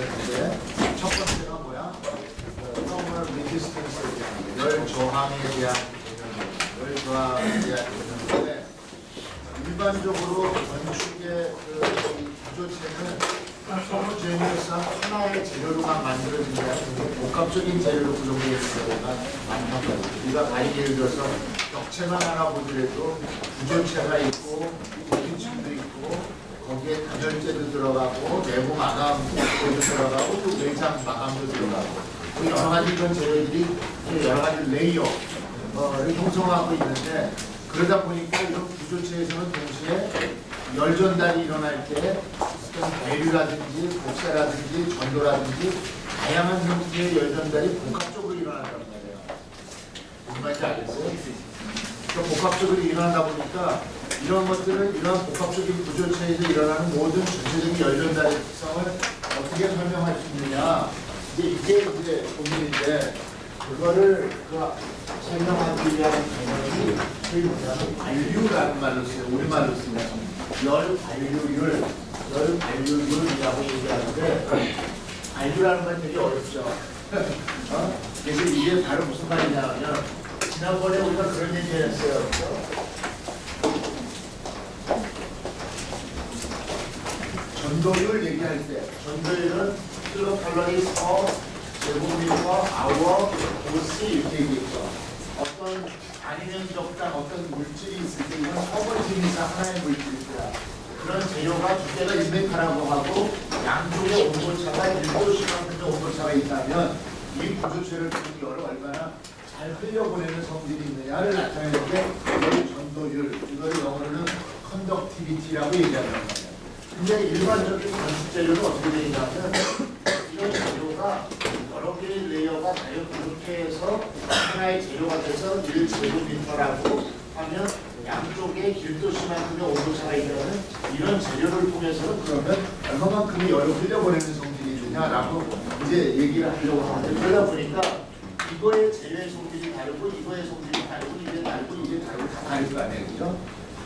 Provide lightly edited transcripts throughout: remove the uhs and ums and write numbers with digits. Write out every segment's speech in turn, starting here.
되는데 첫 번째가 뭐야? thermal resistance에 대한 열 저항에 대한 개념이에요. 열 저항에 대한 개념인데 일반적으로 건축의 구조체는 homogeneous 하나의 재료로만 만들어진 게 아니고 복합적인 재료로 구성되어 있는 경우가 많단 말이에요. 우리가 가히 예를 들어서 벽체만 하나 보더라도 구조체가 있고 기층도 있고 거기에 단열재도 들어가고 내부 마감도 들어가고 또 외장 마감도 들어가고 또 여러 가지 이런 재료들이 여러 가지 레이어를 형성하고 있는데 그러다 보니까 이런 구조체에서는 동시에 열 전달이 일어날 때 어떤 대류라든지 복사라든지 전도라든지 다양한 형태의 열 전달이 복합적으로 일어난단 말이에요. 무슨 말인지 알겠어요? 그러니까 복합적으로 일어나다 보니까 이런 것들은 이러한 복합적인 구조체에서 일어나는 모든 전체적인 열 전달의 특성을 어떻게 설명할 수 있느냐? 이게 이제 고민인데 그거를 설명하기 위한 개념이 저희 뭐냐면 관류라는 말로 써요. 우리말로 쓰면 열 관류율이라고 얘기하는데 관류라는 말 되게 어렵죠. 그래서 이게 바로 무슨 말이냐면 지난번에 우리가 그런 얘기 했어요. 전도율 얘기할 때 전도율은 킬로칼로리 퍼 제곱미터 아워 도시 이렇게 얘기했죠. 어떤 아니면 적당 어떤 물질이 있을 때 이건 허벌진이사 하나의 물질이다. 그런 재료가 두 개가 있는 거라고 하고 양쪽의 온도차가 1도씨만큼의 온도차가 있다면 이 구조체를 그 열을 얼마나 잘 흘려보내는 성질이 있느냐를 나타내는 게 열 전도율, 이거를 영어로는 컨덕티비티라고 얘기하는 거예요. 근데 일반적인 건축 재료는 어떻게 되냐면 이런 재료가 여러 개의 레이어가 그렇게 해서 하나의 재료가 돼서 1제곱미터라고 하면 양쪽에 길도씨만큼의 온도차가 있다면 이런 재료를 통해서는 그러면 얼마만큼의 열을 흘려보내는 성질이 있느냐라고 이제 얘기를 하려고 하는데 그러다 보니까 이거의 재료의 성질이 다르고 이거의 성질이 다르고 이게 다르고 이게 다르고 다 다를 거 아니에요, 그죠?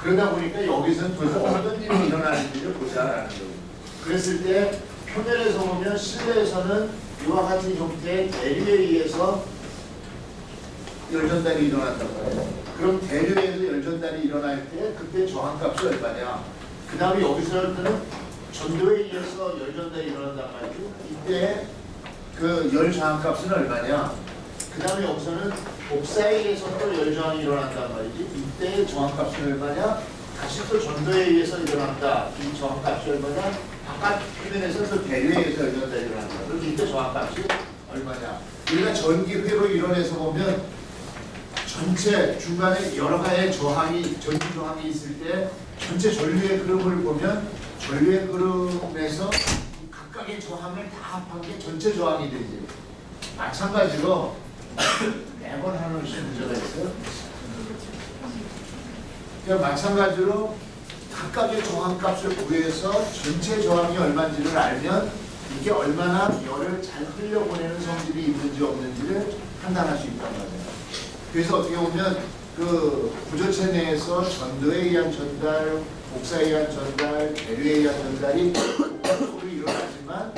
그러다 보니까 여기서는 도대체 어떤 일이 일어나는지를 보자라는 거예요. 그랬을 때 표면에서 보면 실내에서는 이와 같은 형태의 대류에 의해서 열전달이 일어난다고 해요. 그럼 대류에서 열전달이 일어날 때 그때 저항값이 얼마냐? 그 다음에 여기서는 전도에 의해서 열전달이 일어난단 말이죠. 이때 그 열저항값은 얼마냐? 그 다음에 여기서는 복사에 의해서 또 열저항이 일어난단 말이지. 이때 저항값이 얼마냐? 다시 또 전도에 의해서 일어난다. 이 저항값이 얼마냐? 바깥 표면에서 또 대류에 의해서 열전달이 일어난다. 그럼 이때 저항값이 얼마냐? 우리가 전기회로 이론에서 보면 전체 중간에 여러 가지의 저항이 전기 저항이 있을 때 전체 전류의 흐름을 보면 전류의 흐름에서 각각의 저항을 다 합한 게 전체 저항이 되지. 마찬가지로 매번 하는 문제가 있어요. 그러니까 마찬가지로 각각의 저항값을 구해서 전체 저항이 얼마인지를 알면 이게 얼마나 열을 잘 흘려보내는 성질이 있는지 없는지를 판단할 수 있단 말이에요. 그래서 어떻게 보면 그 구조체 내에서 전도에 의한 전달, 복사에 의한 전달, 대류에 의한 전달이 복합적으로 일어나지만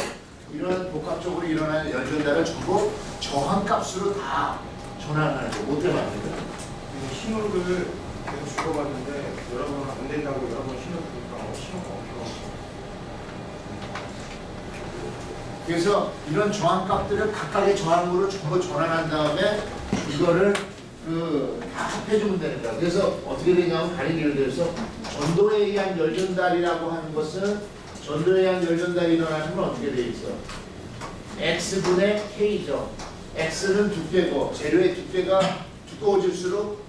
이런 복합적으로 일어나는 열 전달을 전부 저항값으로 다 전환하는 거 못해 만드는 거예요. 신호를 계속 주고받는데 여러 번 안 된다고 여러 번 신호 주니까 신호가 없어. 그래서 이런 저항값들을 각각의 저항으로 전부 전환한 다음에 이거를 다 합해주면 되는 거야. 그래서 어떻게 되냐면 다른 예를 들어서 전도에 의한 열전달이라고 하는 것은 전도에 의한 열전달이 일어나는 건 어떻게 돼 있어? X분의 K죠. X는 두께고 재료의 두께가 두꺼워질수록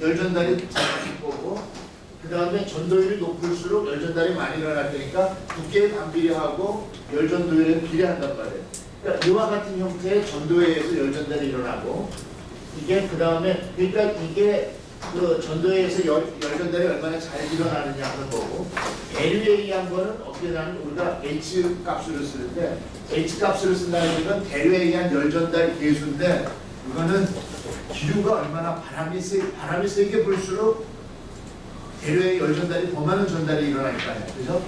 열전달이 작아질 거고 그 다음에 전도율이 높을수록 열전달이 많이 일어날 테니까 두께에 반비례하고 열전도율에 비례한단 말이에요. 그러니까 이와 같은 형태의 전도에 의해서 열전달이 일어나고 이게 그 다음에 그러니까 이게 그 전도에 의해서 열전달이 얼마나 잘 일어나느냐 하는 거고 대류에 의한 거는 어떻게 되냐면 우리가 H 값으로 쓰는데 H 값으로 쓴다는 건 대류에 의한 열전달 계수인데 이거는 기류가 얼마나 바람이 세게 불수록 대류의 열전달이 더 많은 전달이 일어나니까요. 그죠?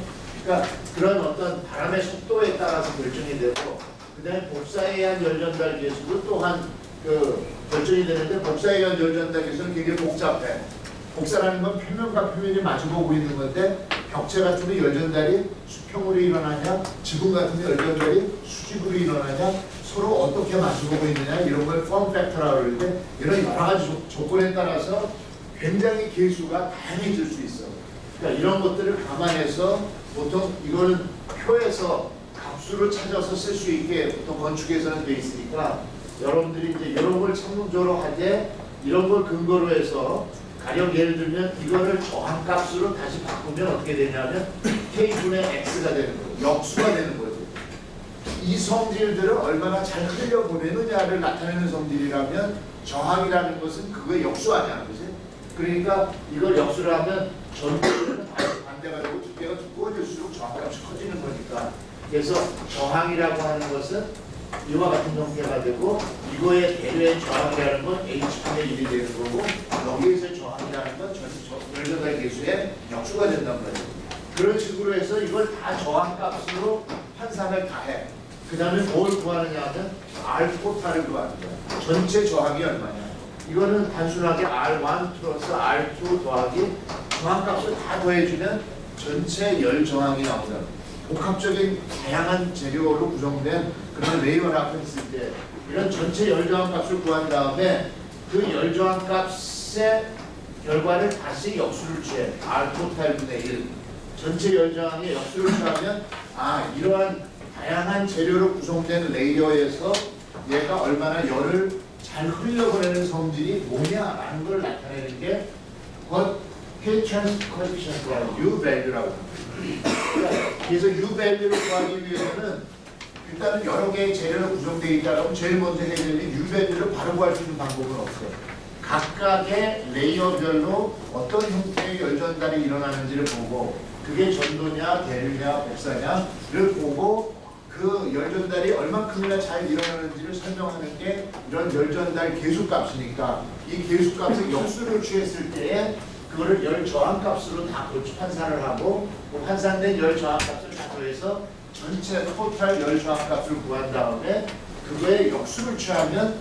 그러니까 그런 어떤 바람의 속도에 따라서 결정이 되고, 그다음에 복사에 의한 열 전달 계수도 또한 그 결정이 되는데, 복사에 의한 열 전달 계수는 굉장히 복잡해. 복사라는 건 표면과 표면이 마주보고 있는 건데, 벽체 같으면 열 전달이 수평으로 일어나냐, 지붕 같으면 열 전달이 수직으로 일어나냐, 서로 어떻게 마주보고 있느냐, 이런 걸 폼 팩터라고 그러는데, 이런 여러 가지 조건에 따라서 굉장히 계수가 다양해질 수 있어. 그러니까 이런 것들을 감안해서 보통 이거는 표에서 값수를 찾아서 쓸 수 있게 보통 건축에서는 돼 있으니까, 여러분들이 이제 이런 걸 참고적으로 할 때 이런 걸 근거로 해서, 가령 예를 들면 이거를 저항값으로 다시 바꾸면 어떻게 되냐면 K분의 X가 되는 거예요. 역수가 되는 거죠. 이 성질들을 얼마나 잘 흘려보내느냐를 나타내는 성질이라면, 저항이라는 것은 그거의 역수 아니야, 그지? 그러니까 이걸 역수를 하면 전체는 반대가 되고 두께가 두꺼워질수록 저항값이 커지는 거니까. 그래서 저항이라고 하는 것은 이와 같은 형태가 되고, 이거의 대류의 저항이라는 건 H분의 1이 되는 거고, 여기에서의 저항이라는 건 열전달 계수의 역수가 된단 말이에요. 그런 식으로 해서 이걸 다 저항값으로 환산을 다 해. 그 다음에 뭘 구하느냐 하면 R 토탈을 구하는 거야. 전체 저항이 얼마냐. 이거는 단순하게 R1 플러스 R2 더하기 저항값을 다 더해주면 전체 열 저항이 나온다. 복합적인 다양한 재료로 구성된 그런 레이어를 했을 때 이런 전체 열 저항 값을 구한 다음에 그 열 저항 값의 결과를 다시 역수를 취해. R 토탈 분의 1. 전체 열 저항의 역수를 취하면, 아, 이러한 다양한 재료로 구성된 레이어에서 얘가 얼마나 열을 잘 흘려보내는 성질이 뭐냐라는 걸 나타내는 게 heat transfer coefficient라는 U value라고 합니다. 그래서 U value를 구하기 위해서는 일단은 여러 개의 재료로 구성되어 있다면 제일 먼저 해야 될 일, U value를 바로 구할 수 있는 방법은 없어요. 각각의 레이어별로 어떤 형태의 열 전달이 일어나는지를 보고, 그게 전도냐, 대류냐, 복사냐를 보고 그 열 전달이 얼만큼이나 잘 일어나는지를 설명하는 게 이런 열 전달 계수값이니까, 이 계수값의 역수를 취했을 때에 그거를 열 저항값으로 다 환산을 하고, 그 환산된 열 저항값을 다 더해서 전체 토탈 열 저항값을 구한 다음에 그거의 역수를 취하면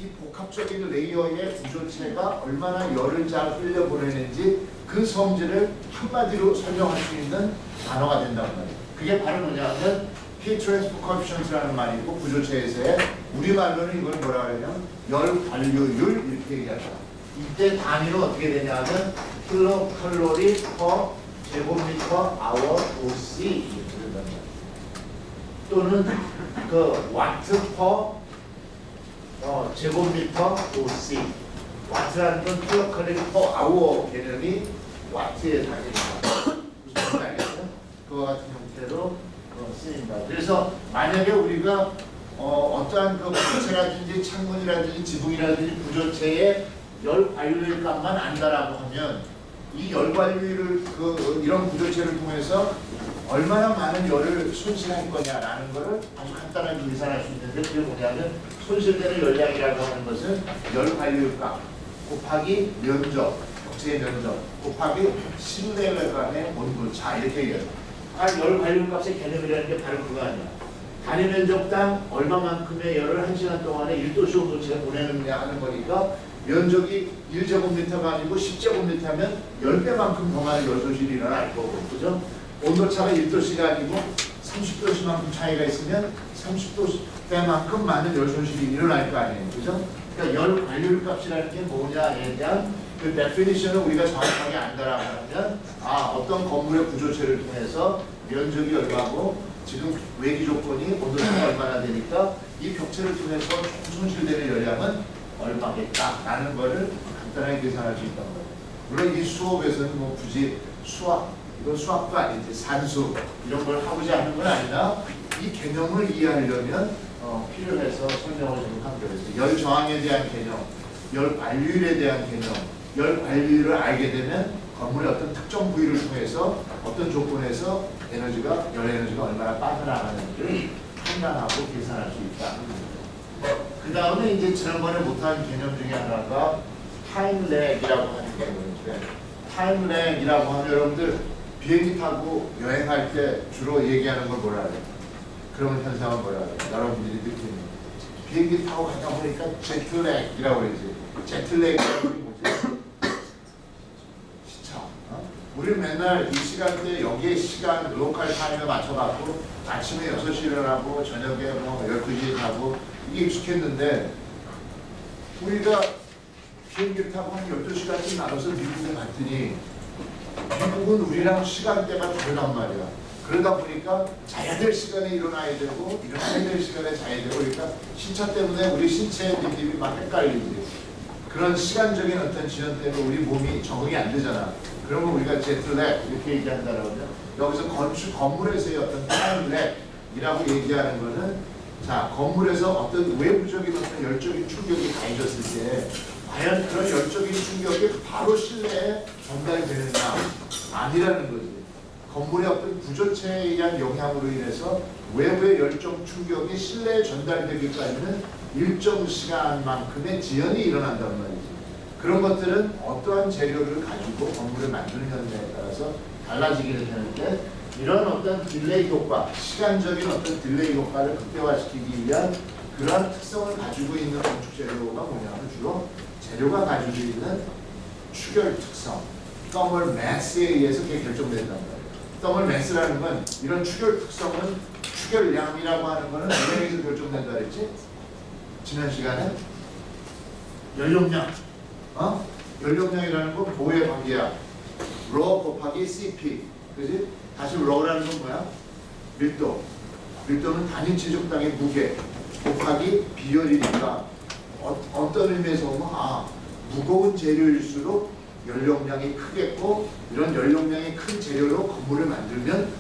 이 복합적인 레이어의 구조체가 얼마나 열을 잘 흘려보내는지 그 성질을 한마디로 설명할 수 있는 단어가 된단 말이에요. 그게 바로 뭐냐면 heat transfer coefficient라는 말이고, 구조체에서의 우리말로는 이걸 뭐라 그러냐면 열 관류율 이렇게 얘기하죠. 이때 단위로 어떻게 되냐면 킬로칼로리 퍼 제곱미터 아워 OC 이렇게 된단 말이에요. 또는 그 와트 퍼 제곱미터 OC. 와트라는 건 킬로칼로리 퍼 아워 개념이 와트의 단위입니다. 무슨 말인지 알겠어요? 그와 같은 형태로 쓰인다. 그래서 만약에 우리가 어떠한 그 부채라든지 창문이라든지 지붕이라든지 구조체의 열 관류율 값만 안다라고 하면, 이 열 관류율을 이런 구조체를 통해서 얼마나 많은 열을 손실할 거냐라는 것을 아주 간단하게 계산할 수 있는데, 그게 뭐냐면 손실되는 열량이라고 하는 것은 열 관류율 값 곱하기 면적, 벽체의 면적 곱하기 실내외관의 온도차 이렇게 얘기해요. 열 관류율 값의 개념이라는 게 바로 그거 아니야. 단위 면적당 얼마만큼의 열을 1시간 동안에 1도씨 온도체에 보내느냐 하는 거니까, 면적이 1제곱미터가 아니고 10제곱미터면 10배만큼 더 많은 열 손실이 일어날 거고, 그죠? 온도차가 1도씨가 아니고 30도씨만큼 차이가 있으면 30도배만큼 많은 열 손실이 일어날 거 아니에요, 그죠? 그러니까 열 관류율 값이라는 게 뭐냐에 대한 그 데피니션을 우리가 정확하게 안다라고 하면, 아, 어떤 건물의 구조체를 통해서 면적이 얼마고 지금 외기 조건이 온도차가 얼마나 되니까 이 벽체를 통해서 손실되는 열량은 얼마겠다라는 거를 간단하게 계산할 수 있다는 거예요. 물론 이 수업에서는 뭐 굳이 수학, 이건 수학도 아니지, 산수 이런 걸 하고자 하는 건 아니라 이 개념을 이해하려면 필요해서 설명을 좀 한 거예요. 열 저항에 대한 개념, 열 관류율에 대한 개념, 열 관류율을 알게 되면 건물의 어떤 특정 부위를 통해서 어떤 조건에서 열 에너지가 얼마나 빠져나가는지를 판단하고 계산할 수 있다. 그 다음에 이제 지난번에 못한 개념 중에 하나가 타임 렉이라고 하는 개념인데, 타임 렉이라고 하면 여러분들 비행기 타고 여행할 때 주로 얘기하는 걸 뭐라 그래? 그런 현상은 뭐라 그래? 여러분들이 느끼는 비행기 타고 가다 보니까 제트랙이라고 그러지. 제트랙이라고 뭐지? 시차. 우리 맨날 이 시간대 여기에 시간 로컬 타임에 맞춰갖고 아침에 6시에 일어나고 저녁에 뭐 12시에 자고 이게 익숙했는데 우리가 비행기를 타고 한 12시간쯤 나눠서 미국에 갔더니 미국은 우리랑 시간대가 다르단 말이야. 그러다 보니까 자야 될 시간에 일어나야 되고 일어나야 될 시간에 자야 되고 그러니까 시차 때문에 우리 신체의 리듬이 막 헷갈리지. 그런 시간적인 어떤 지연 때문에 우리 몸이 적응이 안 되잖아. 그런 걸 우리가 제트랙 이렇게 얘기한다라고요. 여기서 건물에서의 어떤 타임렉이라고 얘기하는 거는 자 건물에서 어떤 외부적인 어떤 열적인 충격이 가해졌을 때 과연 그런 열적인 충격이 바로 실내에 전달이 되느냐 아니라는 거지. 건물의 어떤 구조체에 의한 영향으로 인해서 외부의 열적 충격이 실내에 전달되기까지는 일정 시간만큼의 지연이 일어난단 말이지. 그런 것들은 어떠한 재료를 가지고 건물을 만드느냐에 따라서 달라지기는 하는데 이런 어떤 딜레이 효과, 시간적인 어떤 딜레이 효과를 극대화시키기 위한 그러한 특성을 가지고 있는 건축 재료가 뭐냐면 주로 재료가 가지고 있는 추결 특성, 더멀 매스에 의해서 그게 결정된단 말이에요. 더멀 매스라는 건 이런 추결 특성은 추결량이라고 하는 거는 물량에서 결정된다 그랬지? 지난 시간에 연용량, 연용량이라는 건 뭐의 관계야? 로 곱하기 CP, 그지? 다시 로라는 건 뭐야? 밀도. 밀도는 단위 체적당의 무게 곱하기 비열이니까 어떤 의미에서 보면 무거운 재료일수록 연용량이 크겠고 이런 연용량이 큰 재료로 건물을 만들면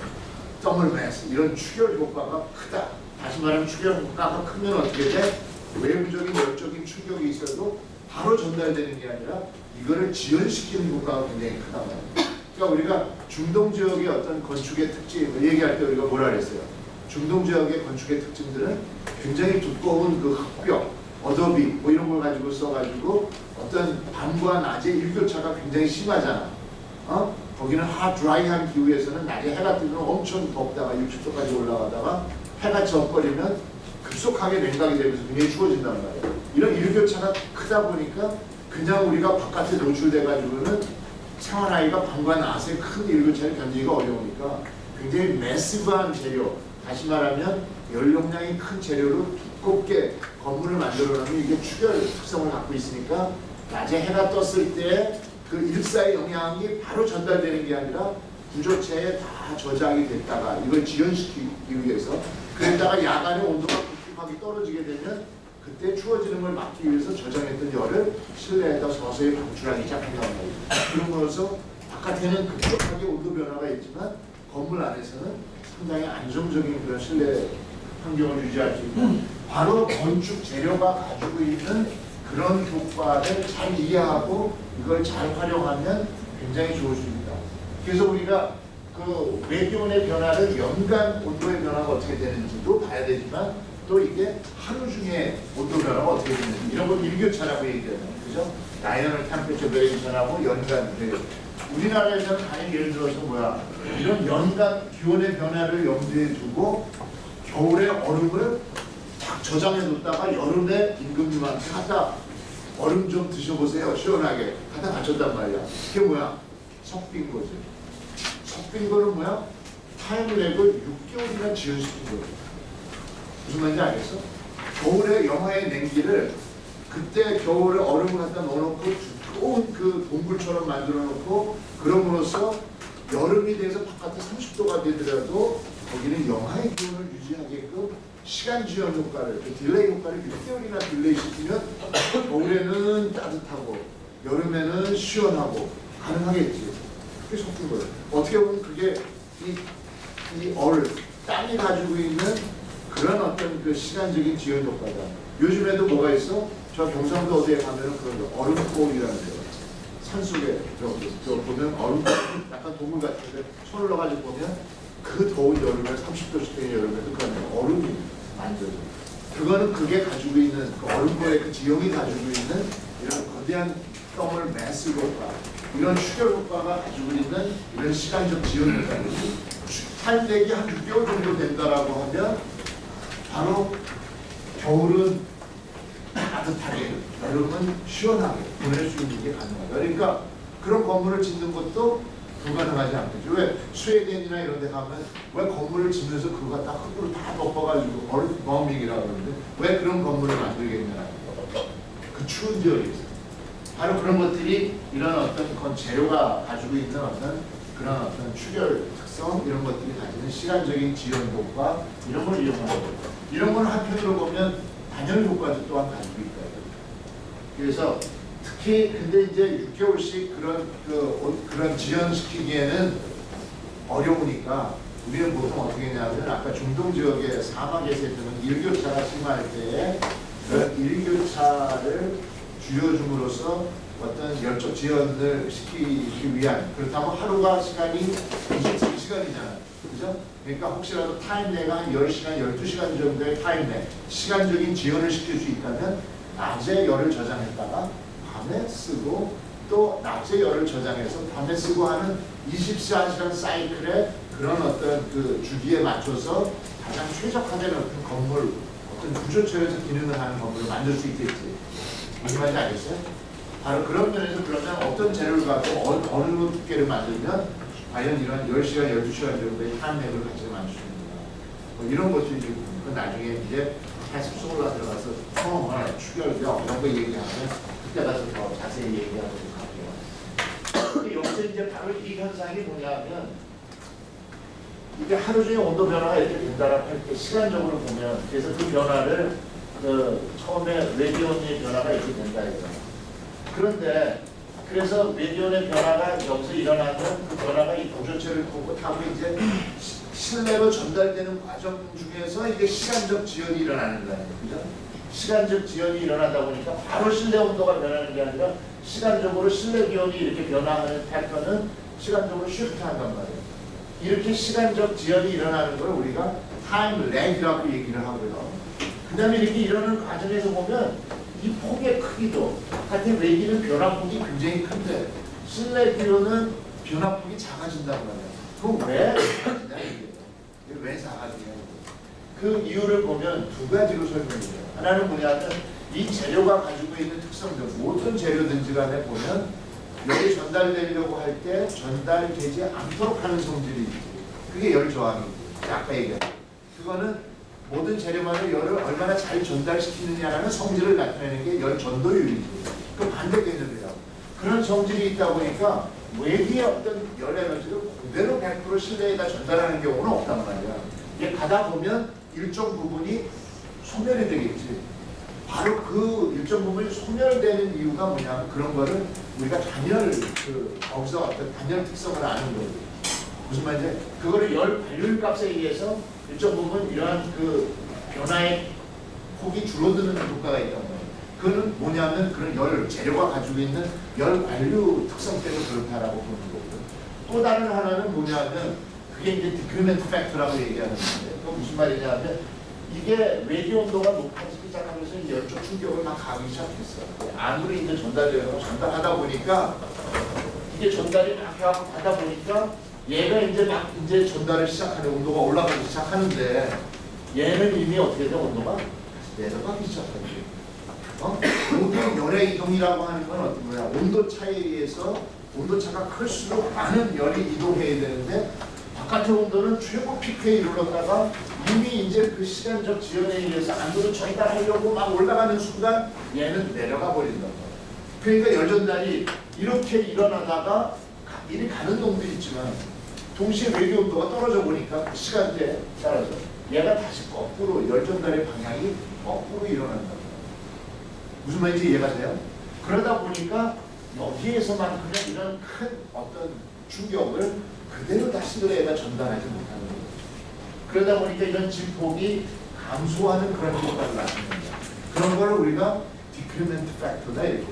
더멀 매스 이런 추결 효과가 크다. 다시 말하면 추결 효과가 크면 어떻게 돼? 외부적인 열적인 충격이 있어도 바로 전달되는 게 아니라 이거를 지연시키는 효과가 굉장히 크단 말이에요. 그러니까 우리가 중동 지역의 어떤 건축의 특징 얘기할 때 우리가 뭐라 그랬어요? 중동 지역의 건축의 특징들은 굉장히 두꺼운 그 흙벽, 어도비 뭐 이런 걸 가지고 써가지고 어떤 밤과 낮의 일교차가 굉장히 심하잖아. 거기는 드라이한 기후에서는 낮에 해가 뜨면 엄청 덥다가 60도까지 올라가다가 해가 져버리면 급속하게 냉각이 되면서 굉장히 추워진단 말이에요. 이런 일교차가 크다 보니까 그냥 우리가 바깥에 노출돼 가지고는 생활하기가 밤과 낮의 큰 일교차를 견디기가 어려우니까 굉장히 매시브한 재료, 다시 말하면 연용량이 큰 재료로 두껍게 건물을 만들어 놓으면 이게 추결 특성을 갖고 있으니까 낮에 해가 떴을 때 그 일사의 영향이 바로 전달되는 게 아니라 구조체에 다 저장이 됐다가 이걸 지연시키기 위해서 그랬다가 야간에 온도가 급격하게 떨어지게 되면 그때 추워지는 걸 막기 위해서 저장했던 열을 실내에다 서서히 방출하기 시작한단 말이죠. 그러면서 바깥에는 급격하게 온도 변화가 있지만 건물 안에서는 상당히 안정적인 그런 실내 환경을 유지할 수 있고 바로 건축 재료가 가지고 있는 그런 효과를 잘 이해하고 이걸 잘 활용하면 굉장히 좋으십니다. 그래서 우리가 그 외기온의 변화를 연간 온도의 변화가 어떻게 되는지도 봐야 되지만 또 이게 하루 중에 온도 변화가 어떻게 되는지 이런 걸 일교차라고 얘기하잖아요. 그죠? 다이어널 템퍼처 베리에이션하고 연간 우리나라에서는 당연히 예를 들어서 이런 연간 기온의 변화를 염두에 두고 겨울에 얼음을 딱 저장해 뒀다가 여름에 임금님한테 갖다 얼음 좀 드셔보세요. 시원하게 갖다 바쳤단 말이야. 그게 석빈 거지. 석빈 거는 타임렉을 6개월이나 지연시킨 거지. 무슨 말인지 알겠어? 겨울에 영하의 냉기를 그때 겨울에 얼음을 갖다 넣어놓고 두꺼운 그 동굴처럼 만들어 놓고 그럼으로써 여름이 돼서 바깥에 30도가 되더라도 거기는 영하의 기온을 유지하게끔 시간 지연 효과를, 그 딜레이 효과를 6개월이나 딜레이 시키면 겨울에는 따뜻하고 여름에는 시원하고 가능하겠지. 그게 섞인 거예요. 어떻게 보면 그게 이 땀이 가지고 있는 그런 어떤 그 시간적인 지연 효과다. 요즘에도 뭐가 있어? 저 경상도 어디에 가면은 그런 거 얼음골이라는 데가 산속에 저 보면 얼음골 약간 동물 같은데 손을 넣어가지고 보면 그 더운 여름에 30도씩 되는 여름에도 그 안에 얼음이 만져져. 그거는 그게 가지고 있는 그 얼음골의 그 지형이 가지고 있는 이런 거대한 덩을 매스 효과. 이런 추결 효과가 가지고 있는 이런 시간적 지연 효과를 타임렉이 한 6개월 정도 된다라고 하면 바로 겨울은 따뜻하게, 여름은 시원하게 보낼 수 있는 게 가능하다. 그러니까 그런 건물을 짓는 것도 불가능하지 않겠죠. 왜 스웨덴이나 이런 데 가면 왜 건물을 짓면서 그거 갖다 흙으로 다 덮어가지고 얼음버밍이라고 그러는데 왜 그런 건물을 만들겠냐는 그 추운 지역에서 바로 그런 것들이 이런 어떤 재료가 가지고 있는 어떤 그런 어떤 추결 특성 이런 것들이 가지는 시간적인 지연 효과 이런 걸 이용하는 거예요. 이런 걸 한편으로 보면 단열 효과도 또한 가지고 있다. 그래서 특히 근데 이제 6개월씩 그런 지연시키기에는 어려우니까 우리는 보통 어떻게 했냐면 아까 중동 지역의 사막에서 있는 일교차가 심할 때에 그 일교차를 줄여줌으로써 어떤 열적 지연을 시키기 위한 그렇다면 하루가 시간이 23시간이잖아요. 그죠? 그러니까 혹시라도 타임내가 한 10시간, 12시간 정도의 타임내 시간적인 지연을 시킬 수 있다면 낮에 열을 저장했다가 밤에 쓰고 또 낮에 열을 저장해서 밤에 쓰고 하는 24시간 사이클의 그런 어떤 그 주기에 맞춰서 가장 최적화된 어떤 건물, 어떤 구조처에서 기능을 하는 건물을 만들 수 있겠지. 무슨 말인지 알겠어요? 바로 그런 면에서 그러면 어떤 재료를 갖고 어느 두께를 만들면 과연 이런 10시간, 12시간 정도의 타임랩을 같이 만들 수 있는가. 뭐 이런 것들이 이제 나중에 이제 해석 속으로 들어가서 처음을 추결력 이런 거 얘기하면 그때 가서 더 자세히 얘기하도록 할게요. 여기서 이제 바로 이 현상이 뭐냐면 이게 하루 종일 온도 변화가 이렇게 된다라고 할 때 시간적으로 보면 그래서 그 변화를 처음에 레디온의 변화가 이렇게 된다 이거예요. 그런데 그래서 레디온의 변화가 여기서 일어나면 그 변화가 이 구조체를 타고 이제 실내로 전달되는 과정 중에서 이게 시간적 지연이 일어나는 거예요. 그죠? 시간적 지연이 일어나다 보니까 바로 실내 온도가 변하는 게 아니라 시간적으로 실내 기온이 이렇게 변화하는 패턴은 시간적으로 쉬프트한단 말이에요. 이렇게 시간적 지연이 일어나는 걸 우리가 타임 렉이라고 얘기를 하고요. 그 다음에 이렇게 일어나는 과정에서 보면 이 폭의 크기도 바깥의 외기는 변화폭이 굉장히 큰데 실내 기온은 변화폭이 작아진단 말이에요. 그럼 왜 작아지냐 이게 왜 작아지냐 그 이유를 보면 두 가지로 설명해요. 하나는 뭐냐면 이 재료가 가지고 있는 특성들 모든 재료든지 간에 보면 열이 전달되려고 할 때 전달되지 않도록 하는 성질이 있지. 그게 열 저항이지. 아까 얘기한 그거는 모든 재료만의 열을 얼마나 잘 전달시키느냐라는 성질을 나타내는 게 열 전도율이지. 그 반대 개념이야. 그런 성질이 있다 보니까 외기의 어떤 열 에너지를 그대로 100% 실내에다 전달하는 경우는 없단 말이야. 이게 가다 보면 일정 부분이 소멸이 되겠지. 바로 그 일정 부분이 소멸되는 이유가 뭐냐면 그런 거를 우리가 단열, 거기서 어떤 단열 특성을 아는 거예요. 무슨 말인지 그거를 열 발효율 값에 의해서 일정 부분 이러한 그 변화의 폭이 줄어드는 효과가 있단 말이에요. 그거는 뭐냐면 그런 열 재료가 가지고 있는 열 관류 특성 때문에 그렇다라고 보는 거고요. 또 다른 하나는 뭐냐면 그게 이제 디크리멘트 팩터라고 얘기하는 건데 또 무슨 말이냐면 이게 외기 온도가 높아지기 시작하면서 열쪽 충격을 막 가기 시작했어. 안으로 이제 전달하다 보니까 이게 전달이 막 해갖고 하다 보니까 얘가 이제 막 이제 전달을 시작하는 온도가 올라가기 시작하는데 얘는 이미 어떻게 돼 온도가 내려가기 시작하지. 모든 열의 이동이라고 하는 건 어떤 거야? 온도 차에 의해서 온도 차가 클수록 많은 열이 이동해야 되는데 바깥의 온도는 최고 피크에 이르렀다가 이미 이제 그 시간적 지연에 의해서 안으로 전달하려고 막 올라가는 순간 얘는 내려가 버린단 말이야. 그러니까 열 전달이 이렇게 일어나다가 이리 가는 놈도 있지만 동시에 외기 온도가 떨어져 보니까 그 시간대에 따라서 얘가 다시 거꾸로 열 전달의 방향이 거꾸로 일어난단 말이야. 무슨 말인지 이해가 돼요? 그러다 보니까 여기에서만큼은 이런 큰 어떤 충격을 그대로 다시 얘가 전달하지 못하는 거예요. 그러다 보니까 이런 진폭이 감소하는 그런 효과를 나타낸다. 그런 걸 우리가 디크리멘트 팩터다 이렇게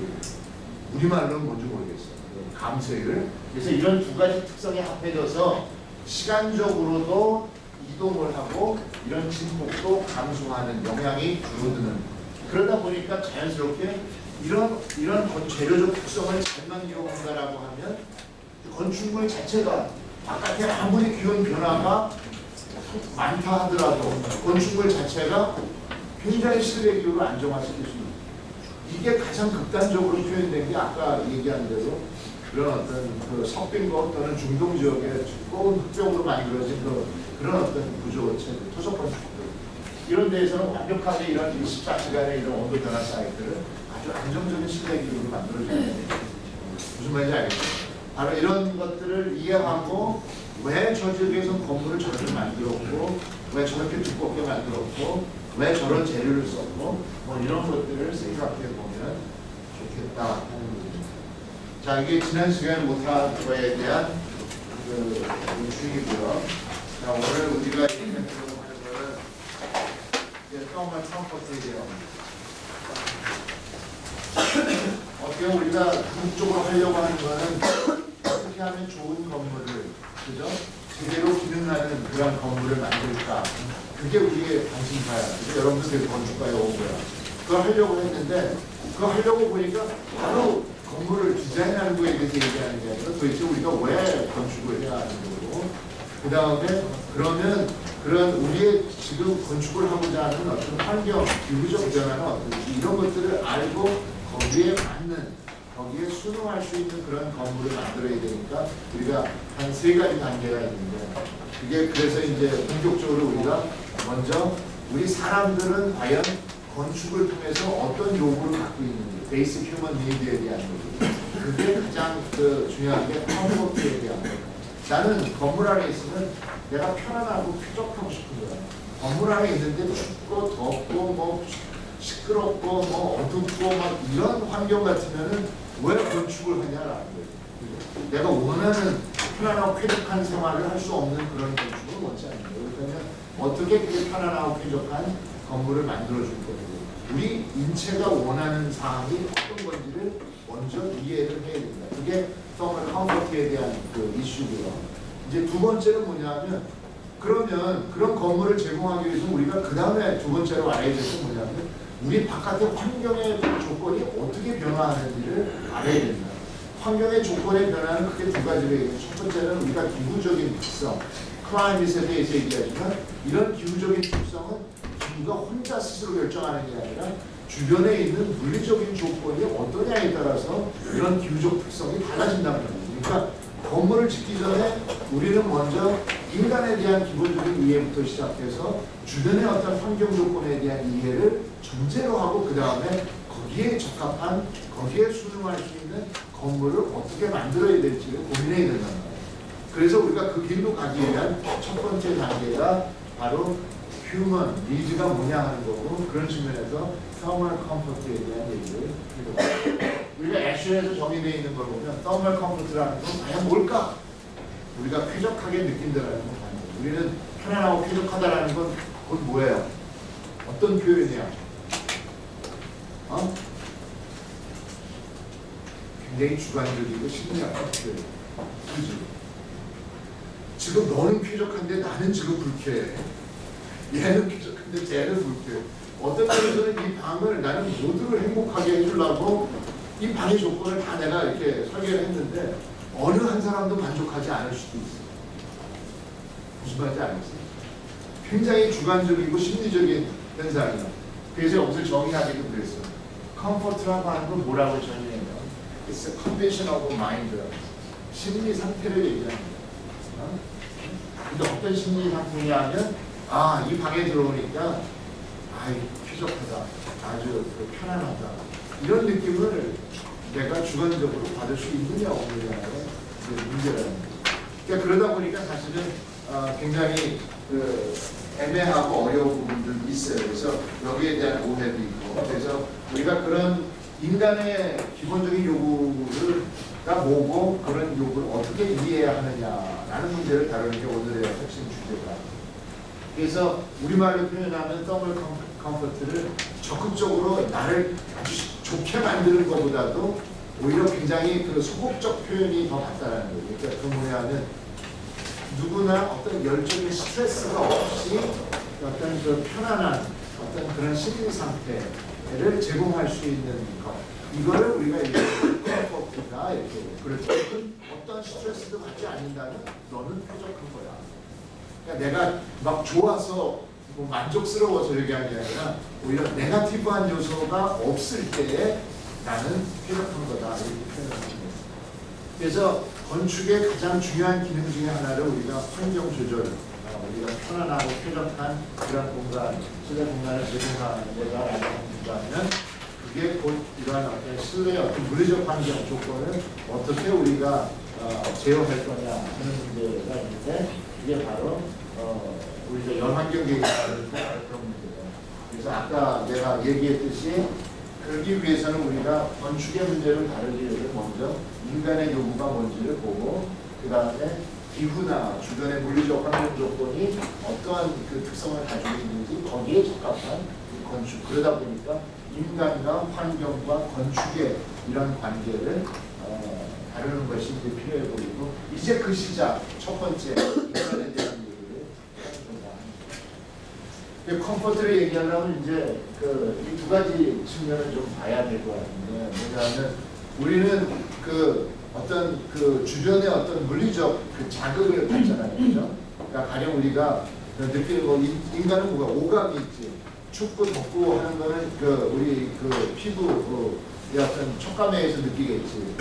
우리말로는 뭔지 모르겠어요. 감소율. 그래서 이런 두 가지 특성이 합해져서 시간적으로도 이동을 하고 이런 진폭도 감소하는 영향이 줄어드는. 그러다 보니까 자연스럽게 이런 재료적 특성을 잘만 이용한다라고 하면 건축물 자체가 바깥에 아무리 기온 변화가 많다 하더라도 건축물 자체가 굉장히 실내 기후를 안정화시킬 수 있는, 이게 가장 극단적으로 표현된 게 아까 얘기한 대로 그런 어떤 그 석빙고 또는 중동 지역에 두꺼운 흑벽으로 만들어진 그런 어떤 구조체, 토속 건축들 이런 데에서는 완벽하게 이런 24시간의 이런 온도 변화 사이클을 아주 안정적인 실내 기후로 만들어주는 거예요. 무슨 말인지 알겠죠? 바로 이런 것들을 이해하고 왜 저 지역에서는 건물을 저렇게 만들었고 왜 저렇게 두껍게 만들었고 왜 저런 재료를 썼고 뭐 이런 것들을 생각해 보면 좋겠다 하는 거죠. 자, 이게 지난 시간에 못한 거에 대한 그 주의고요. 자, 오늘 우리가 얘기하려고 하는 거는 서머널 컴포트에 대한 어떻게 우리가 궁극적으로 하려고 하는 거는 어떻게 하면 좋은 건물을, 그죠? 제대로 기능하는 그런 건물을 만들까? 그게 우리의 관심사야. 그래서 여러분들 되게 건축가에 온 거야. 그걸 하려고 했는데, 그거 하려고 보니까 바로 건물을 디자인하는 거에 대해서 얘기하는 게 아니라 도대체 우리가 왜 건축을 해야 하는 거고, 그 다음에 그러면 그런 우리의 지금 건축을 하고자 하는 어떤 환경, 기후적 변화는 어떤지 이런 것들을 알고 거기에 맞는, 거기에 순응할 수 있는 그런 건물을 만들어야 되니까 우리가 한 3가지 단계가 있는데, 그게 그래서 이제 본격적으로 우리가 먼저 우리 사람들은 과연 건축을 통해서 어떤 요구를 갖고 있는지, 베이스 휴먼 니드에 대한 요구, 그게 가장 중요한 게 컴포트에 대한 거예요. 나는 건물 안에 있으면 내가 편안하고 쾌적하고 싶은 거야. 건물 안에 있는데 춥고 덥고 뭐 시끄럽고 뭐 어둡고 막 이런 환경 같으면은 왜 건축을 하냐라는 거예요. 내가 원하는 편안하고 쾌적한 생활을 할 수 없는 그런 건축을 원치 않는 거예요. 그러면 어떻게 그게 편안하고 쾌적한 건물을 만들어줄 거고, 우리 인체가 원하는 사항이 어떤 건지를 먼저 이해를 해야 된다. 그게 서머널 컴포트에 대한 그 이슈고요. 이제 두 번째는 뭐냐면, 그러면 그런 건물을 제공하기 위해서 우리가 그 다음에 두 번째로 알아야 될 게 뭐냐면, 우리 바깥의 환경의 조건이 어떻게 변화하는지를 알아야 된다. 환경의 조건의 변화는 크게 2가지로 있고, 첫 번째는 우리가 기후적인 특성, 클라이밋에 대해서 얘기하지만, 이런 기후적인 특성은 기후가 혼자 스스로 결정하는 게 아니라 주변에 있는 물리적인 조건이 어떠냐에 따라서 이런 기후적 특성이 달라진다는 거예요. 그러니까 건물을 짓기 전에 우리는 먼저 인간에 대한 기본적인 이해부터 시작해서 주변의 어떤 환경 조건에 대한 이해를 전제로 하고, 그 다음에 거기에 적합한, 거기에 순응할 수 있는 건물을 어떻게 만들어야 될지를 고민해야 된다는 거예요. 그래서 우리가 그 길로 가기 위한 첫 번째 단계가 바로 휴먼 니즈가 뭐냐 하는 거고, 그런 측면에서 서머널 컴포트에 대한 얘기를 해봅니다. 우리가 애쉬에서 정의되어 있는 걸 보면 서머널 컴포트라는 건 과연 뭘까? 우리가 쾌적하게 느낀다라는 건 아니에요. 우리는 편안하고 쾌적하다라는 건 그건 뭐예요? 어떤 표현이야? 굉장히 주관적이고 심리학적 표현. 그지? 지금 너는 쾌적한데 나는 지금 불쾌해. 얘는 쾌적한데 쟤는 불쾌해. 어떤 면에서는 이 방을 나는 모두를 행복하게 해주려고 이 방의 조건을 다 내가 이렇게 설계를 했는데 어느 한 사람도 만족하지 않을 수도 있어. 무슨 말인지 알겠어요? 굉장히 주관적이고 심리적인 현상이야. 그래서 여기서 정의하기도 그랬어. 컴포트라고 하는 건 뭐라고 정의해요? It's a condition of mind. 심리 상태를 얘기하는 거야. 근데 어떤 심리 상태냐 하면, 이 방에 들어오니까 쾌적하다, 아주 편안하다, 이런 느낌을 내가 주관적으로 받을 수 있느냐 없느냐의 문제라는 거죠. 그러니까 그러다 보니까 사실은 굉장히 애매하고 어려운 부분들도 있어요. 그래서 여기에 대한 오해도 있고, 그래서 우리가 그런 인간의 기본적인 요구가 뭐고 그런 요구를 어떻게 이해해야 하느냐라는 문제를 다루는 게 오늘의 핵심 주제다. 그래서 우리말로 표현하면 서머널 컴포트를 적극적으로 나를 아주 좋게 만드는 것보다도 오히려 굉장히 그 소극적 표현이 더 맞다라는 거예요. 그러니까 그 뭐냐면 누구나 어떤 열정의 스트레스가 없이 어떤 그 편안한 어떤 그런 심리 상태를 제공할 수 있는 것, 이거를 우리가 이제 컴포트다 이렇게. 그래서 어떤 스트레스도 받지 않는다면 너는 쾌적한 거야. 그러니까 내가 막 좋아서 뭐 만족스러워서 얘기하는 게 아니라 오히려 네거티브한 요소가 없을 때에 나는 쾌적한 거다 이렇게 표현하는 거예요. 그래서 건축의 가장 중요한 기능 중에 하나를 우리가 환경 조절, 우리가 편안하고 쾌적한 그런 공간, 실내 공간을 제공하는 거다라고 한다면 그게 곧 이러한 어떤 실내의 어떤 물리적 환경 조건을 어떻게 우리가 제어할 거냐 하는 문제가 있는데 이게 바로 우리가 열환경 계획을 그런 문제예요. 그래서 아까 내가 얘기했듯이 그러기 위해서는 우리가 건축의 문제를 다루기 위해서 먼저 인간의 요구가 뭔지를 보고 그 다음에 기후나 주변의 물리적 환경 조건이 어떠한 그 특성을 가지고 있는지 거기에 적합한 건축. 그러다 보니까 인간과 환경과 건축의 이런 관계를 다루는 것이 이제 필요해 보이고 이제 그 시작 첫 번째 인간에 대한 얘기를 해봅니다. 컴포트를 얘기하려면 이제 이 두 가지 측면을 좀 봐야 될 것 같은데 왜냐하면 우리는 그 어떤 그 주변의 어떤 물리적 그 자극을 받잖아요, 그죠? 그러니까 가령 우리가 느끼는 거 인간은 뭐가 오감이 있지. 춥고 덥고 하는 거는 우리 피부 어떤 촉감에 의해서 느끼겠지.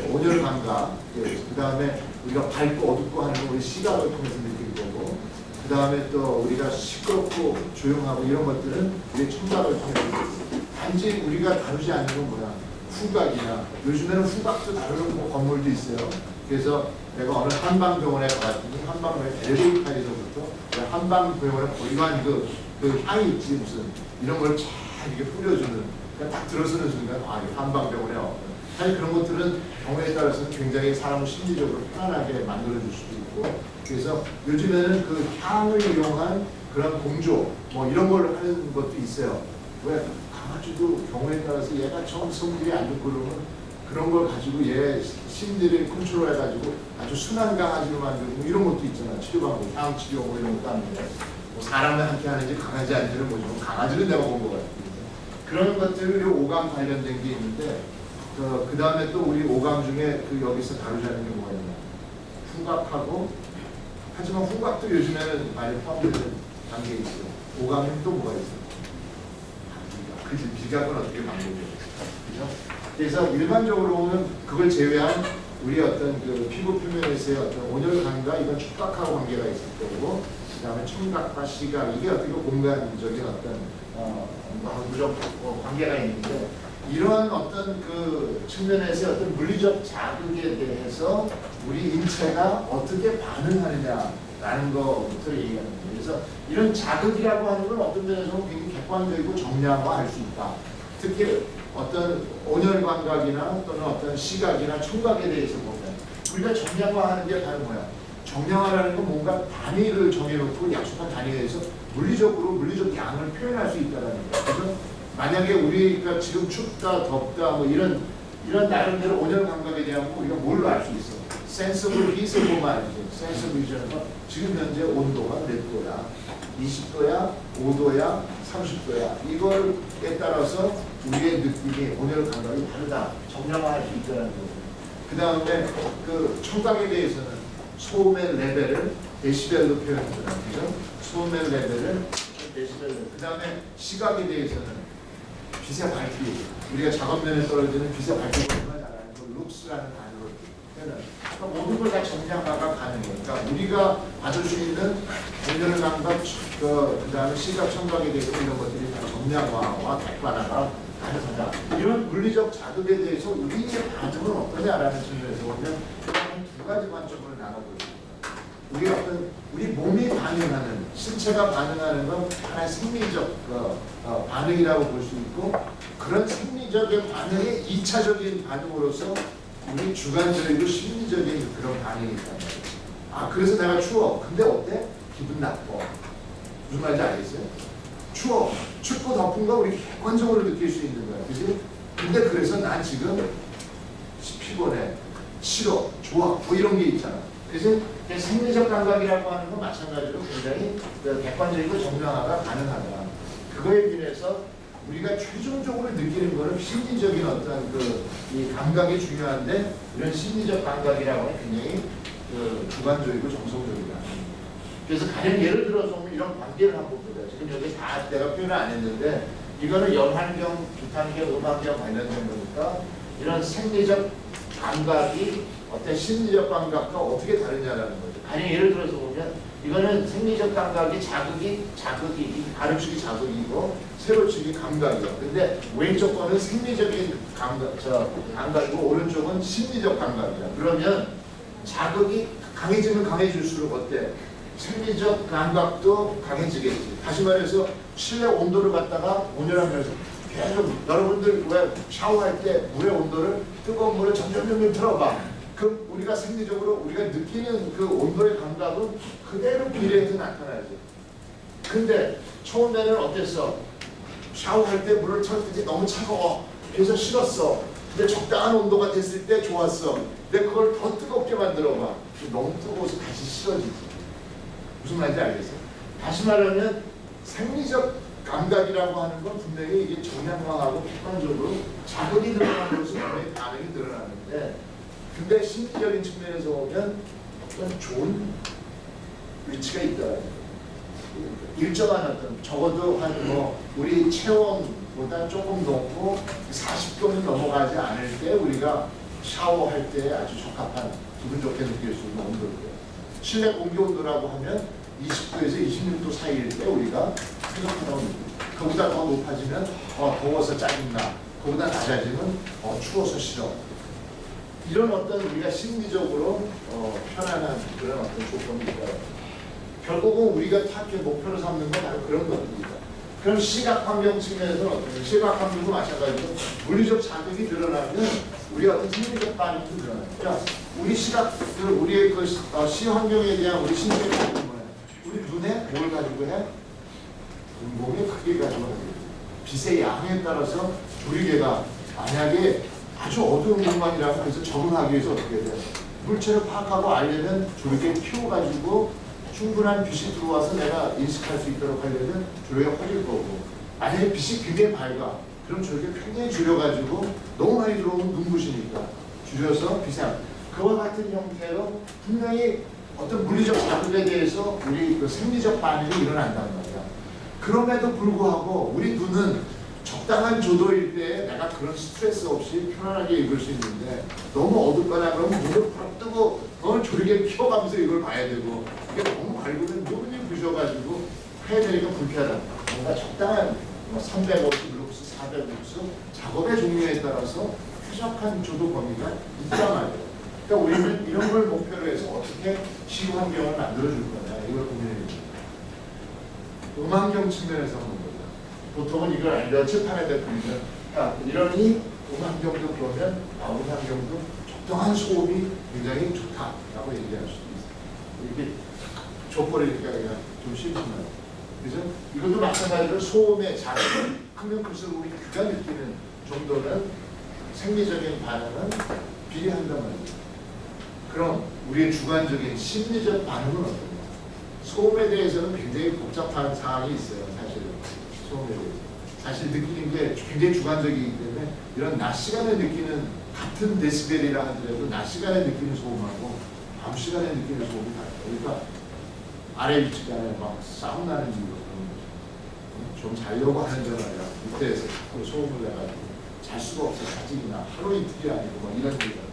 온열 감각. 그 다음에 우리가 밝고 어둡고 하는 거 우리 시각을 통해서 느낄 거고. 그 다음에 또 우리가 시끄럽고 조용하고 이런 것들은 우리 청각을 통해서 느끼고. 단지 우리가 다루지 않는 건 뭐야? 후각이나 요즘에는 후각도 다루는 건물도 있어요. 그래서 내가 어느 한방병원에 가봤더니 한방병원의 엘리베이터에서부터 한방병원의 고유한 그 향이 있지 무슨 이런 걸 잘 이렇게 뿌려주는 그러니까 딱 들어서는 순간 이 한방병원에 사실 그런 것들은 경우에 따라서는 굉장히 사람을 심리적으로 편안하게 만들어줄 수도 있고 그래서 요즘에는 그 향을 이용한 그런 공조 뭐 이런 걸 하는 것도 있어요. 왜 강아지도 경우에 따라서 얘가 좀 성질이 안 좋고 그러면 그런 걸 가지고 얘 심리를 컨트롤해가지고 아주 순한 강아지로 만들고 이런 것도 있잖아. 치료방법, 향 치료 뭐 이런 것도 하는데 뭐 사람과 함께 하는지 강아지한테는 뭐죠? 강아지는 내가 본 것 같아요. 그런 것들이 오감 관련된 게 있는데 그 다음에 또 우리 오감 중에 여기서 다루자는 게 뭐가 있냐? 후각하고 하지만 후각도 요즘에는 많이 포함되는 단계에 있어요. 오감은 또 뭐가 있어요? 그치, 비각은 어떻게 방법이에요? 그죠? 그래서 일반적으로는 그걸 제외한 우리 어떤 그 피부 표면에서의 어떤 온열감과 이건 촉각하고 관계가 있을 거고, 그 다음에 청각과 시각, 이게 어떻게 공간적인 어떤 무적 관계가 있는데, 이러한 어떤 그 측면에서 어떤 물리적 자극에 대해서 우리 인체가 어떻게 반응하느냐라는 것부터 얘기하는 거예요. 그래서 이런 자극이라고 하는 건 어떤 면에서는 굉장히 객관적이고 정량화할 수 있다. 특히 어떤 온열 감각이나 또는 어떤 시각이나 청각에 대해서 보면 우리가 정량화하는 게 바로 뭐야? 정량화라는 건 뭔가 단위를 정해놓고 약속한 단위에 대해서 물리적 양을 표현할 수 있다는 거예요. 그래서 만약에 우리가 지금 춥다, 덥다, 뭐 이런 나름대로 온열 감각에 대한 거 우리가 뭘로 알 수 있어? 센서블 히트를 보면 알지. 센서블 히트는 지금 현재 온도가 몇 도야? 20도야, 5도야, 30도야. 이거에 따라서 우리의 느낌이 온열 감각이 다르다. 정량화할 수 있다는 거고. 그 다음에 그 청각에 대해서는 소음의 레벨을 데시벨로 표현하잖아요. 그죠? 소음의 레벨을 데시벨로. 그 다음에 시각에 대해서는 빛의 밝기. 우리가 작업면에 떨어지는 빛의 밝기를 얼마나 잘하는 걸 룩스라는 단어로 표현을. 그러니까 모든 걸 다 정량화가 가능해요. 그러니까 우리가 받을 수 있는 온열 감각, 그 다음에 시각, 청각에 대해서 이런 것들이 다 정량화와 객관화가 가능하다. 이런 물리적 자극에 대해서 우리의 반응은 어떠냐라는 측면에서 보면 두 가지 관점으로 나눠보죠. 우리 몸이 반응하는, 신체가 반응하는 건 하나의 생리적 반응이라고 볼 수 있고, 그런 생리적인 반응의 2차적인 반응으로서 우리 주관적이고 심리적인 그런 반응이 있단 말이에요. 그래서 내가 추워. 근데 어때? 기분 나빠. 무슨 말인지 알겠어요? 추워. 춥고 덥은 거 우리 객관적으로 느낄 수 있는 거야. 그지? 근데 그래서 난 지금 피곤해. 싫어. 좋아. 뭐 이런 게 있잖아. 그래서 생리적 감각이라고 하는 건 마찬가지로 굉장히 객관적이고 정량화가 가능하다. 그거에 비해서 우리가 최종적으로 느끼는 거는 심리적인 어떤 이 감각이 중요한데 이런 심리적 감각이라고 하는 굉장히 주관적이고 정성적이다. 그래서 가령 예를 들어서 이런 관계를 한번 보자. 지금 여기 다 내가 표현을 안 했는데 이거는 연환경, 비탄경, 음환경 관련된 거니까 이런 생리적 감각이 어떤 심리적 감각과 어떻게 다르냐라는 거죠. 가령 예를 들어서 보면 이거는 생리적 감각이 자극이 가르치기 자극이고 세로치기 감각이요. 근데 왼쪽 거는 생리적인 감각이고 오른쪽은 심리적 감각이야. 그러면 자극이 강해지면 강해질수록 어때? 생리적 감각도 강해지겠지. 다시 말해서 실내 온도를 갖다가 온열하면서 계속 여러분들 왜 샤워할 때 물의 온도를 뜨거운 물을 점점 틀어봐. 그럼 우리가 생리적으로 우리가 느끼는 그 온도의 감각은 그대로 비례해서 나타나지. 근데 처음에는 어땠어? 샤워할 때 물을 틀었을 때 너무 차가워. 그래서 싫었어. 근데 적당한 온도가 됐을 때 좋았어. 근데 그걸 더 뜨겁게 만들어봐. 너무 뜨거워서 다시 싫어지지. 무슨 말인지 알겠어? 다시 말하면 생리적 감각이라고 하는 건 분명히 이게 정량화하고 객관적으로 자극이 늘어나는 것은 분명히 반응이 늘어나는데 근데 심리적인 측면에서 보면 어떤 좋은 위치가 있다. 일정한 어떤 적어도 한 우리 체온보다 조금 높고 40도는 넘어가지 않을 때 우리가 샤워할 때 아주 적합한 기분 좋게 느낄 수 있는 온도고요. 실내 공기 온도라고 하면 20도에서 26도 사이일 때 우리가 생각하다고 느끼고 그보다 더 높아지면 더워서 짜증나. 그보다 낮아지면 추워서 싫어. 이런 어떤 우리가 심리적으로 편안한 그런 어떤 조건이 있어요. 결국은 우리가 타케 목표로 삼는 건 바로 그런 것들입니다. 그럼 시각 환경 측면에서는 어떤 시각 환경도 마찬가지로 물리적 자극이 늘어나면 우리 어떤 심리적 반응도 늘어나요. 그러니까 우리 시각, 우리의 그 시 환경에 대한 우리 신체의 반응은 뭐예요? 우리 눈에 뭘 가지고 해? 몸의 크기 가지고 하죠. 빛의 양에 따라서 조리개가 만약에 아주 어두운 공간이라고 해서 적응하기 위해서 어떻게 돼요? 물체를 파악하고 알려면 조리개를 키워가지고 충분한 빛이 들어와서 내가 인식할 수 있도록 하려면 조리개가 커질 거고 만약에 빛이 굉장히 밝아 그럼 조리개 굉장히 줄여가지고 너무 많이 들어오면 눈부시니까 줄여서 빛에 그와 같은 형태로 분명히 어떤 물리적 자극에 대해서 우리 그 생리적 반응이 일어난단 말이야. 그럼에도 불구하고 우리 눈은 적당한 조도일 때 내가 그런 스트레스 없이 편안하게 읽을 수 있는데 너무 어둡거나 그러면 눈을 팍 뜨고 그걸 조리개 키워가면서 이걸 봐야 되고 이게 너무 밝으면 눈이 부셔가지고 해야 되니까 불편하다. 뭔가 적당한 300옵스, 룩스, 400옵스 작업의 종류에 따라서 쾌적한 조도 범위가 있단 말이에요. 그러니까 우리는 이런 걸 목표로 해서 어떻게 시구 환경을 만들어줄 거냐 이걸 고민해야 됩니다. 음환경 측면에서 보는 거죠. 보통은 이걸 며칠판에 대표면 이러니 음환경도 그러면 음환경도 적당한 소음이 굉장히 좋다라고 얘기할 수도 있어요. 이렇게 족보를 이렇게 하기가 좀 싫지만 그래서 이것도 마찬가지로 소음의 자극을 크면 클수록 우리 귀가 느끼는 정도는 생리적인 반응은 비례한단 말이에요. 그럼 우리의 주관적인 심리적 반응은 어떤가? 소음에 대해서는 굉장히 복잡한 사항이 있어요. 사실은 소음에 대해서. 사실 느끼는 게 굉장히 주관적이기 때문에 이런 낮 시간에 느끼는 같은 데시벨이라 하더라도 낮 시간에 느끼는 소음하고 밤 시간에 느끼는 소음이 달라요. 그러니까 아래 위치간에 막 싸움 나는 이유가 그런 거죠. 좀 자려고 하는 줄 알아요. 밑에서 소음을 내가지고 잘 수가 없어. 자직이나 하루 이틀이 아니고 뭐 이런 얘기가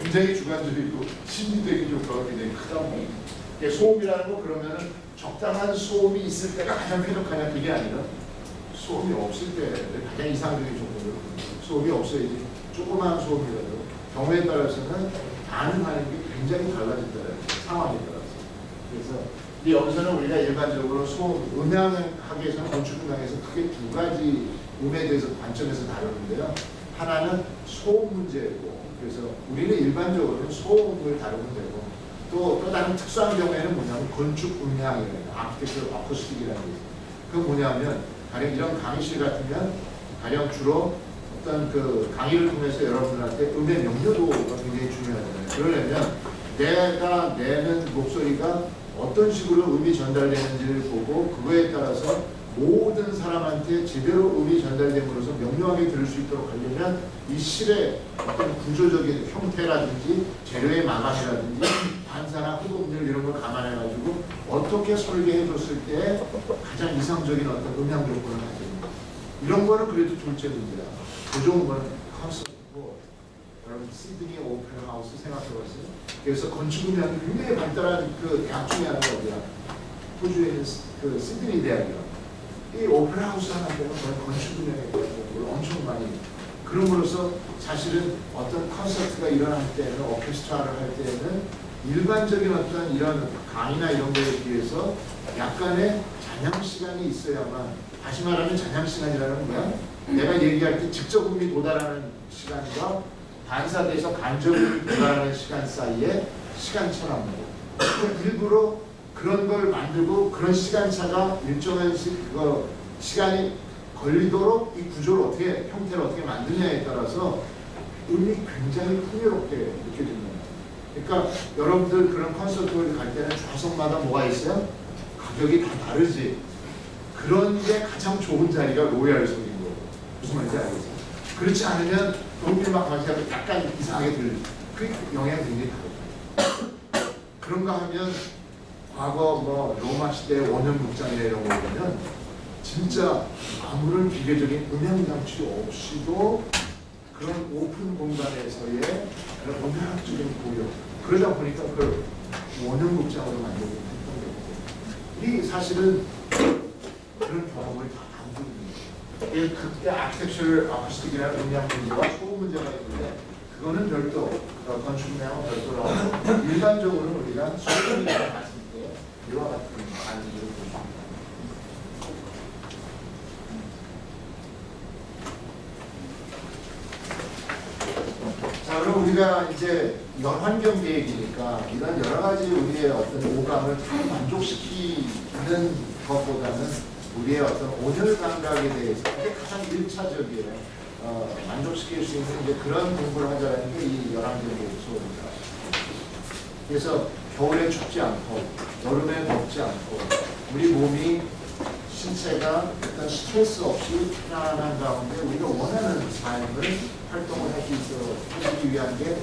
굉장히 주관적이고 심리적인 효과가 굉장히 크다 보니 소음이라는 거 그러면은 적당한 소음이 있을 때가 가장 쾌적하냐 그게 아니라 소음이 없을 때 가장 이상적인 정도로 소음이 없어야지 조그마한 소음이라도 경우에 따라서는 반응하는 게 굉장히 달라진다는 상황에 따라서 그래서 근데 여기서는 우리가 일반적으로 소음 음향학에서는 건축음향에서 크게 두 가지 음에 대해서 관점에서 다루는데요. 하나는 소음 문제고 그래서 우리는 일반적으로 소음을 다루면 되고 또 다른 특수한 경우에는 뭐냐면 건축 음향이라는 아키텍처럴 어쿠스틱이라는 게 있어요. 그건 뭐냐면 가령 이런 강의실 같으면 가령 주로 어떤 그 강의를 통해서 여러분들한테 음의 명료도가 굉장히 중요하잖아요. 그러려면 내가 내는 목소리가 어떤 식으로 음이 전달되는지를 보고 그거에 따라서 모든 사람한테 제대로 음이 전달됨으로써 명료하게 들을 수 있도록 하려면 이 실의 어떤 구조적인 형태라든지 재료의 마감이라든지 반사나 흡음률 이런 걸 감안해가지고 어떻게 설계해줬을 때 가장 이상적인 어떤 음향 조건을 가집니다. 이런 거는 그래도 둘째 문제야. 더 좋은 거는 콘서트고 여러분 시드니 오페라 하우스 생각해봤어요? 그래서 건축 음향이 굉장히 발달한 그 대학 중에 하나가 어디야? 호주에 있는 그 시드니 대학이요. 이 오페라 하우스 하나 때는 건축 분야에 대한 엄청 많이 그럼으로써 사실은 어떤 콘서트가 일어날 때는 오케스트라를 할 때는 일반적인 어떤 이런 강의나 이런 거에 비해서 약간의 잔향 시간이 있어야만 다시 말하면 잔향 시간이라는 거야. 내가 얘기할 때 직접 음이 도달하는 시간과 반사돼서 간접음이 도달하는 시간 사이에 시간차란 말이야. 일부러 그런 걸 만들고 그런 시간차가 일정한 시간이 걸리도록 이 구조를 어떻게 형태를 어떻게 만드냐에 따라서 음이 굉장히 풍요롭게 느껴집니다. 그러니까 여러분들 그런 콘서트를 갈 때는 좌석마다 뭐가 있어요? 가격이 다 다르지. 그런데 가장 좋은 자리가 로얄석인 거고 무슨 말인지 알겠어요? 그렇지 않으면 음이 막 가서 약간 이상하게 들리죠. 그 영향이 굉장히 다르죠. 그런가 하면 과거 뭐 로마 시대 원형극장이나 이런 거 보면 진짜 아무런 비교적인 음향 장치 없이도 그런 오픈 공간에서의 그런 음향적인 고요 그러다 보니까 그걸 원형극장으로 만들고 했던 거고 이 사실은 그런 경험을 다 담고 있는 거예요. 그때 아키텍처럴 아쿠스틱이라는 음향 문제와 소음 문제가 있는데 그거는 별도 건축 음향은 별도로 하고 일반적으로 우리가 소음이라고 봤을 때 이와 같은 반응들을 보십니다. 자, 그럼 우리가 이제 연환경 계획이니까 이런 여러 가지 우리의 어떤 오감을 다 만족시키는 것보다는 우리의 어떤 온열 감각에 대해서 그게 가장 1차적이에요. 만족시킬 수 있는 이제 그런 공부를 하자는 게 이 연환경 계획 수업입니다. 그래서 겨울에 춥지 않고 여름에 덥지 않고 우리 몸이 신체가 어떤 스트레스 없이 편안한 가운데 우리가 원하는 삶을 활동을 하기 위한 게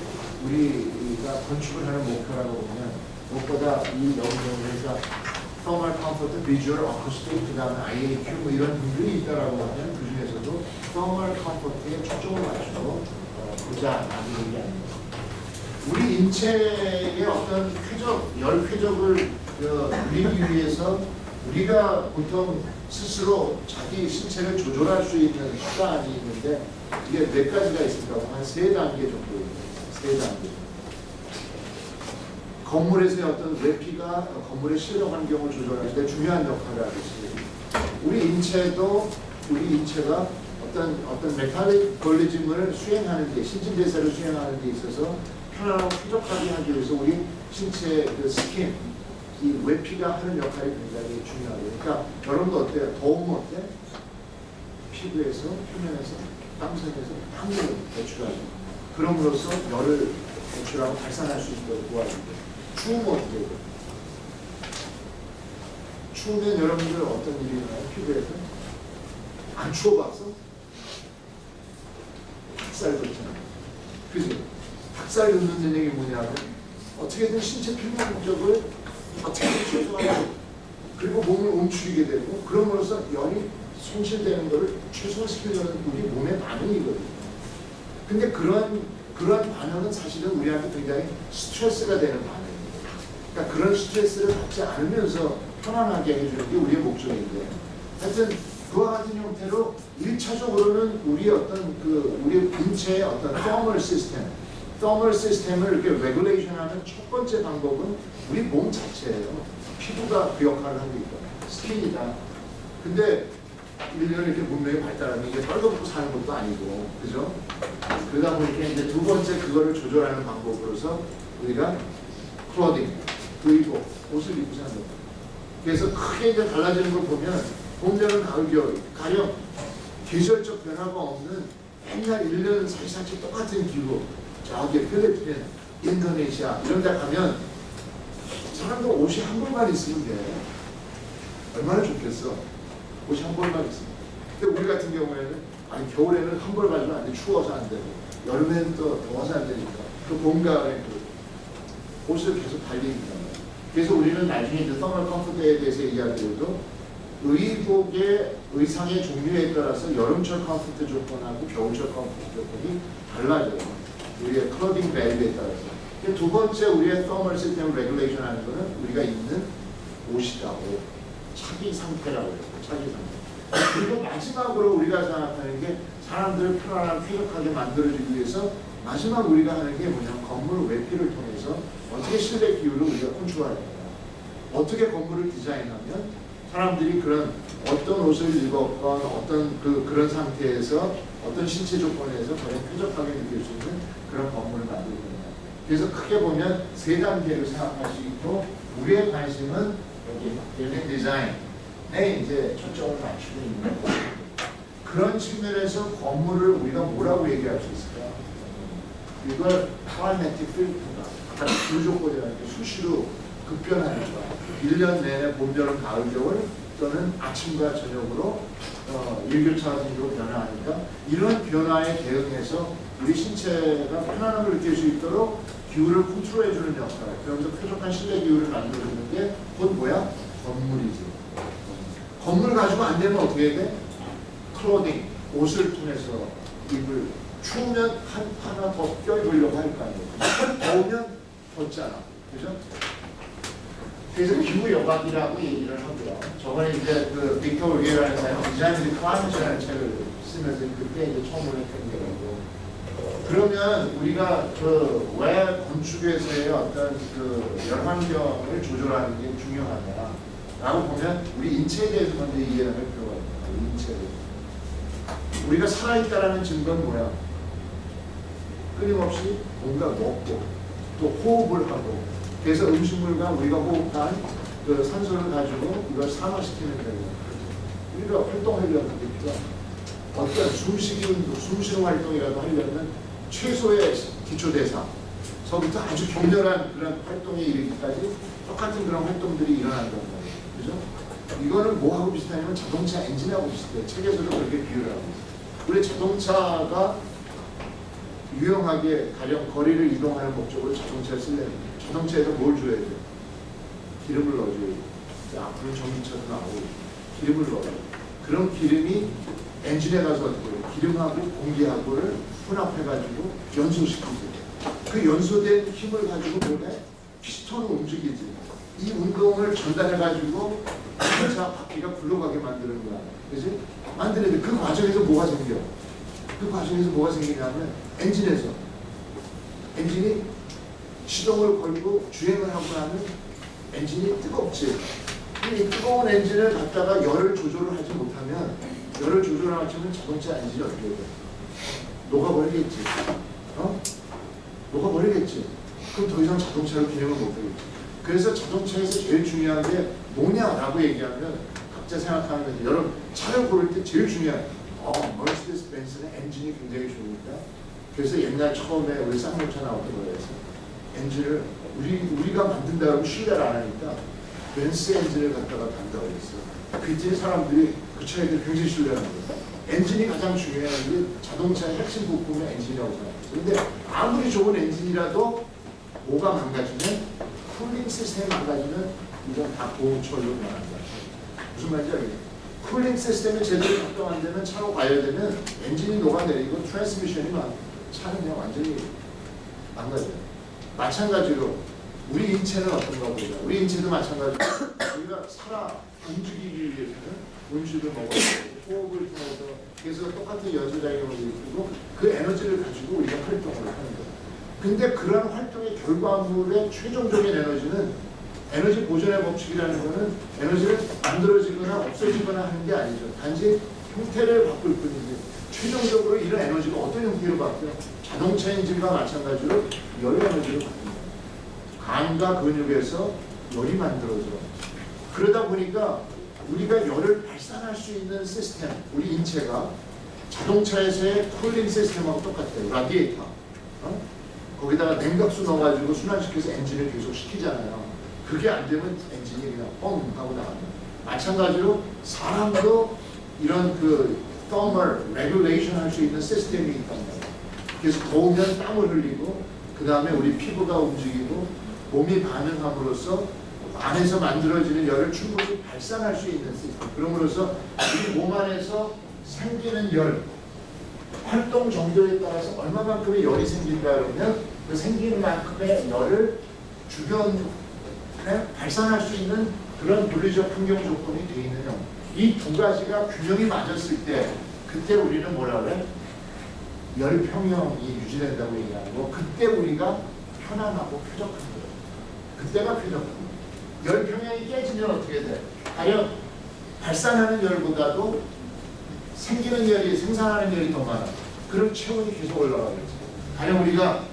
우리가 건축을 하는 목표라고 보면 무엇보다 이 여기서 Thermal Comfort, Visual, Acoustic, 그 다음에 IAQ 뭐 이런 분들이 있다라고 하면 그 중에서도 Thermal Comfort에 초점을 맞추고 보자 라는 얘기 아닙니다. 우리 인체의 어떤 쾌적, 열 쾌적을 누리기 위해서 우리가 보통 스스로 자기 신체를 조절할 수 있는 수단이 있는데 이게 몇 가지가 있을까? 한 3단계 정도 있습니다. 3단계 정도. 건물에서의 어떤 외피가 건물의 실내 환경을 조절할 때 중요한 역할을 하고 있습니다. 우리 인체가 어떤 메탈릭 볼리즘을 수행하는 데, 신진대사를 수행하는 데 있어서 편안하고 쾌적하게 하기 위해서 우리 신체의 그 스킨, 이 외피가 하는 역할이 굉장히 중요하고요. 그러니까 여러분도 어때요? 더우면 어때? 피부에서, 표면에서, 땀선에서 땀을 배출하죠. 그럼으로써 열을 배출하고 발산할 수 있도록 도와줍니다. 추우면 어떻게 해요? 추우면 여러분들 어떤 일이 일어나요? 피부에서? 안 추워봤어? 닭살 돋잖아. 그지? 닭살 돋는 얘기 뭐냐면 어떻게든 신체 표면 목적을 어떻게든 최소화하고 그리고 몸을 움츠리게 되고 그럼으로써 열이 손실되는 것을 최소화시키려는 우리 몸의 반응이거든요. 근데 그런 반응은 사실은 우리한테 굉장히 스트레스가 되는 반응입니다. 그러니까 그런 스트레스를 받지 않으면서 편안하게 해주는 게 우리의 목적인데 하여튼 그와 같은 형태로 1차적으로는 우리 우리 인체의 어떤 thermal 시스템을 이렇게 레귤레이션하는 첫 번째 방법은 우리 몸 자체예요. 피부가 그 역할을 하고 있다. 스킨이다. 근데 인류는 이렇게 문명이 발달하면 이게 떨궈먹고 사는 것도 아니고, 그죠? 그러다 보니까 이제 두 번째 그거를 조절하는 방법으로서 우리가 클로딩, 의복, 옷을 입고 사는 겁니다. 그래서 크게 이제 달라지는 걸 보면 봄, 여름, 가을, 겨울 가령 계절적 변화가 없는 맨날 1년 사이사이 똑같은 기후 저기 필리핀, 인도네시아 이런 데 가면 사람들 옷이 한 벌만 있으면 돼. 얼마나 좋겠어. 옷이 한 벌만 있습니다. 근데 우리 같은 경우에는 아니 겨울에는 한 벌 가지고 안 돼. 추워서 안 되고 여름에는 또 더워서 안 되니까 그 봄, 가을에 그 옷을 계속 달리니까. 그래서 우리는 나중에 이제 서멀 컴포트에 대해서 얘기하더라도 의복의 의상의 종류에 따라서 여름철 컴포트 조건하고 겨울철 컴포트 조건이 달라져요. 우리의 클로딩 밸류에 따라서. 두 번째 우리의 서멀 시스템 레귤레이션 하는 거는 우리가 입는 옷이라고 차기 상태라고 해요. 차기 상태. 그리고 마지막으로 우리가 생각하는 게 사람들을 편안하게 쾌적하게 만들어주기 위해서 마지막 우리가 하는 게 뭐냐면 건물 외피를 통해서 어떻게 실내 기후를 우리가 컨트롤하는 거야. 어떻게 건물을 디자인하면 사람들이 그런 어떤 옷을 입었건 어떤 그런 상태에서 어떤 신체 조건에서 가장 쾌적하게 느낄 수 있는 그런 건물을 만들고 있는 거야. 그래서 크게 보면 세 단계로 생각할 수 있고 우리의 관심은 여기 빌딩 디자인에 이제 초점을 맞추고 있는 거야. 그런 측면에서 건물을 우리가 뭐라고 얘기할 수 있을까? 이걸 클라이매틱 필터다. 아까 기후조건이라는 게 수시로 급변하는 거야. 1년 내내 봄, 여름, 가을, 겨울 또는 아침과 저녁으로 일교차적으로 변화하니까 이런 변화에 대응해서 우리 신체가 편안함을 느낄 수 있도록 기후를 컨트롤해주는 역할, 그러면서 쾌적한 실내 기후를 만들어주는 게 곧 뭐야? 건물이지. 건물 가지고 안 되면 어떻게 해야 돼? 클로딩, 옷을 통해서 입을 추우면 하나 더 껴입으려고 할 거 아니에요. 더우면 덥잖아. 그죠? 그래서 기후 여박이라고 얘기를 하고요. 저번에 이제 그 빅터 올리라는 사람이 디자인 클라이밋이라는 책을 쓰면서 그때 이제 처음으로 했던 거고. 그러면 우리가 그 왜 건축에서의 어떤 그 열환경을 조절하는 게 중요하냐라고 보면 우리 인체에 대해서 먼저 이해할 필요가 있다. 인체에 대해서. 우리가 살아있다라는 증거는 뭐야? 끊임없이 뭔가 먹고 또 호흡을 하고 그래서 음식물과 우리가 호흡한 그 산소를 가지고 이걸 산화시키는 거예요. 우리가 활동하려면 어떤 숨쉬기 운동, 숨쉬는 활동이라도 하려면 최소의 기초 대사서부터 아주 격렬한 그런 활동에 이르기까지 똑같은 그런 활동들이 일어난단 말이에요. 그죠? 이거는 뭐하고 비슷하냐면 자동차 엔진하고 비슷해요. 책에서도 그렇게 비유를 하고 있어요. 우리 자동차가 유용하게 가령 거리를 이동하는 목적으로 자동차를 쓰려면 자동차에서 뭘 줘야 돼요? 기름을 넣어줘야 돼요. 앞으로 전기차도 나오고 기름을 넣어야 돼요. 그럼 기름이 엔진에 가서 어떻게 해요? 기름하고 공기하고를 혼합해가지고 연소시키죠. 그 연소된 힘을 가지고 뭐래? 피스톤을 움직이지. 이 운동을 전달해가지고 자 바퀴가 굴러가게 만드는 거야. 그지? 만드는데 그 과정에서 뭐가 생겨? 그 과정에서 뭐가 생기냐면 엔진에서 엔진이 시동을 걸고 주행을 하고 나면 엔진이 뜨겁지. 이 뜨거운 엔진을 갖다가 열을 조절을 하지 못하면 열을 조절하면 자동차 엔진이 어떻게 돼? 녹아버리겠지. 녹아버리겠지. 그럼 더 이상 자동차로 기능을 못하겠지. 그래서 자동차에서 제일 중요한 게 뭐냐라고 얘기하면 각자 생각하는 거지. 여러분 차를 고를 때 제일 중요한 머시디스 벤츠는 엔진이 굉장히 좋으니까 그래서 옛날 처음에 우리 쌍용차 나올 때 뭐랬어? 엔진을 우리가 만든다고 신뢰를 안 하니까 벤츠 엔진을 갖다가 단다고 했어. 그때 사람들이 그 차에 대해 굉장히 신뢰하는 거예요. 엔진이 가장 중요한 게 자동차의 핵심 부품은 엔진이라고 생각해요. 근데 아무리 좋은 엔진이라도 뭐가 망가지면 쿨링 시스템이 망가지면 이건 다 보온철로 변한다. 무슨 말인지 알겠죠? 쿨링 시스템이 제대로 작동 안 되면 차로 가야 되면 엔진이 녹아내리고 트랜스미션이 차는 그냥 완전히 망가져요. 마찬가지로 우리 인체는 어떤가 보자. 우리 인체도 마찬가지로 우리가 살아 움직이기 위해서는 음식을 먹어야 되고 호흡을 통해서 그래서 똑같은 연소작용을 일으키고 그 에너지를 가지고 우리가 활동을 하는 거예요. 근데 그런 활동의 결과물의 최종적인 에너지는 에너지 보존의 법칙이라는 것은 에너지를 만들어지거나 없어지거나 하는 게 아니죠. 단지 형태를 바꿀 뿐이지 최종적으로 이런 에너지가 어떤 형태로 바뀌어요? 자동차 엔진과 마찬가지로 열 에너지로 바뀝니다. 간과 근육에서 열이 만들어져. 그러다 보니까 우리가 열을 발산할 수 있는 시스템, 우리 인체가 자동차에서의 쿨링 시스템하고 똑같아요. 라디에이터. 거기다가 냉각수 넣어가지고 순환시켜서 엔진을 계속 시키잖아요. 그게 안 되면 엔진이 그냥 뻥 하고 나갑니다. 마찬가지로 사람도 이런 그 thermal regulation 할 수 있는 시스템이 있단 말이에요. 그래서 더우면 땀을 흘리고 그 다음에 우리 피부가 움직이고 몸이 반응함으로써 안에서 만들어지는 열을 충분히 발산할 수 있는 시스템. 그럼으로써 우리 몸 안에서 생기는 열, 활동 정도에 따라서 얼마만큼의 열이 생긴다 그러면 그 생기는 만큼의 열을 주변에 발산할 수 있는 그런 물리적 환경 조건이 되어 있는 형. 이 두 가지가 균형이 맞았을 때 그때 우리는 뭐라 그래? 열 평형이 유지된다고 얘기하고 그때 우리가 편안하고 쾌적한 거예요. 그때가 쾌적한 거예요. 열 평형이 깨지면 어떻게 돼? 과연 발산하는 열보다도 생기는 열이 생산하는 열이 더 많아. 그럼 체온이 계속 올라가겠지. 과연 우리가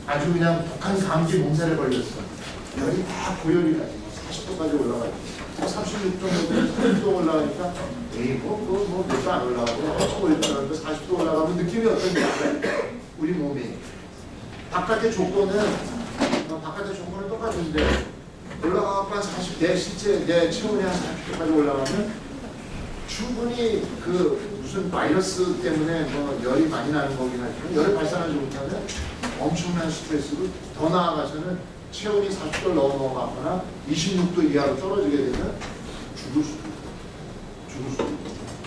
아주 그냥 독한 감기 몸살에 걸렸어. 열이 다 고열이 나지. 40도까지 올라가지. 36도에서 30도 올라가니까 에이 몇 도 안 올라가고 조금 올라가고 40도 올라가면 느낌이 어떤지 알아요? 우리 몸이 바깥의 조건은 똑같은데 올라가고 한 40, 내 실제 내 체온이 한 40도까지 올라가면 충분히 그 무슨 바이러스 때문에 뭐 열이 많이 나는 거긴 하지만 열을 발산하지 못하면 엄청난 스트레스로 더 나아가서는 체온이 40도를 넘어가거나 26도 이하로 떨어지게 되면 죽을 수도 있고.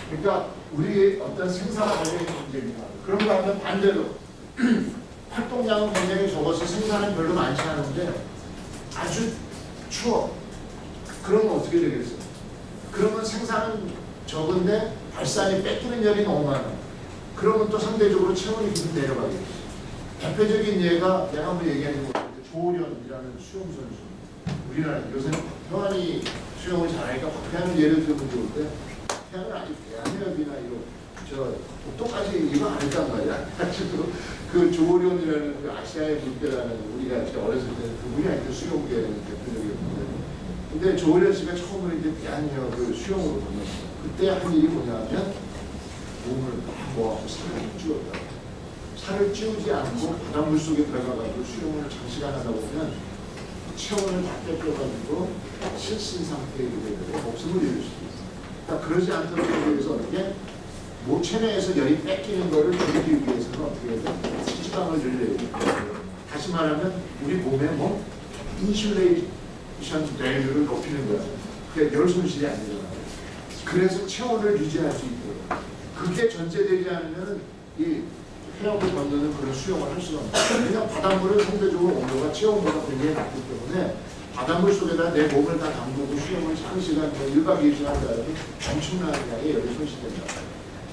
그러니까 우리의 어떤 생산관리의 문제입니다. 그런가 하면 반대로 활동량은 굉장히 적어서 생산은 별로 많지 않은데 아주 추워. 그러면 어떻게 되겠어요? 그러면 생산은 적은데 발산이 뺏기는 열이 너무 많아. 그러면 또 상대적으로 체온이 계속 내려가겠지. 대표적인 예가 내가 한번 얘기하는 거 조련이라는 수영 선수. 우리나라 요새는 평안이 수영을 잘하니까 박태환을 예를 들면 좋은데 박태환은 아직 대한해협이나 이런 독도까지 이거 안 했단 말이야. 가지고 그 조련이라는 그 아시아의 물배라는 우리가 어렸을 때는 그분이 아니죠. 수영계 대표적이었는데. 근데 조련 씨가 처음으로 이제 대한해협을 수영으로 건넜어요. 그때 한 일이 뭐냐면 몸을 막 모아서 살을 찌웠다. 살을 찌우지 않고 바닷물 속에 들어가가지고 수영을 장시간 하다 보면 체온을 다 뺏겨가지고 실신 상태에 되고 목숨을 잃을 수도 있어요. 그러니까 그러지 않도록 하기 위해서 어떻게 체내에서 열이 뺏기는 거를 줄이기 위해서는 어떻게 해야 돼? 체지방을 늘려야 돼요. 다시 말하면 우리 몸에 뭐 인슐레이션 밸류를 높이는 거야. 그게 열 손실이 안 되잖아요. 그래서 체온을 유지할 수 있도록. 그게 전제되지 않으면 이 해역을 건너는 그런 수영을 할 수가 없어요. 그냥 바닷물은 상대적으로 온도가 체온보다 굉장히 낮기 때문에 바닷물 속에다 내 몸을 다 담그고 수영을 장시간, 1박 2일 하더라도 엄청난 양의 열이 손실된다.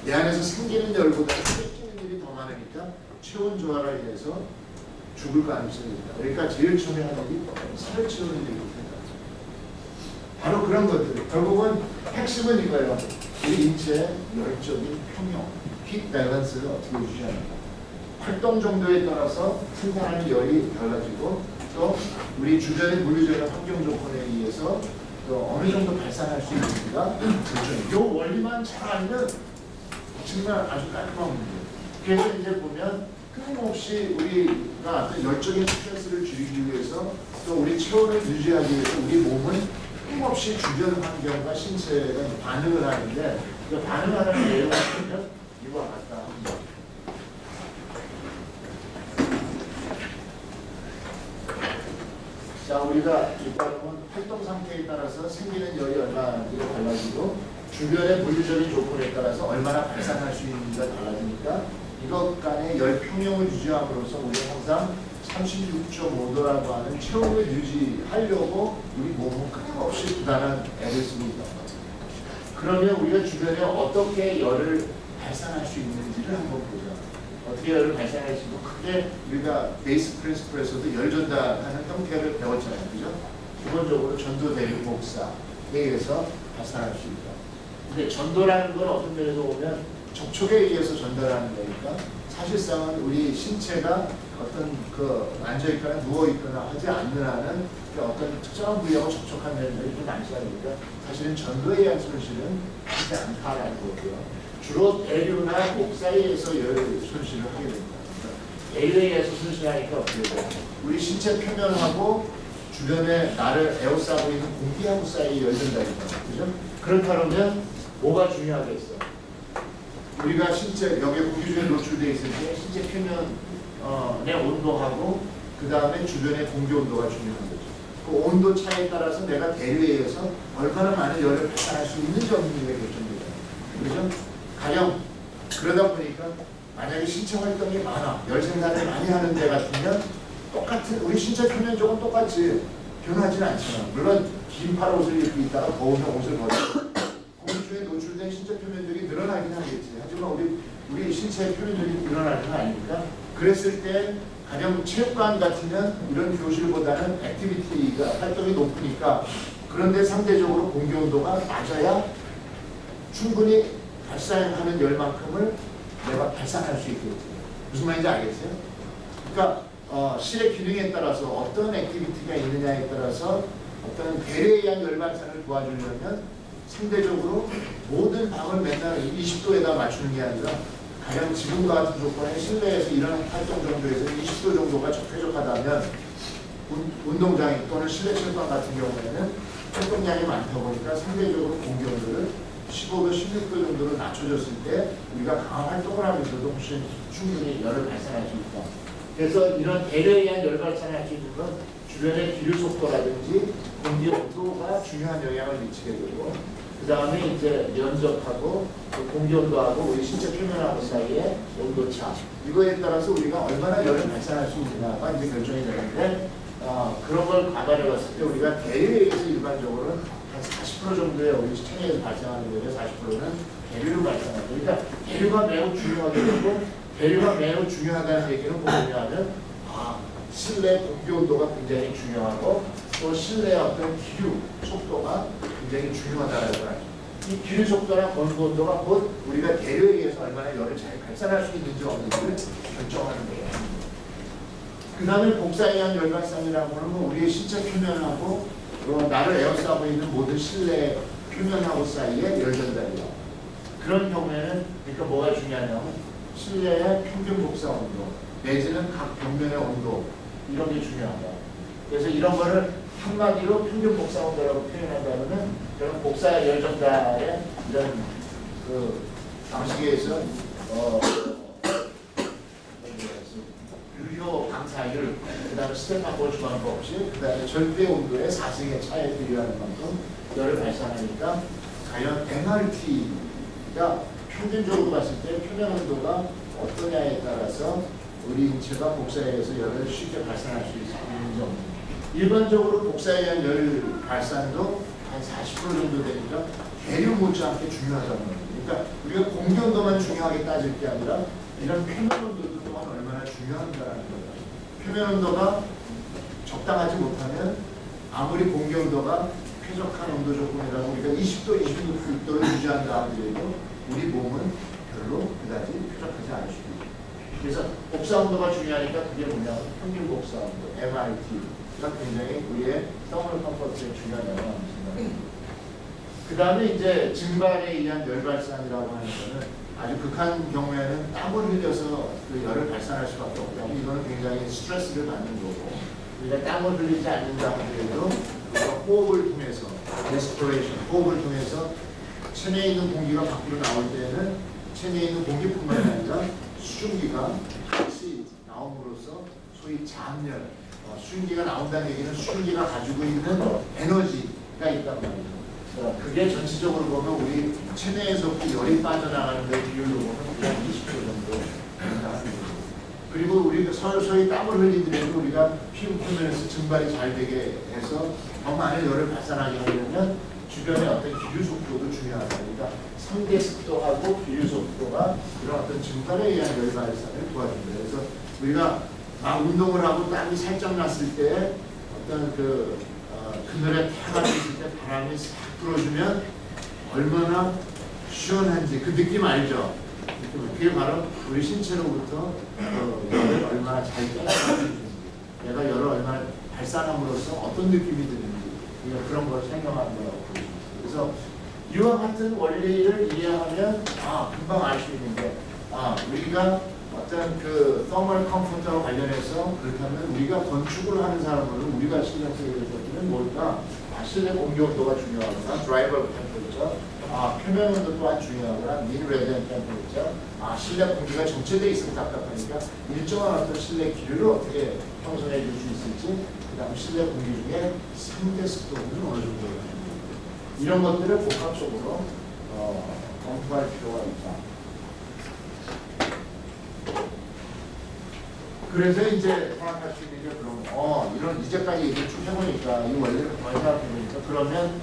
내 안에서 생기는 열보다 뺏기는 일이 더 많으니까 체온 저하로 인해서 죽을 가능성이 있다. 그러니까 제일 처음에 하는 일이 살을 찌우는 일입니다. 바로 그런 것들. 결국은 핵심은 이거예요. 우리 인체의 열적인 평형, 핏 밸런스를 어떻게 유지하는가. 활동 정도에 따라서 생산하는 열이 달라지고 또 우리 주변의 물리적인 환경 조건에 의해서 또 어느 정도 발산할 수 있는가. 이 원리만 잘 알면 정말 아주 깔끔한 문제예요. 그래서 이제 보면 끊임없이 우리가 어떤 열적인 스트레스를 줄이기 위해서 또 우리 체온을 유지하기 위해서 우리 몸은 끊임없이 주변 환경과 신체가 반응을 하는데 그 반응하는 내용을 보면 이와 같다 합니다. 자, 우리가 일단은 활동 상태에 따라서 생기는 열이 얼마나 달라지고 주변의 물리적인 조건에 따라서 얼마나 발산할 수 있는지가 달라지니까 이것 간의 열 평형을 유지함으로써 우리가 항상 36.5도라고 하는 체온을 유지하려고 우리 몸은 끊임없이 부단한 애를 쓰고 있단 말이에요. 그러면 우리가 주변에 어떻게 열을 발산할 수 있는지를 한번 보자. 어떻게 열을 발산할 수 있고 크게 우리가 베이스 프린시플에서도 열 전달하는 형태를 배웠잖아요. 그죠? 기본적으로 전도 대륙 복사에 의해서 발산할 수 있다. 근데 전도라는 건 어떤 면에서 보면 접촉에 의해서 전달하는 거니까 사실상은 우리 신체가 어떤 그 앉아있거나 누워있거나 하지 않는 한은 어떤 특정한 부위하고 접촉한 면들이 좀 많지 않으니까 사실은 전도에 의한 손실은 하지 않다라는 거고요. 주로 대류나 복사에 의해서 열 손실을 하게 됩니다. 대류에 의해서 손실하니까 어떻게 돼요? 우리 신체 표면하고 주변에 나를 에워싸고 있는 공기하고 사이에 열된다니까. 그죠? 그렇다면 뭐가 중요하겠어? 우리가 실제 여기 공기 중에 노출되어 있을 때 실제 표면의 온도하고 그 다음에 주변의 공기 온도가 중요한 거죠. 그 온도 차이에 따라서 내가 대류에 의해서 얼마나 많은 열을 발산할 수 있는지 없는지가 결정돼요. 그죠? 가령 그러다 보니까 만약에 신체 활동이 많아, 열 생산을 많이 하는 데 같으면 똑같은 우리 신체 표면적은 똑같이 변하지는 않잖아. 물론 긴 팔 옷을 입고 있다가 더우면 옷을 벗고 공기중에 노출된 신체 표면적이 늘어나긴 하겠지. 하지만 우리 신체 표면적이 늘어나는 건 아니니까. 그랬을 때 가령 체육관 같으면 이런 교실보다는 액티비티가 활동이 높으니까 그런데 상대적으로 공기 온도가 낮아야 충분히 발산하는 열만큼을 내가 발산할 수 있겠지. 무슨 말인지 알겠어요? 그러니까 실의 기능에 따라서 어떤 액티비티가 있느냐에 따라서 어떤 대류에 의한 열 발산을 도와주려면 상대적으로 모든 방을 맨날 20도에다 맞추는 게 아니라 가령 지금과 같은 조건에 실내에서 이런 활동 정도에서 20도 정도가 쾌적하다면 운동장 또는 실내 체육관 같은 경우에는 활동량이 많다 보니까 상대적으로 공기 온도를 15도, 16도 정도로 낮춰줬을 때 우리가 강한 활동을 하면서도 훨씬 충분히 열을 발산할 수 있다. 그래서 이런 대류에 의한 열 발산을 할 수 있는 건 주변의 기류 속도라든지 공기 온도가 중요한 영향을 미치게 되고 그 다음에 이제 면적하고 공기 온도하고 우리 신체 표면하고 사이의 온도차 이거에 따라서 우리가 얼마나 열을 발산할 수 있느냐가 이제 결정이 되는데 그런 걸 가발해 봤을 때 우리가 대류에 의해서 일반적으로는 한 40% 정도의 우리 체내에서 발생하는 거죠. 40%는 대류를 발생하죠. 그러니까 대류가 매우 중요하게 되고 대류가 매우 중요하다는 얘기는 뭐냐면 실내 공기 온도가 굉장히 중요하고 또 실내의 어떤 기류 속도가 굉장히 중요하다는 걸 알죠. 이 기류 속도나 공기 온도가 곧 우리가 대류에 의해서 얼마나 열을 잘 발산할 수 있는지 없는지를 결정하는 거예요. 그 다음에 복사에 의한 열 발산이라고 하는 건 우리의 신체 표면하고 나를 에워싸고 있는 모든 실내 표면하고 사이에 열 전달이다. 그런 경우에는 그러니까 뭐가 중요하냐면 실내의 평균 복사 온도 내지는 각 벽면의 온도 이런 게 중요하다. 그래서 이런 거를 한마디로 평균 복사 온도라고 표현한다면 그런 복사 열 전달의 이런 그 방식에 의해서 유효 방사율, 그 다음에 스테판볼 주관법 없이, 그 다음에 절대 온도의 4승의 차에 비례하는 만큼 열을 발산하니까 과연 MRT가 평균적으로 봤을 때 표면 온도가 어떠냐에 따라서 우리 인체가 복사에 의해서 열을 쉽게 발산할 수 있는지 없는지. 일반적으로 복사에 의한 열 발산도 한 40% 정도 되니까 대류 못지않게 중요하다는 거예요. 그러니까 우리가 공기 온도만 중요하게 따질 게 아니라 이런 표면 온도도 또한 얼마나 중요한가라는 거예요. 표면 온도가 적당하지 못하면 아무리 공기 온도가 쾌적한 온도 조건이라고 우리가 20도, 26도를 유지한다 하더라도 우리 몸은 별로 그다지 쾌적하지 않을 수도 있고. 그래서 복사 온도가 중요하니까 그게 뭐냐면 평균 복사 온도, MRT가 굉장히 우리의 서멀 컴포트에 중요한 영향을 미친다. 그 다음에 이제 증발에 의한 열 발산이라고 하는 거는 아주 극한 경우에는 땀을 흘려서 그 열을 발산할 수밖에 없다. 이거는 굉장히 스트레스를 받는 거고 우리가 땀을 흘리지 않는다 하더라도 우리가 호흡을 통해서 레스피레이션, 호흡을 통해서 체내에 있는 공기가 밖으로 나올 때에는 체내에 있는 공기뿐만 아니라 수증기가 같이 나옴으로써 소위 잠열, 수증기가 나온다는 얘기는 수증기가 가지고 있는 에너지가 있단 말이죠. 그게 전체적으로 보면 우리 체내에서부터 열이 빠져나가는 데 비율로 보면 약 20% 정도 된다는 거죠. 그리고 우리가 서서히 땀을 흘리더라도 우리가 피부 표면에서 증발이 잘 되게 해서 더 많은 열을 발산하게 하려면 주변의 어떤 기류 속도도 중요하다. 그러니까 상대 습도하고 기류 속도가 이런 어떤 증발에 의한 열 발산을 도와줍니다. 그래서 우리가 막 운동을 하고 땀이 살짝 났을 때 어떤 그늘에 태가 있을 때 바람이 싹 불어주면 얼마나 시원한지 그 느낌 알죠? 그게 바로 우리 신체로부터 열을 얼마나 잘 빼앗아주는지 내가 열을 얼마나 발산함으로써 어떤 느낌이 드는지 그런 걸 설명하는 거라고 보입니다. 그래서 이와 같은 원리를 이해하면 금방 알 수 있는 게 우리가 어떤 그 thermal comfort와 관련해서 그렇다면 우리가 건축을 하는 사람으로는 우리가 신경 써야 될 것들은 뭘까? 실내 공기 온도가 중요하구나. 드라이버 템퍼레처. 표면 온도 또한 중요하구나. 민 레디언 템퍼레처. 실내 공기가 정체되어 있으면 답답하니까 일정한 어떤 실내 기류를 어떻게 형성해 줄 수 있을지. 그 다음 실내 공기 중에 상대 습도는 어느 정도가 이런 것들을 복합적으로 검토할 필요가 있다. 그래서 이제 생각할 수 있는 게 그럼 이런 이제까지 얘기를 쭉 해보니까 이 원리를 더 생각해보니까 그러면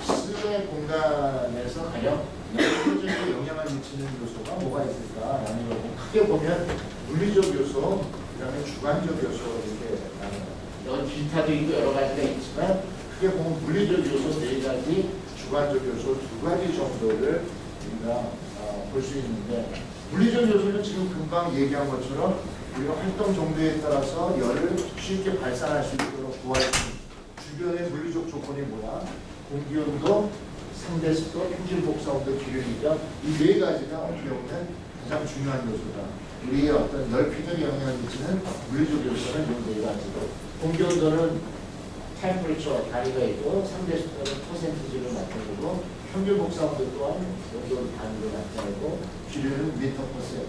실내 공간에서 가장 연쇄적인 영향을 미치는 요소가 뭐가 있을까라는 거고 크게 보면 물리적 요소, 그다음에 주관적 요소 이렇게 나눠요. 기타도 있고 여러 가지가 있지만 크게 보면 물리적 요소 4가지, 주관적 요소 2가지 정도를 우리가 볼 수 있는데 물리적 요소는 지금 금방 얘기한 것처럼 우리가 활동 정도에 따라서 열을 쉽게 발산할 수 있도록 도와주는 주변의 물리적 조건이 뭐야? 공기온도, 상대습도, 평균 복사온도, 기류니까 이 4가지가 어떻게 보면 가장 중요한 요소다. 우리의 어떤 넓히는 영향을 미치는 물리적 요소는 이 4가지고 공기온도는 템퍼레처 단위가 있고 상대습도는 퍼센티지로 나타내고 평균 복사온도 또한 온도 단위로 나타내고 기류는 미터 퍼센트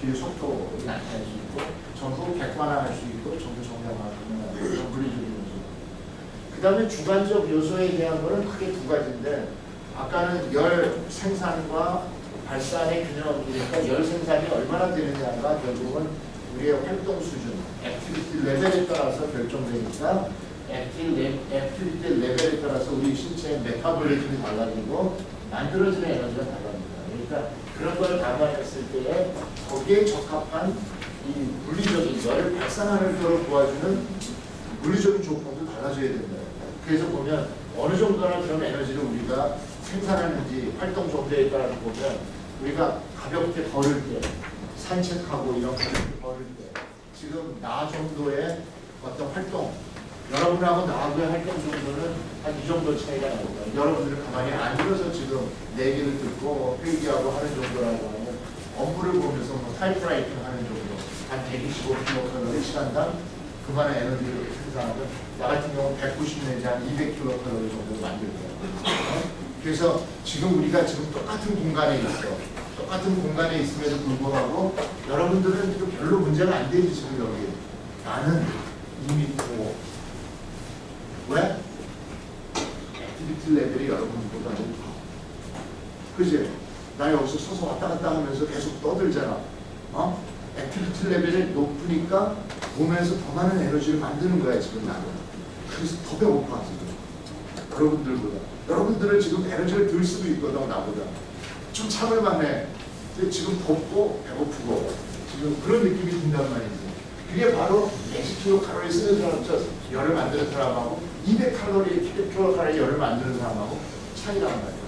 기류 속도를 나타낼 수 있고 전부 객관화할 수 있고 전부 정량화하는 그런 물리적인 요소. 그 다음에 주관적 요소에 대한 거는 크게 2가지인데 아까는 열 생산과 발산의 균형을 보니까 열 생산이 얼마나 되느냐가 결국은 우리의 활동 수준, 액티비티 레벨에 따라서 결정되니까 액티비티 레벨에 따라서 우리 신체의 메타볼리즘이 달라지고 만들어지는 에너지가 달라집니다. 그러니까 그런 걸 감안했을 때에 거기에 적합한 이 물리적인 열을 발산하는 도와주는 물리적인 조건도 달라져야 된다. 그래서 보면 어느 정도나 그런 에너지를 우리가 생산하는지 활동 정도에 따라서 보면 우리가 가볍게 걸을 때, 산책하고 이런 가볍게 걸을 때 지금 나 정도의 어떤 활동 여러분하고 나하고의 활동 정도는 한 이 정도 차이가 나니까 여러분들은 가만히 앉아서 지금 얘기를 듣고 회의하고 하는 정도라고 하면 업무를 보면서 타이프라이팅 하는 정도 한 125kcal 시간당 그만한 에너지를 생산하면 나 같은 경우 190 내지 한 200kcal 정도 만들고요. 그래서 지금 우리가 지금 똑같은 공간에 있어. 똑같은 공간에 있음에도 불구하고 여러분들은 지금 별로 문제가 안 되지 지금 여기. 나는 이미 고 왜? 액티비티 레벨이 여러분들보다는 그지? 나 여기서 서서 왔다 갔다 하면서 계속 떠들잖아. 액티비티 레벨이 높으니까 몸에서 더 많은 에너지를 만드는 거야 지금 나는. 그래서 더 배고파 지금. 여러분들보다. 여러분들은 지금 에너지를 들 수도 있거든 나보다. 좀 참을만 해. 지금 덥고 배고프고 지금 그런 느낌이 든단 말이지. 그게 바로 110kcal 쓰는 사람, 열을 만드는 사람하고 200kcal 열을 만드는 사람하고 차이란 말이야.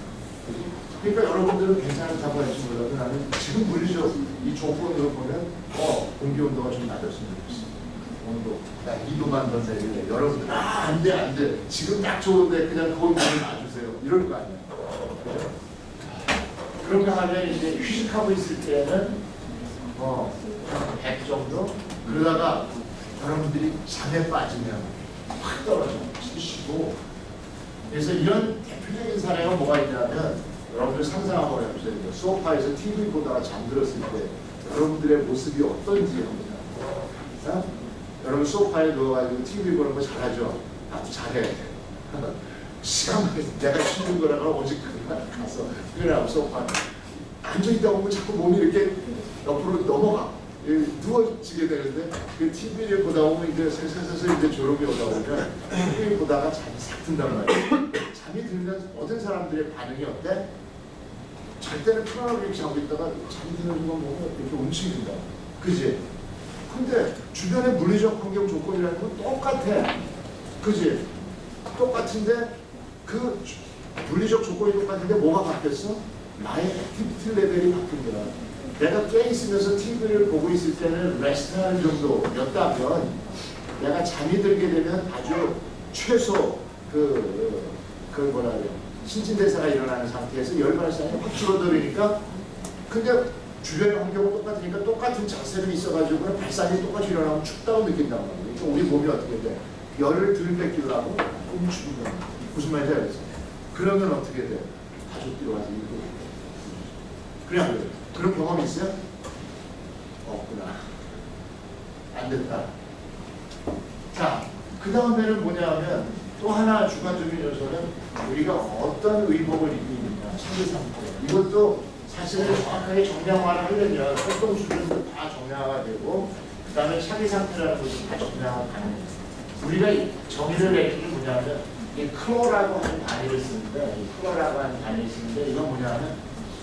그러니까 여러분들은 괜찮다고 할지 몰라도 나는 지금 물리적 이 조건으로 보면 공기 온도가 좀 낮았으면 좋겠어. 온도 나 2도만 더 내릴래. 여러분들 안돼 지금 딱 좋은데 그냥 거기 놔주세요. 이럴 거 아니야. 그죠? 그렇게 하면 이제 휴식하고 있을 때는 100 정도 그러다가 여러분들이 잠에 빠지면 확 떨어져 70고 그래서 이런 대표적인 사례가 뭐가 있냐면 여러분들 상상하고 해보세요. 소파에서 TV 보다가 잠들었을 때 여러분들의 모습이 어떤지 합니다. 여러분 소파에 누워가지고 TV 보는 거 잘하죠? 나도 잘해. 시간 내가 쉬는 거라가 오직 그날 가서 그래라고 소파에 앉아있다 보면 자꾸 몸이 이렇게 옆으로 넘어가. 누워지게 되는데 그 TV를 보다 보면 이제 슬슬 이제 졸음이 오다 보면 TV 보다가 잠이 싹 든단 말이에요. 잠이 들면 모든 사람들의 반응이 어때? 잘 때는 편안하게 이렇게 자고 있다가 잠이 드는 순간 보면 이렇게 움직인다. 그지? 근데 주변의 물리적 환경 조건이라는 건 똑같아. 그지? 똑같은데 그 물리적 조건이 똑같은데 뭐가 바뀌었어? 나의 액티비티 레벨이 바뀐 거야. 내가 깨있으면서 TV를 보고 있을 때는 레스트하는 정도였다면 내가 잠이 들게 되면 아주 최소 그 뭐라 그래 신진대사가 일어나는 상태에서 열 발산이 확 줄어들으니까 근데 주변의 환경은 똑같으니까 똑같은 자세로 있어가지고 발산이 똑같이 일어나면 춥다고 느낀단 말이에요. 그러니까 우리 몸이 어떻게 돼? 열을 덜 뺏기려고 춤추는 거야. 무슨 말인지 알겠어요? 그러면 어떻게 돼? 가족들이 와서 이거 그냥 그런 경험이 있어요? 없구나. 안 됐다. 자, 그 다음에는 뭐냐면 또 하나 주관적인 요소는 우리가 어떤 의복을 입고 있느냐, 차기 상태. 이것도 사실은 정확하게 정량화를 하려면 활동 수준도 다 정량화가 되고, 그 다음에 차기 상태라는 것이 다 정량화가 가능해요. 우리가 정의를 내리는 게 뭐냐면 이 클로라고 하는 단위를 쓰는데, 이 클로라고 하는 단위를 쓰는데 이건 뭐냐면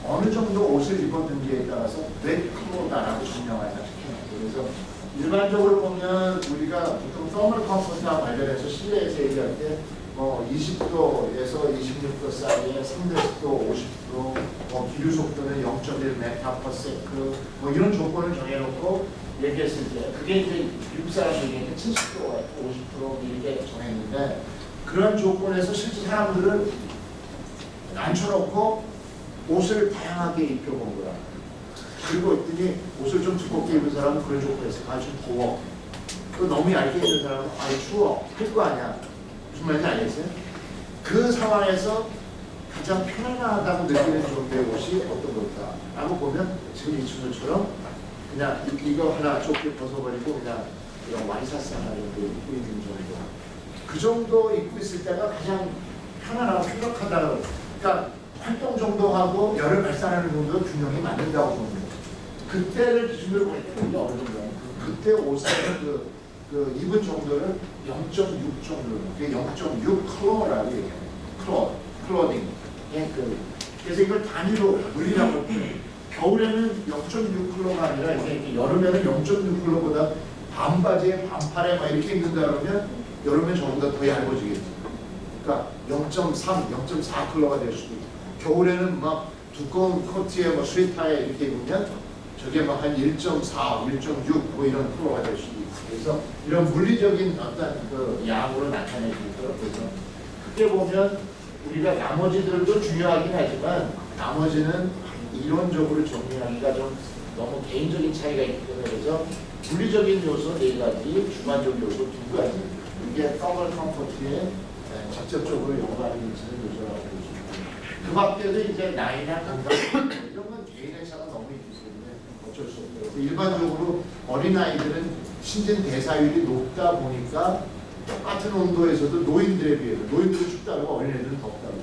어느 정도 옷을 입었는지에 따라서 몇 클로다라고 정량화가 시켜요. 그래서 일반적으로 보면 우리가 보통 서멀 컴포트와 관련해서 실내에서 얘기할 때 20도에서 26도 사이에 상대습도 50%, 기류 속도는 0.1m/s 이런 조건을 정해놓고 얘기했을 때 그게 이제 미국 사람 얘기할 때 70도가 있고 50% 이렇게 정했는데 그런 조건에서 실제 사람들을 앉혀놓고 옷을 다양하게 입혀본 거야. 그리고 했더니 옷을 좀 두껍게 입은 사람은 그런 조건에서 좀 더워. 또 너무 얇게 입은 사람은 추워. 할 거 아니야. 무슨 말인지 알겠어요? 그 상황에서 가장 편안하다고 느끼는 정도의 옷이 어떤 걸까? 라고 보면 지금 이 친구처럼 그냥 이거 하나 좁게 벗어버리고 그냥 이런 와이셔츠 하나 이렇게 입고 있는 정도. 그 정도 입고 있을 때가 가장 편안하고 쾌적하다고. 그러니까 활동 정도하고 열을 발산하는 정도 균형이 맞는다고 보는 거예요. 그때를 기준으로 볼 때 그게 어느 정도예요? 그때 옷의 그 입은 정도를 0.6 정도, 그게 0.6 클로라고 얘기해요. 클로딩. 그래서 이걸 단위로 물리라고 해요. 겨울에는 0.6 클로가 아니라 이게 여름에는 0.6 클로보다 반바지에 반팔에 막 이렇게 입는다 그러면 여름에 저보다 더 얇아지겠죠. 그러니까 0.3, 0.4 클로가 될 수도 있고 겨울에는 막 두꺼운 코트에 스웨터에 이렇게 입으면 저게 막 한 1.4, 1.6 이런 클로가 될 수도 있고 그래서 이런 물리적인 어떤 그 양으로 나타내고 있더라고요. 그래서 크게 보면 우리가 나머지들도 중요하긴 하지만 나머지는 이론적으로 정리하기가 좀 너무 개인적인 차이가 있기 때문에 그래서 물리적인 요소 4가지, 주관적 요소 2가지 이게 서멀 컴포트에 직접적으로 연관이 있는 요소라고 볼 수 있고 그 밖에도 이제 나이나 건강 이런 건 개인의 차가 너무 있기 때문에 어쩔 수 없어요. 일반적으로 어린아이들은 신진 대사율이 높다 보니까 똑같은 온도에서도 노인들에 비해서 노인들은 춥다고 어린애들은 덥다고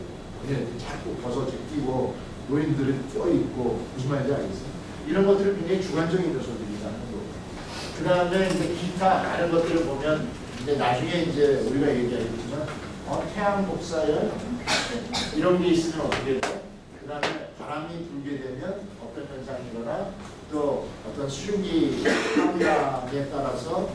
어린애들은 자꾸 버섯을 끼고 노인들은 껴있고 무슨 말인지 알겠어요? 이런 것들은 굉장히 주관적인 요소들이라는 거고 그 다음에 이제 기타 다른 것들을 보면 이제 나중에 이제 우리가 얘기하겠지만 태양 복사열 이런 게 있으면 어떻게 돼? 그 다음에 바람이 불게 되면 어떤 현상이 일어나 또 어떤 수증기 함량에 따라서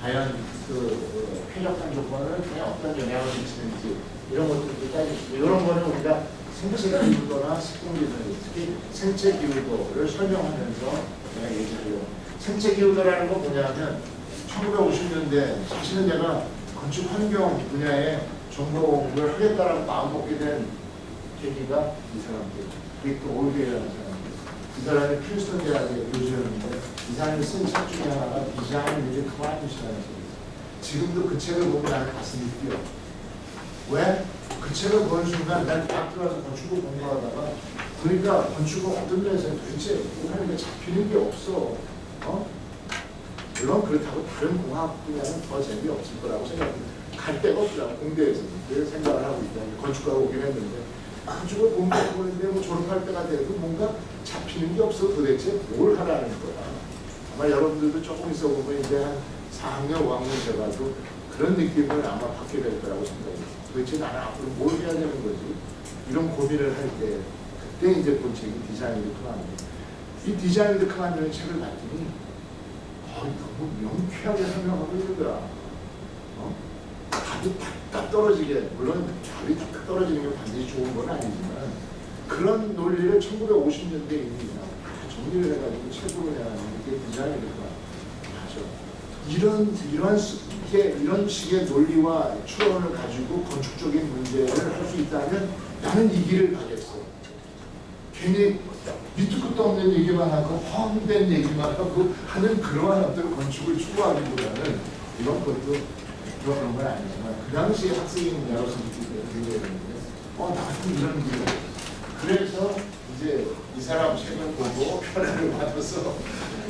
과연 그 쾌적한 조건을 그냥 어떤 영향을 미치는지 이런 것들도 따지시고 이런 거는 우리가 생체 기울도나 식공기도 특히 생체 기울도를 설명하면서 내가 얘기해요. 생체 기울도라는 건 뭐냐면 1950년대 사실은 내가 건축 환경 분야에 전공을 하겠다라고 마음먹게 된 계기가 이 사람들, 빅터 올베이라는 사람들. 이 사람이 퓨스턴 대학의 교수였는데 이 사람이 쓴 책 중에 하나가 디자인 위드 클라이밋이라는 책이에요. 지금도 그 책을 보면 나는 가슴이 뛰어. 왜? 그 책을 보는 순간 난 대학 들어가서 건축을 공부하다가 그러니까 건축은 어떤 면에서 도대체 뭐 하는 게 잡히는 게 없어. 물론 그렇다고 다른 공학 분야는 더 재미없을 거라고 생각합니다. 갈 데가 없더라고 공대에서는. 그래서 생각을 하고 있다. 건축가가 오긴 했는데 건축을 공부해보는데 뭐 졸업할 때가 돼도 뭔가 잡히는 게 없어. 도대체 뭘 하라는 거야. 아마 여러분들도 조금 있어 보면 이제 한 4학년, 5학년 돼가지고 그런 느낌을 아마 받게 될 거라고 생각해요. 도대체 나는 앞으로 뭘 해야 되는 거지? 이런 고민을 할 때 그때 이제 본 책이 디자인 위드 클라이밋. 이 디자인 위드 클라이밋 책을 봤더니 너무 명쾌하게 설명하고 있는 거야. 답이 딱 떨어지게, 물론 답이 딱 떨어지는 게 반드시 좋은 건 아니지만 그런 논리를 1950년대에 이미 다 정리를 해가지고 책으로 내는 게 디자인 위드 클라이밋. 이런 식의 논리와 추론을 가지고 건축적인 문제를 할 수 있다면 나는 이 길을 가겠어. 괜히 밑도 끝도 없는 얘기만 하고 헛된 얘기만 하고 하는 그러한 어떤 건축을 추구하기보다는 이런 것도 그런 건 아니지만 그 당시에 학생인 여러분들 굉장히 있는데 나도 이런 게 그래서 이제 이 사람 책을 보고 편을 받아서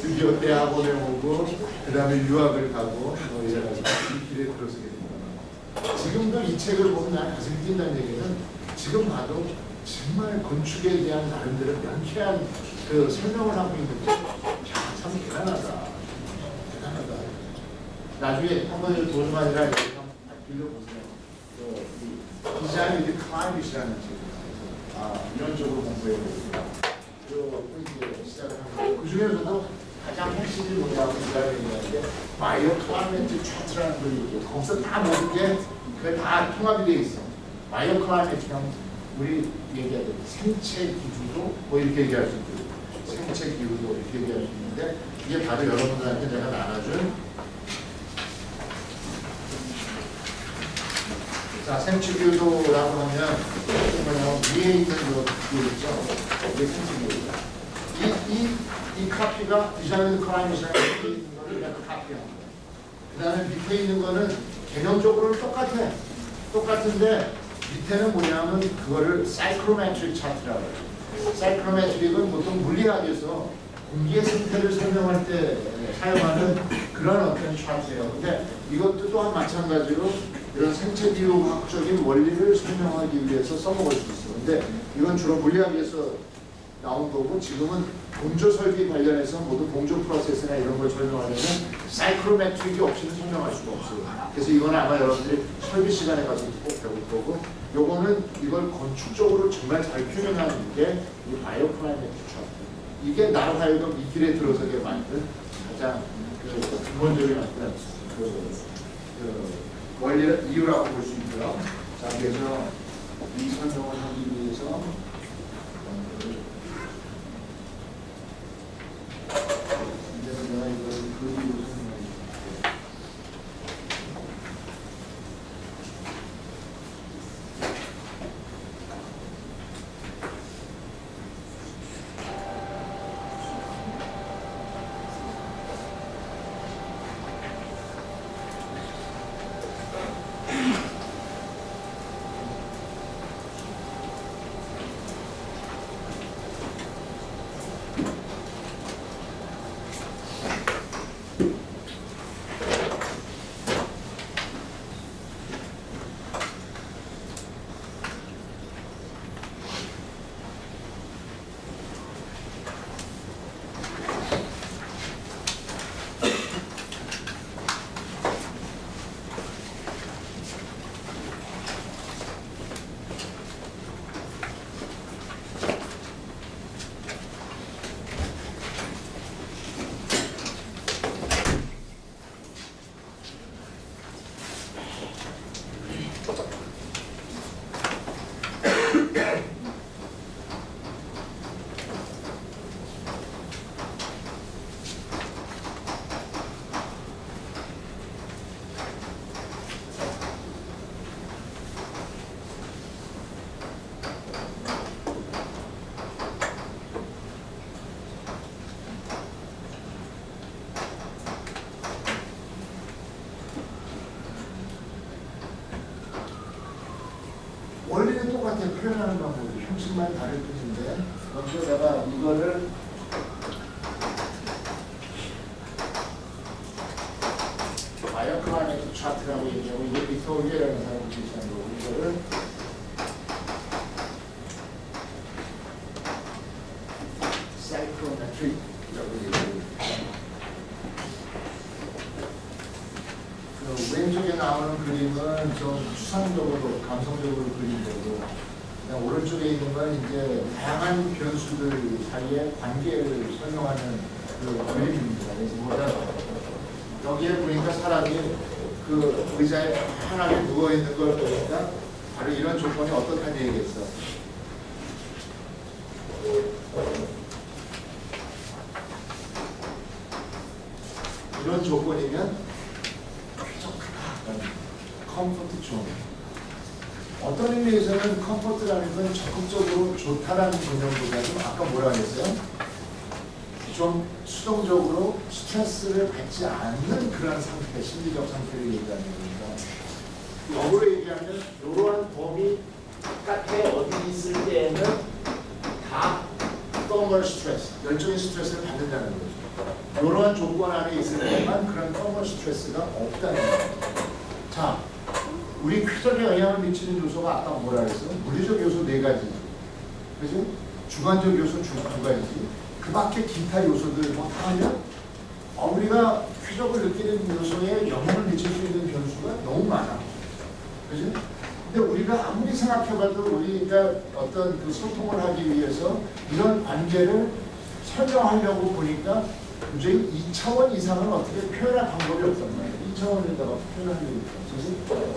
드디어 대학원에 오고 그 다음에 유학을 가고 이래가지고 이 길에 들어서게 됩니다. 지금도 이 책을 보면 난 가슴이 뛴다는 얘기는 지금 봐도 정말 건축에 대한 나름대로 명쾌한 그 설명을 하고 있는데 참 대단하다. 대단하다. 나중에 한번 도서관이라 이렇게 한번 빌려보세요. 디자인 위드 클라이밋이라는 책입니다. 이런 쪽으로 공부해 보겠습니다. 그리고 이제 시작을 한 거예요. 그 중에서도 가장 핵심이 뭐냐고 디자인인데 바이오 클라이밋 차트라는 걸 얘기해요. 거기서 다 모든 게 그게 다 통합이 되어 있어. 바이오 클라이밋이랑 우리 얘기하는 생체 기후도 뭐 이렇게 얘기할 수 있고 생체 기후도 이렇게 얘기할 수 있는데 이게 바로 여러분들한테 내가 나눠준 자 생체 기후도라고 하면 뭐냐면 위에 있는 거 있죠. 이게 생체 기후도. 이 카피가 디자인 클라이밋이라는 밑에 있는 거를 내가 카피한 거야. 그 다음에 밑에 있는 거는 개념적으로는 똑같아. 똑같은데 밑에는 뭐냐면 그거를 사이클로메트릭 차트라고 해요. 사이클로메트릭은 보통 물리학에서 공기의 상태를 설명할 때 사용하는 그런 어떤 차트예요. 근데 이것도 또한 마찬가지로 이런 생체 비용학적인 원리를 설명하기 위해서 써먹을 수 있어요. 근데 이건 주로 물리학에서 나온 거고 지금은 공조 설계 관련해서 모두 공조 프로세스나 이런 걸 설명하려면 사이클로메트릭이 없이는 설명할 수가 없어요. 그래서 이거는 아마 여러분들이 설계 시간에 가서 꼭 배울 거고 요거는 이걸 건축적으로 정말 잘 표현하는 게 이 바이오 클라이밋 차트. 이게 나로 하여금 이 길에 들어서게 만든 가장 근본적인 어떤 원리 이유라고 볼 수 있고요. 자, 그래서 이 설명을 하기 위해서 내가 이걸 그리고 설명해 원리는 똑같아. 표현하는 방법이 형식만 다를 뿐인데 먼저 내가 이거를 바이오 클라이밋 차트라고 얘기하고 이게 빅토리아라는 사람이 제시한 거고 이거를 사이클로메트릭이라고 얘기하고 왼쪽에 나오는 그림은 좀 추상적으로, 감성적으로 그린 거고, 그냥 오른쪽에 있는 건 이제 다양한 변수들 사이의 관계를 설명하는 그 그림입니다. 그래서 뭐냐, 여기에 보니까 사람이 그 의자에 편하게 누워있는 걸 보니까 바로 이런 조건이 어떻다는 얘기겠어. 이런 조건이면 컴포트 존. 어떤 의미에서는 컴포트라는 건 적극적으로 좋다라는 개념보다는 아까 뭐라 그랬어요? 좀 수동적으로 스트레스를 받지 않는 그런 상태, 심리적 상태를 얘기하는 거니까 역으로 얘기하면 이러한 범위 바깥에 어디 있을 때에는 다 thermal 스트레스, 열적인 스트레스를 받는다는 거죠. 이러한 조건 안에 있을 때만 그런 thermal 스트레스가 없다는 거죠. 자, 우리 쾌적에 영향을 미치는 요소가 아까 뭐라 그랬어요? 물리적 요소 4가지지. 그죠? 주관적 요소 두 가지지. 그 밖에 기타 요소들 뭐 다 하면 우리가 쾌적을 느끼는 요소에 영향을 미칠 수 있는 변수가 너무 많아. 그죠? 근데 우리가 아무리 생각해봐도 우리가 어떤 그 소통을 하기 위해서 이런 관계를 설명하려고 보니까 도저히 2차원 이상은 어떻게 표현할 방법이 없단 말이에요. 2차원에다가 표현하는 거죠.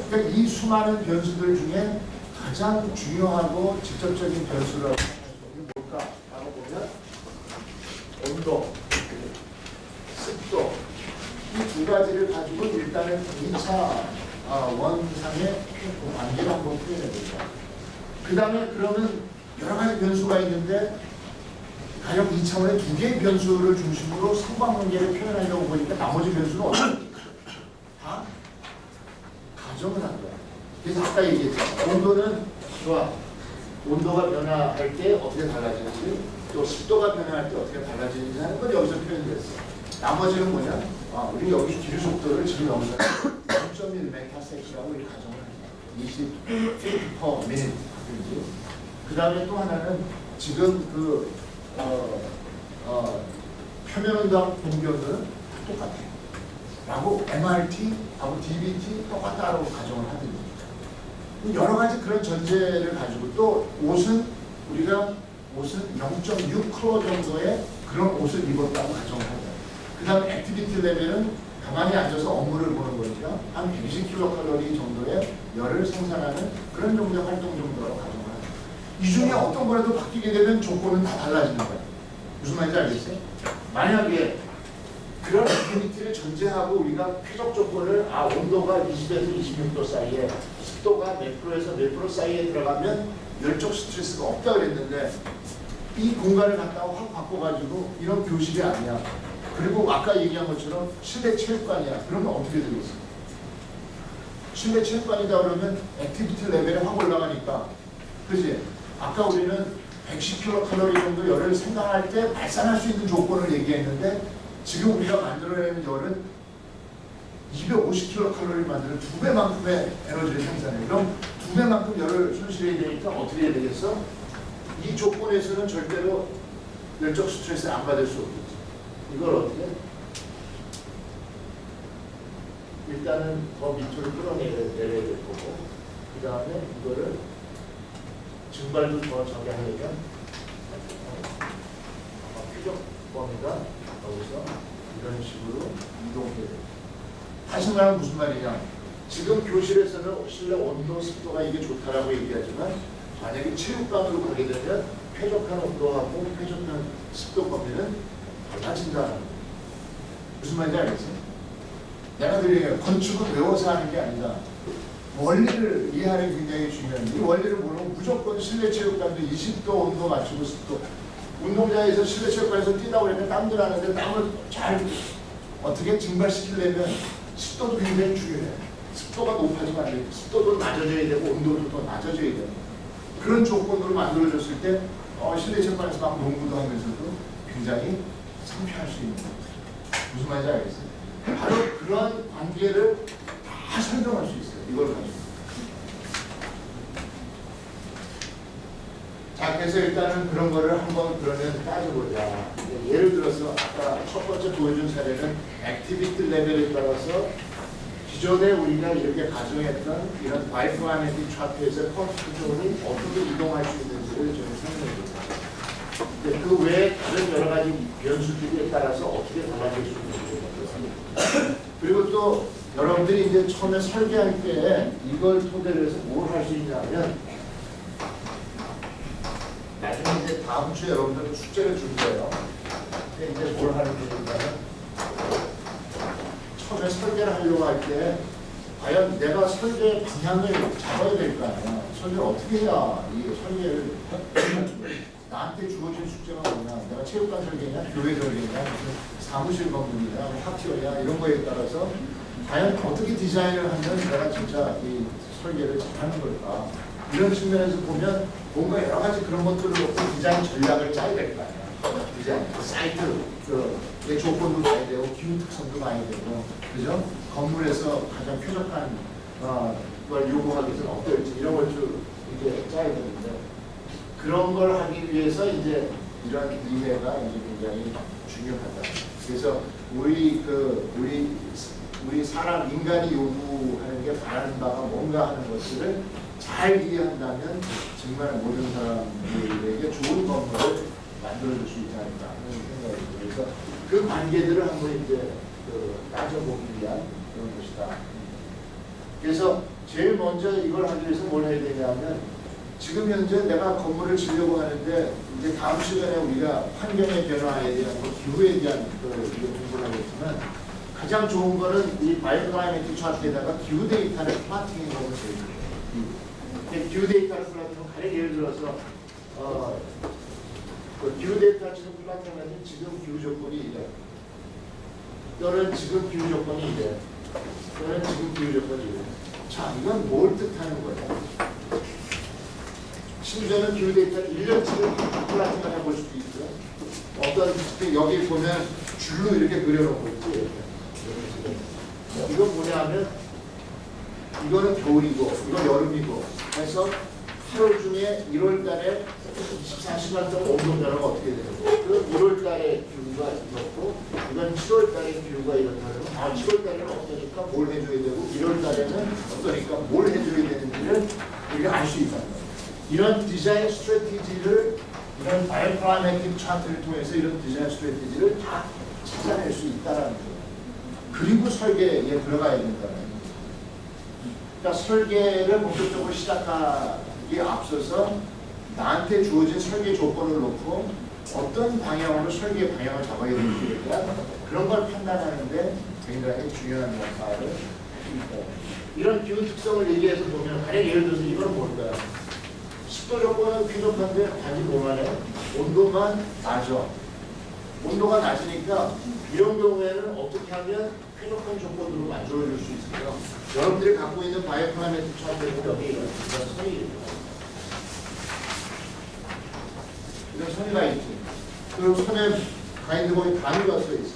그러니까 이 수많은 변수들 중에 가장 중요하고 직접적인 변수라고 하는 게 뭘까? 라고 보면 온도, 습도 이 두 가지를 가지고 일단은 2차 원상의 관계를 한번 표현해 보자. 그 다음에 그러면 여러 가지 변수가 있는데 가령 2차원의 2개의 변수를 중심으로 상관관계를 표현하려고 보니까 나머지 변수는 어떻게 다 가정을 한 거야. 그래서 아까 얘기했죠. 온도는 좋아. 온도가 변화할 때 어떻게 달라지는지 또 습도가 변화할 때 어떻게 달라지는지 하는 건 여기서 표현됐어. 나머지는 뭐냐? 우리 여기 기류 속도를 지금 여기서 0.1 메타섹이라고 이렇게 가정을 합니다. 20 feet per minute. 그 다음에 또 하나는 지금 그 표면온도하고 공기온도는 똑같아. 라고 MRT하고 DBT 똑같다라고 가정을 하든지. 여러 가지 그런 전제를 가지고 또 우리가 옷은 0.6 정도의 그런 옷을 입었다고 가정을 하자. 그 다음에 액티비티 레벨은 가만히 앉아서 업무를 보는 거니까 한 120kcal 정도의 열을 생산하는 그런 정도의 활동 정도라고 가정을 하자. 이 중에 어떤 거라도 바뀌게 되면 조건은 다 달라지는 거야. 무슨 말인지 알겠어요? 만약에 그런 액티비티를 전제하고 우리가 쾌적 조건을 온도가 20에서 26도 사이에 습도가 몇 프로에서 몇 프로 사이에 들어가면 열적 스트레스가 없다 그랬는데 이 공간을 갖다가 확 바꿔가지고 이런 교실이 아니야. 그리고 아까 얘기한 것처럼 실내 체육관이야. 그러면 어떻게 되겠어? 실내 체육관이다 그러면 액티비티 레벨이 확 올라가니까 그지? 아까 우리는 110kcal 정도 열을 생산할 때 발산할 수 있는 조건을 얘기했는데 지금 우리가 만들어내는 열은 250kcal 만드는 2배만큼의 에너지를 생산해. 그럼 2배만큼 열을 손실해야 되니까 어떻게 해야 되겠어? 이 조건에서는 절대로 열적 스트레스 안 받을 수 없겠지. 이걸 어떻게? 일단은 더 밑으로 끌어내야 될 거고 그 다음에 이거를 증발도 더 저기 하려면 표적 범위가 여기서 이런 식으로 이동해야 돼요. 다시 말하면 무슨 말이냐? 지금 교실에서는 실내 온도, 습도가 이게 좋다라고 얘기하지만 만약에 체육관으로 가게 되면 쾌적한 온도하고 쾌적한 습도 범위는 달라진다는 거예요. 무슨 말인지 알겠어요? 내가 드리는 건축은 외워서 하는 게 아니라 원리를 이해하는 게 굉장히 중요한데 이 원리를 모르면 무조건 실내 체육관도 20도 온도 맞추고 습도 운동장에서 실내 체육관에서 뛰다 보면 땀도 나는데 땀을 잘 어떻게 증발시키려면 습도도 굉장히 중요해. 습도가 높아지면 안 되고 습도도 낮아져야 되고 온도도 더 낮아져야 되고 그런 조건으로 만들어졌을 때 실내 체육관에서 막 농구도 하면서도 굉장히 상쾌할 수 있는 거예요. 무슨 말인지 알겠어요? 바로 그런 관계를 다 설명할 수 있어요. 이걸 가지고. 자, 그래서 일단은 그런 거를 한번 그러면 따져보자. 예를 들어서 아까 첫 번째 보여준 사례는 액티비티 레벨에 따라서 기존에 우리가 이렇게 가정했던 이런 바이프마네틱 차트에서 컴퓨터 존이 어떻게 이동할 수 있는지를 좀 설명해 줍니다. 그 외에 다른 여러 가지 변수들에 따라서 어떻게 달라질 수 있는지 모르겠습니다. 그리고 또 여러분들이 이제 처음에 설계할 때 이걸 토대로 해서 뭘 할 수 있냐면 나중에 이제 다음 주에 여러분들 숙제를 줄 거예요. 근데 이제 뭘 하는 거냐면 처음에 설계를 하려고 할 때 과연 내가 설계 방향을 잡아야 될 거 아니야. 설계를 어떻게 해야 이 설계를 나한테 주어진 숙제가 뭐냐. 내가 체육관 설계냐, 교회 설계냐, 무슨 사무실 건물이냐, 학교냐 이런 거에 따라서 과연 어떻게 디자인을 하면 내가 진짜 이 설계를 잘하는 걸까. 이런 측면에서 보면 뭔가 여러 가지 그런 것들을 놓고 디자인 전략을 짜야 될 거 아니야. 디자인, 사이트, 내 조건도 봐야 되고 기후 특성도 봐야 되고, 그죠? 건물에서 가장 쾌적한 걸 요구하기 위해서는 어떨지 이런 걸 좀 이제 짜야 되는데 그런 걸 하기 위해서 이제 이런 이해가 이제 굉장히 중요하다. 그래서 우리 사람 인간이 요구하는 게 바라는 바가 뭔가 하는 것들을 잘 이해한다면 정말 모든 사람들에게 좋은 건물을 만들어줄 수 있지 않을까 하는 생각이 들어요. 그래서 그 관계들을 한번 이제 따져보기 위한 그런 것이다. 그래서 제일 먼저 이걸 하기 위해서 뭘 해야 되냐면 지금 현재 내가 건물을 지려고 하는데 이제 다음 시간에 우리가 환경의 변화에 대한 기후에 대한 공부를 하겠지만 가장 좋은 거는 이 바이오클라이메틱 차트에다가 기후 데이터를 플라팅해 놓으면 돼요. 기후 데이터를 플라팅하면 가령 예를 들어서 기후 데이터 지금 플라팅하면 지금 기후 조건이 이래. 또는 지금 기후 조건이 이래. 또는 지금 기후 조건이 이래. 자, 이건 뭘 뜻하는 거야? 심지어는 기후 데이터를 1년치를 플라팅을 해볼 수도 있어요. 어떤 여기 보면 줄로 이렇게 그려놓고 있지. 이건 뭐냐 하면 이거는 겨울이고 이건 여름이고 해서 하루 중에 1월 달에 24시간 동안 온도 변화가 어떻게 되고 그 1월 달에 기후가 이렇고 이건 7월 달에 기후가 이렇다면 7월 달에는 어떠니까 뭘 해줘야 되고 1월 달에는 어떠니까 뭘 해줘야 되는지를 우리가 알 수 있다는 거예요. 이런 디자인 스트래티지를 이런 바이오클라이메틱 차트를 통해서 이런 디자인 스트래티지를 다 찾아낼 수 있다는 거예요. 그리고 설계에 들어가야 된다는 거예요. 그러니까 설계를 본격적으로 시작하기에 앞서서 나한테 주어진 설계 조건을 놓고 어떤 방향으로 설계 방향을 잡아야 될지에 대한 그런 걸 판단하는데 굉장히 중요한 역할을 합니다. 이런 기후 특성을 얘기해서 보면 가령 예를 들어서 이건 뭘까요? 습도 조건은 쾌적한데 단지 뭐만 해? 온도만 낮아. 온도가 낮으니까 이런 경우에는 어떻게 하면 쾌적한 조건으로 만들어줄 수 있을까요? 여러분들이 갖고 있는 바이오클라이메틱 차트는 여기 이런 선이 있죠. 이런 선이가 있지. 그리고 선에 가이드북에 단위가 써 있어.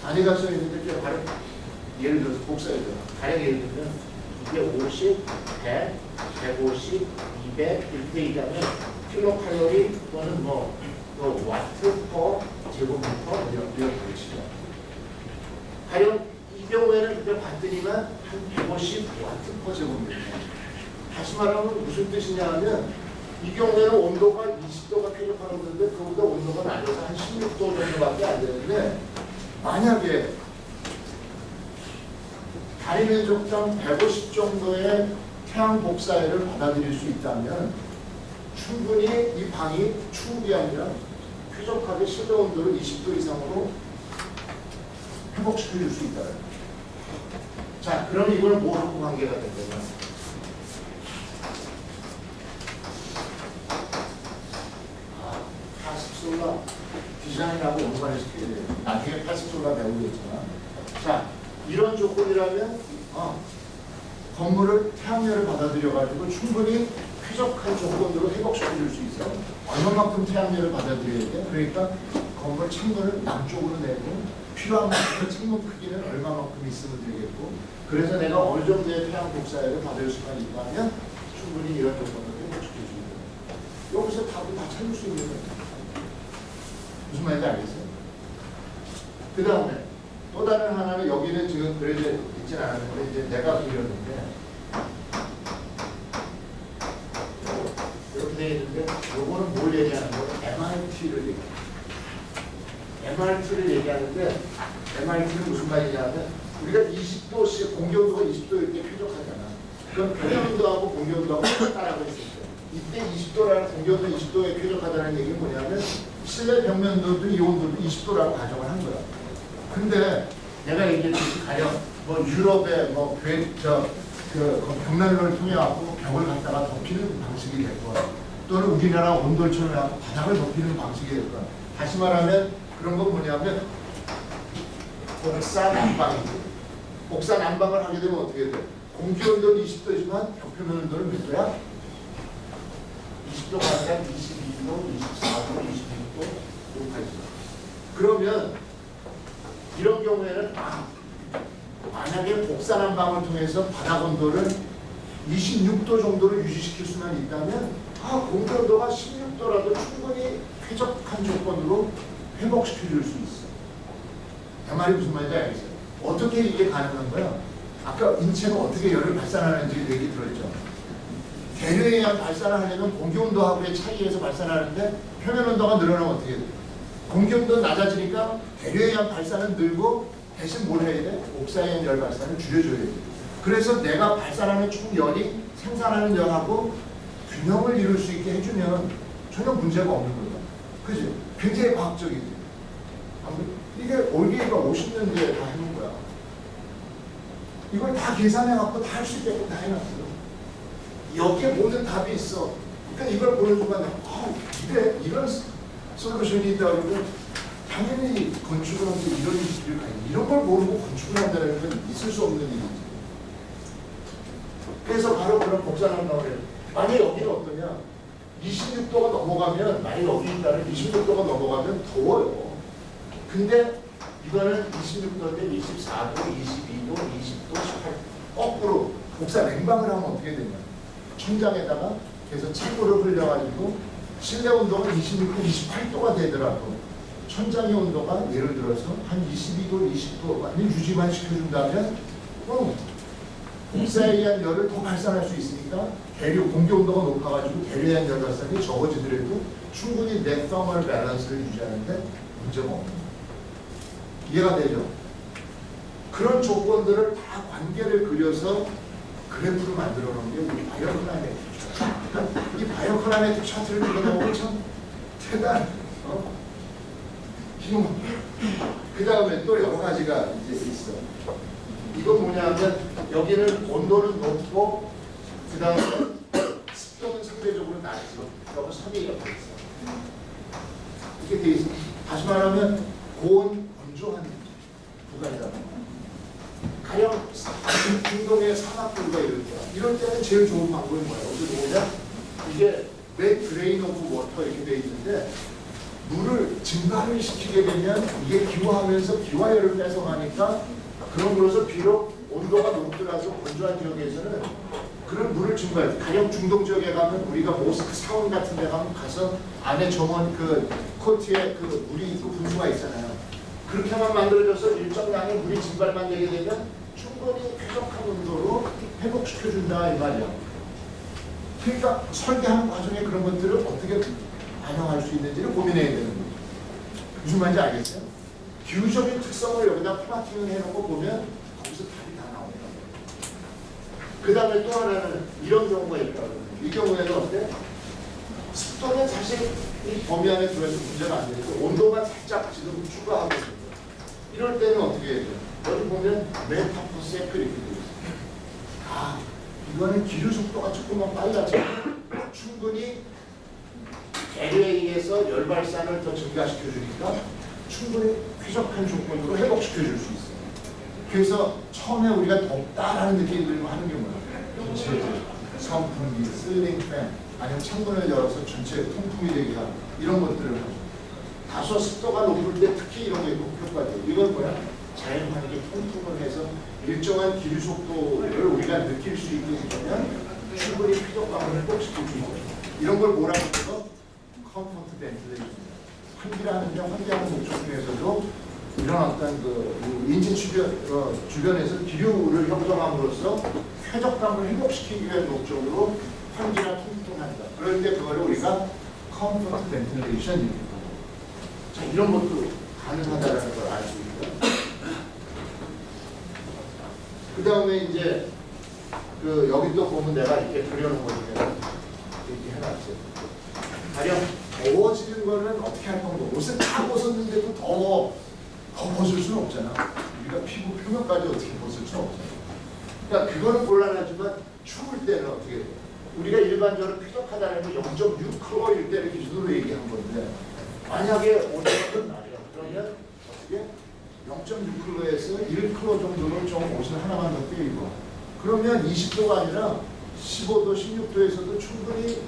단위가 써 있는데 이게 바로 예를 들어서 복사해줘. 가령 예를 들면 250, 100, 150, 200 이렇게 얘기하면 킬로칼로리 또는 뭐 와트 퍼 제곱미터 이렇게 보시죠. 가령 이 경우에는 그냥 봤더니만 한 150 와트 퍼 제곱미터. 다시 말하면 무슨 뜻이냐 하면 이 경우에는 온도가 20도가 쾌적한 건데 그보다 온도가 낮아서 한 16도 정도밖에 안 되는데 만약에 다리 면적당 150 정도의 태양 복사열을 받아들일 수 있다면 충분히 이 방이 추울이 아니라 쾌적하게 실내 온도를 20도 이상으로 회복시켜줄 수 있다. 자, 그럼 이걸 뭐하고 관계가 된 거냐? 파습솔라 디자인하고 연관을 시켜야 돼요. 나중에 파습솔라 배우겠지만. 자, 이런 조건이라면 건물을 태양열을 받아들여가지고 충분히 쾌적한 조건으로 회복시켜줄 수 있어. 얼마만큼 태양열을 받아들여야 돼? 그러니까 건물 창문을 남쪽으로 내고 필요한 만큼의 창문 크기는 얼마만큼 있으면 되겠고 그래서 내가 어느 정도의 태양 복사열을 받을 수가 있다면 충분히 이런 조건으로 회복시켜줄 수 있다. 여기서 답을 다 찾을 수 있는 거예요. 무슨 말인지 알겠어요? 그 다음에 또 다른 하나는 여기는 지금 그려져 있진 않았는데 이제 내가 그렸는데 이렇게 되어 있는데 요거는 뭘 얘기하는 거예요? MRT를 얘기해요. MRT를 얘기하는데 MRT는 무슨 말이냐면 우리가 20도씩 공기온도가 20도일 때 쾌적하잖아. 그럼 공기온도하고 공기온도하고 따라가고 있을 때 이때 20도라는 공기온도 20도에 쾌적하다는 얘기는 뭐냐면 실내 벽면도도 이 온도도 20도라고 가정을 한 거야. 근데 내가 얘기했듯이 가령 뭐 유럽의 그 벽난로를 통해 갖고 벽을 갖다가 덮이는 방식이 됐고, 또는 우리나라 온돌 처럼 해갖고 바닥을 덮이는 방식이 됐고, 다시 말하면 그런 건 뭐냐면 옥상 난방이지. 옥상 난방을 하게 되면 어떻게 돼? 공기 온도는 20도지만 벽 표면 온도는 몇 도야? 20도가 아니라 22도, 24도, 26도, 28도. 그러면 이런 경우에는 만약에 옥상 난방을 통해서 바닥 온도를 26도 정도로 유지시킬 수만 있다면 공기 온도가 16도라도 충분히 쾌적한 조건으로 회복시켜 줄 수 있어. 내 말이 무슨 말인지 알겠어요? 어떻게 이게 가능한 거야? 아까 인체가 어떻게 열을 발산하는지 얘기 들었죠. 대류에 의한 발산을 하려면 공기 온도하고의 차이에서 발산하는데 표면 온도가 늘어나면 어떻게 돼? 공기 온도는 낮아지니까 대류에 의한 발산은 늘고 대신 뭘 해야 돼? 옥상에 있는 열 발산을 줄여줘야 돼. 그래서 내가 발산하는 총 열이 생산하는 열하고 균형을 이룰 수 있게 해주면 전혀 문제가 없는 거야. 그지? 굉장히 과학적이지. 이게 올게이가 50년대에 다 해놓은 거야. 이걸 다 계산해갖고 다 할 수 있게끔 다 해놨어요. 여기에 모든 답이 있어. 그러니까 이걸 보는 순간 이런 솔루션이 있다 그러면 당연히 건축을 하는데 이런 일을 가야 돼. 이런 걸 모르고 건축을 한다는 건 있을 수 없는 일이지. 그래서 바로 그런 복잡한 나오래요. 만약에 여기는 어떠냐? 26도가 넘어가면, 만약에 여기 있다는 26도가 넘어가면 더워요. 근데 이거는 26도인데 24도, 22도, 20도, 18도 거꾸로 옥상 냉방을 하면 어떻게 되냐? 천장에다가 계속 찬물을 흘려가지고 실내 온도가 26도, 28도가 되더라도 천장의 온도가 예를 들어서 한 22도, 20도 완전 유지만 시켜준다면 옥상에 의한 열을 더 발산할 수 있으니까 대류, 공기 온도가 높아가지고 대류에 의한 열 발산이 적어지더라도 충분히 내 서멀 밸런스를 유지하는데 문제가 없는 거예요. 이해가 되죠? 그런 조건들을 다 관계를 그려서 그래프로 만들어 놓은 게 우리 바이오클라이맥 차트. 이 바이오클라이맥 차트를 그려놓으면 참 대단. 그 다음에 또 여러 가지가 이제 있어. 이건 뭐냐면 여기는 온도는 높고 그 다음에 습도는 상대적으로 낮죠. 여기 선이 이렇게 있어. 이렇게 돼 있어. 다시 말하면 고온 건조한 구간이다. 가령 중동의 산악들과 이럴 때는 제일 좋은 방법이 뭐야? 어떻게 보냐? 이게 매 그레인 오브 워터 이렇게 돼 있는데 물을 증발을 시키게 되면 이게 기화하면서 기화열을 뺏어가니까 그런 거로서 비록 온도가 높더라도 건조한 지역에서는 그런 물을 증발. 가령 중동 지역에 가면 우리가 모스크 사원 같은 데 가면 가서 안에 정원 그 코트에 그 물이 있고 분수가 있잖아요. 그렇게만 만들어져서 일정량의 물이 증발만 되게 되면 충분히 쾌적한 온도로 회복시켜준다 이 말이야. 그러니까 설계하는 과정에 그런 것들을 어떻게 반영할 수 있는지를 고민해야 되는 거죠. 무슨 말인지 알겠어요? 기후적인 특성을 여기다 플라팅을 해놓고 보면 거기서 답이 다 나옵니다. 그 다음에 또 하나는 이런 경우가 있다고. 이 경우에는 어때? 습도는 사실 이 범위 안에 들어있는 문제가 안 되고 온도만 살짝 지금 추가하고 있는 거예요. 이럴 때는 어떻게 해야 돼요? 여기 보면 메타퍼세크 이렇게 되어 있어요. 이거는 기류 속도가 조금만 빨라지면 충분히 대류에 의해서 열 발산을 더 증가시켜 주니까 충분히 쾌적한 조건으로 회복시켜 줄 수 있어요. 그래서 처음에 우리가 덥다라는 느낌이 들면 하는 게 뭐예요? 전체 선풍기, 슬링 팬, 아니면 창문을 열어서 전체 통풍이 되게 하는 이런 것들을 하죠. 다소 습도가 높을 때 특히 이런 게 효과돼요. 이건 뭐야? 자연 환경이 통풍을 해서 일정한 기류 속도를 우리가 느낄 수 있게 해주면 충분히 쾌적감을 회복시킬 수 있어요. 이런 걸 뭐라고 해서 컴포트 벤틸레이션. 환기라는 환기하는 목적 중에서도 이런 어떤 그 인체 주변에서 기류를 형성함으로써 쾌적감을 회복시키기 위한 목적으로 환기나 통풍한다. 그럴 때 그거를 우리가 컴포트 벤틸레이션 이렇게 하고. 자, 이런 것도 가능하다는 걸 알 수 있고요. 그 다음에 이제 그 여기 또 보면 내가 이렇게 그려놓은 거 중에 이렇게 해놨지. 가령 더워지는 거는 어떻게 할 건가? 옷을 다 벗었는데도 더 벗을 수는 없잖아. 우리가 피부 표면까지 어떻게 벗을 수 없어요. 그러니까 그거는 곤란하지만 추울 때는 어떻게 돼요? 우리가 일반적으로 쾌적하다는 게 0.6kg일 때를 기준으로 얘기한 건데 만약에 오늘은 날이야. 그러면 어떻게 0.6kg에서 1kg 정도로 좀 옷을 하나만 더 떼입어. 그러면 20도가 아니라 15도, 16도에서도 충분히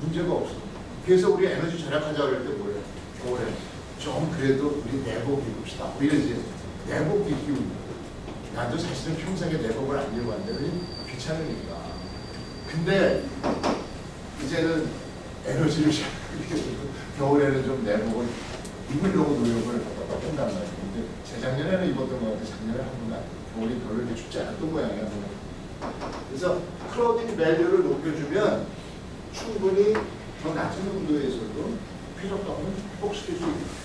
문제가 없어. 그래서 우리 에너지 절약하자 그럴 때 뭐래? 겨울에 좀 그래도 우리 내복 입읍시다. 이러지. 내복 입기. 나도 사실은 평생에 내복을 안 입어봤는데 귀찮으니까. 근데 이제는 에너지를 겨울에는 좀 내복을 입으려고 노력을 한단 말이에요. 근데 재작년에는 입었던 것 같아. 작년에 한 번도 안 입고. 겨울이 별로 이렇게 춥지 않았던 모양이야. 그래서 클로딩 밸류를 높여주면 충분히 더 낮은 온도에서도 쾌적감을 회복시킬 수 있다.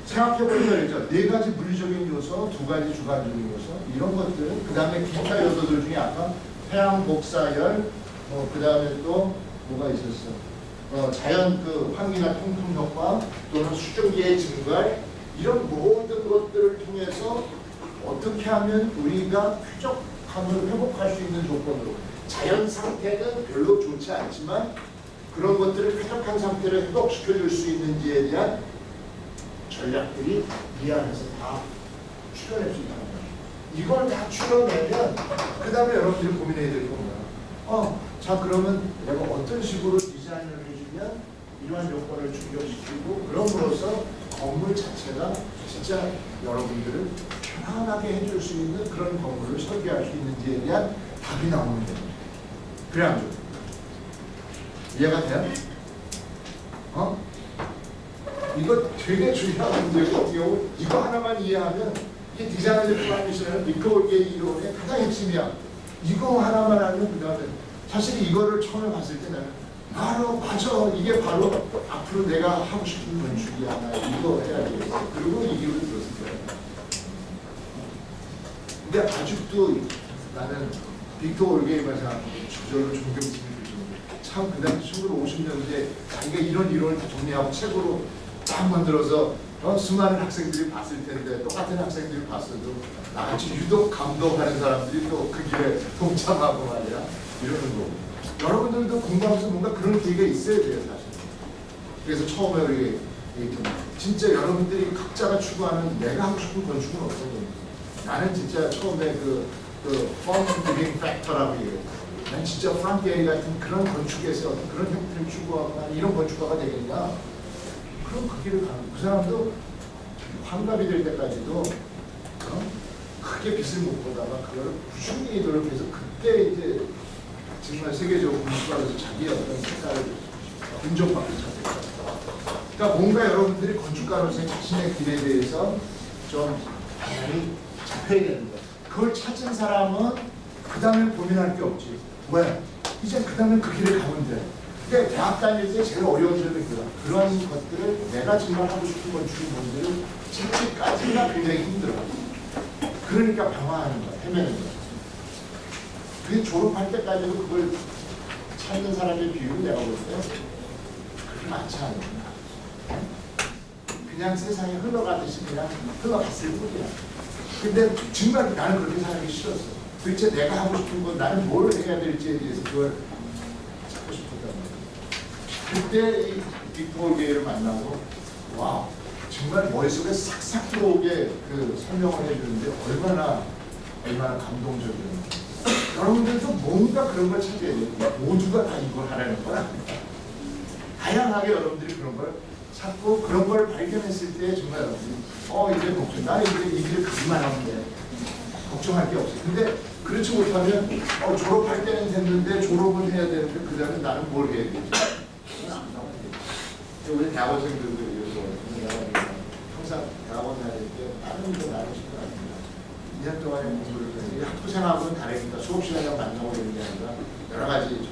생각해보면 말이죠. 4가지 물리적인 요소, 2가지 주관적인 요소 이런 것들, 그 다음에 기타 요소들 중에 아까 태양 복사열, 그 다음에 또 뭐가 있었어? 자연 그 환기나 통풍 효과 또는 수증기의 증발 이런 모든 것들을 통해서 어떻게 하면 우리가 쾌적함을 회복할 수 있는 조건으로 자연 상태는 별로 좋지 않지만 그런 것들을 쾌적한 상태를 회복시켜줄 수 있는지에 대한 전략들이 이 안에서 다 추려낼 수 있다는 거예요. 이걸 다 추려내면 그 다음에 여러분들이 고민해야 될 겁니다. 자 그러면 내가 어떤 식으로 디자인을 해주면 이러한 요건을 충족시키고 그럼으로써 건물 자체가 진짜 여러분들을 편안하게 해줄 수 있는 그런 건물을 설계할 수 있는지에 대한 답이 나오는 겁니다. 그래 안 좋아요? 이해가 돼요? 이거 되게 중요한 문제고 이거 하나만 이해하면 이게 디자인 플라니시는 미크로게이 이론의 가장 핵심이야. 이거 하나만 알면 그 다음에 사실 이거를 처음에 봤을 때 나는 바로 맞아 이게 바로 앞으로 내가 하고 싶은 건축이야. 나 이거 해야 되겠어. 그리고 이 기회를 들었을 거야. 근데 아직도 나는 빅터 올게임을 생각하고 저절로 존경심이 참 그 당시 1950년대 자기가 이런 이론을 다 정리하고 책으로 딱 만들어서 수많은 학생들이 봤을 텐데 똑같은 학생들이 봤어도 나같이 유독 감동하는 사람들이 또 그 길에 동참하고 말이야 이러는 거고 여러분들도 공부하면서 뭔가 그런 기회가 있어야 돼요 사실. 그래서 처음에 우리 얘기했잖아요. 진짜 여러분들이 각자가 추구하는 내가 하고 싶은 건축은 없거든요. 나는 진짜 처음에 그 fun living factor라고 얘기해요. 난 진짜 프랑크 게리 같은 그런 건축에서 어떤 그런 형태를 추구하거나 이런 건축가가 되겠냐? 그럼 그 길을 가는 그 사람도 환갑이 될 때까지도 크게 빛을 못 보다가 그걸 꾸준히 노력해서 그때 이제 정말 세계적으로 건축가로서 자기의 어떤 색깔을 인정받기 시작했어요. 그러니까 뭔가 여러분들이 건축가로서의 자신의 길에 대해서 좀 당연히 잡혀야 되는 거예요. 그걸 찾은 사람은 그 다음에 고민할 게 없지. 왜? 이제 그 다음에 그 길을 가면 돼. 근데 대학 다닐 때 제일 어려운 점이 그런 것들을 내가 정말 하고 싶은 건축이 뭔지를 찾기까지가 굉장히 힘들어. 그러니까 방황하는 거야. 헤매는 거야. 그 졸업할 때까지도 그걸 찾는 사람의 비율은 내가 볼 때 그렇게 많지 않아. 그냥 세상에 흘러가듯이 그냥 흘러갔을 뿐이야. 근데 정말 나는 그렇게 살기 싫었어. 도대체 내가 하고 싶은 건 나는 뭘 해야 될지에 대해서 그걸 찾고 싶었단 말이야. 그때 이 빅터 올게이를 만나고 와 정말 머릿속에 싹싹 들어오게 그 설명을 해주는데 얼마나 감동적이었는지. 여러분들도 뭔가 그런 걸 찾아야 돼요. 모두가 다 이걸 하라는 거야. 다양하게 여러분들이 그런 걸 찾고 그런 걸 발견했을 때 정말 여러분들이 이제 걱정 나는 이제 이 길을 가기만 하면 돼. 걱정할 게 없어. 근데 그렇지 못하면 졸업할 때는 됐는데 졸업은 해야 되는데 그 다음에 나는 뭘 해야 되지? 그건 안 나와야 돼. 우리 대학원생들도 이러고 항상 대학원 다닐 때 다른 거 나는 싶은 거 아닙니다. 2년 동안의 공부를 해서 학부 생활하고는 다르니까 수업 시간이랑 만나고 이런 게 아니라 여러 가지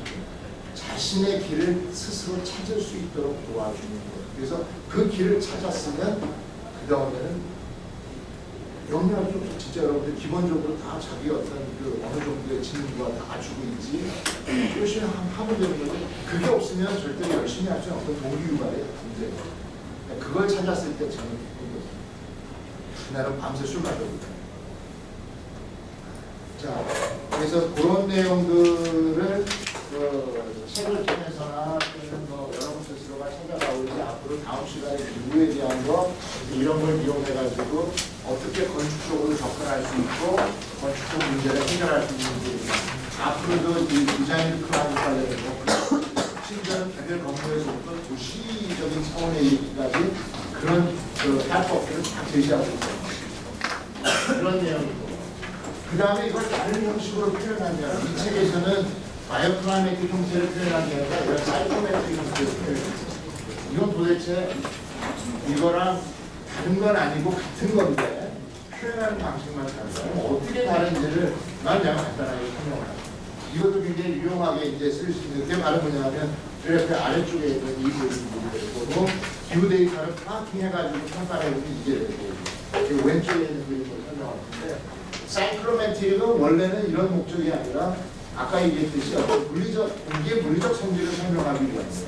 자신의 길을 스스로 찾을 수 있도록 도와주는 거예요. 그래서 그 길을 찾았으면 그 다음에는 영향을 좀 진짜 여러분들 기본적으로 다 자기 어떤 그 어느 정도의 지능과 다 가지고 있지 열심히 하면 되는 거죠. 그게 없으면 절대 열심히 할 수 없는 어떤 동기유발의 문제예요. 그걸 찾았을 때 저는 그날은 밤새 술 마셨거든요. 자, 그래서 그런 내용들을 책을 통해서나 또는 여러분 스스로가 찾아가고 이제 앞으로 다음 시간에 기부에 대한 거 이런 걸 이용해가지고 어떻게 건축적으로 접근할 수 있고 건축적 문제를 해결할 수 있는지 앞으로도 이 디자인 클라스 관련해서 심지어는 개별 건물에서부터 도시적인 차원에 이르기까지 그런 해법들을 다 제시하고 있어요. 그런 내용이고 그 다음에 이걸 다른 형식으로 표현하면 이 책에서는 바이오클라이맥 형태를 표현한 게 아니라 이런 사이코메트릭 형태를 표현해요. 이건 도대체 이거랑 다른 건 아니고 같은 건데 표현하는 방식만 다르다. 어떻게 다른지를 난 그냥 간단하게 설명을 합니다. 이것도 굉장히 유용하게 이제 쓸 수 있는 게 바로 뭐냐면 그래프 아래쪽에 있는 이 부분을 기후 데이터를 파악해가지고 평가해보면 이게 되고 그리고 왼쪽에 있는 그림을 설명할 텐데 사이클로메트릭은 원래는 이런 목적이 아니라 아까 얘기했듯이 어떤 공기의 물리적 성질을 설명하기 위한 거예요.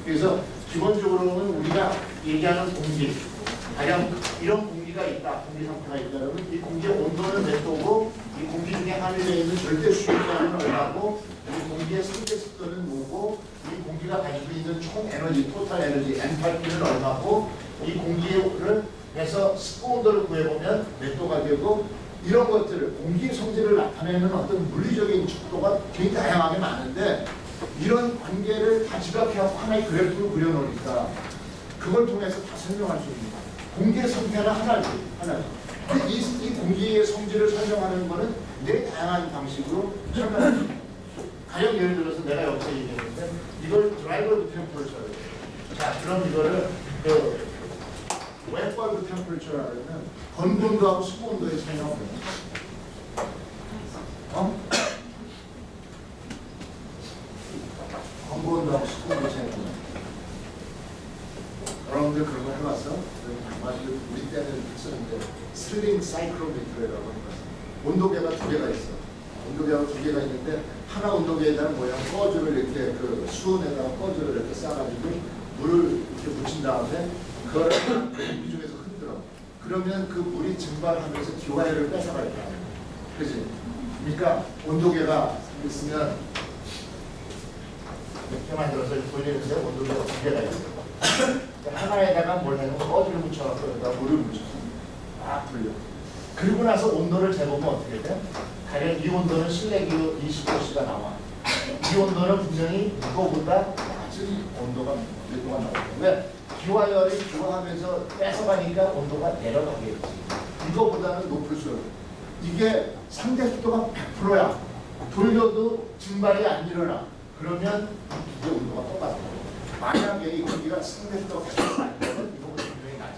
그래서 기본적으로는 우리가 얘기하는 공기, 가령 이런 공기가 있다, 공기 상태가 있다 그러면 이 공기의 온도는 몇 도고 이 공기 중에 함유되어 있는 절대 수용량은 얼마고 이 공기의 상대 습도는 뭐고 이 공기가 가지고 있는 총 에너지, 토탈 에너지, 엔탈피는 얼마고 이 공기를 해서 습도 온도를 구해보면 몇 도가 되고 이런 것들을 공기의 성질을 나타내는 어떤 물리적인 척도가 굉장히 다양하게 많은데 이런 관계를 다 집약해서 하나의 그래프로 그려놓으니까 그걸 통해서 다 설명할 수 있는 거예요. 공기의 성질은 하나지. 근데 이 공기의 성질을 설명하는 거는 내 다양한 방식으로 설명할 수 있는 가령 예를 들어서 내가 여기서 얘기했는데 이걸 드라이버드 템퍼레처라고 해요. 자, 그럼 이거를 웹벌브 템퍼레처라고 하면 건온도하고 습도 온도의 차이가 뭐예요? 건온도하고 습도 온도의 차이가 뭐예요? 여러분들 그런 거 해봤어? 우리 때는 있었는데 슬링 사이클로미터라고 하는 거야. 온도계가 두 개가 있어. 온도계가 두 개가 있는데 하나 온도계에다가 뭐야 꺼즈를 이렇게 그 수온에다가 꺼즈를 이렇게 싸가지고 물을 이렇게 묻힌 다음에 그거를 공기 중에서 흔들어. 그러면 그 물이 증발하면서 기화열을 뺏어갈 거야. 그지? 그러니까 온도계가 있으면 이렇게 만들어서 돌리는데 온도계가 두 개가 있어. 하나에다가 뭘 해놓으면 꺼지를 묻혀갖고 여기다 물을 묻혀서 막 돌려. 그리고 나서 온도를 재보면 어떻게 돼? 가령 이 온도는 실내 기후 20도씨가 나와. 이 온도는 분명히 이거보다 낮은 온도가 몇 도가 나오죠. 왜? 기화열이 기화하면서 뺏어가니까 온도가 내려가겠지. 이거보다는 높을수록. 이게 상대 속도가 100%야. 돌려도 증발이 안 일어나. 그러면 이게 온도가 똑같아. 만약에 이 공기가 상대 속도가 100%가 아니면 이거보다 분명히 낮은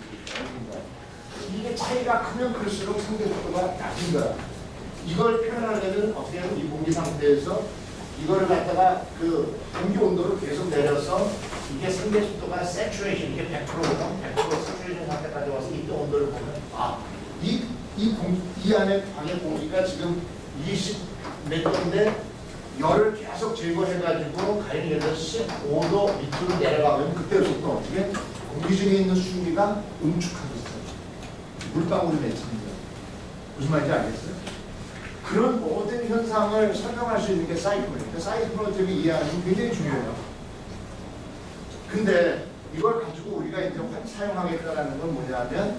이게 차이가 크면 클수록 상대 속도가 낮은 거야. 이걸 표현하려면 어떻게 하면 이 공기 상태에서 이거를 갖다가 그 공기 온도를 계속 내려서 이게 상대 속도가 saturation 이게 100%거든 100% saturation 상태까지 와서 이때 온도를 보면 이 안에 방의 공기가 지금 20 몇 도인데 열을 계속 제거해가지고 가령 예를 들어서 15도 밑으로 내려가면 그때부터 어떻게 공기 중에 있는 수증기가 응축하고 있어요. 물방울이 맺히는 거예요. 무슨 말인지 알겠어요? 그런 모든 현상을 설명할 수 있는 게 사이클입니다. 사이클을 이해하는 게 굉장히 중요해요. 근데 이걸 가지고 우리가 이제 사용하겠다는 건 뭐냐면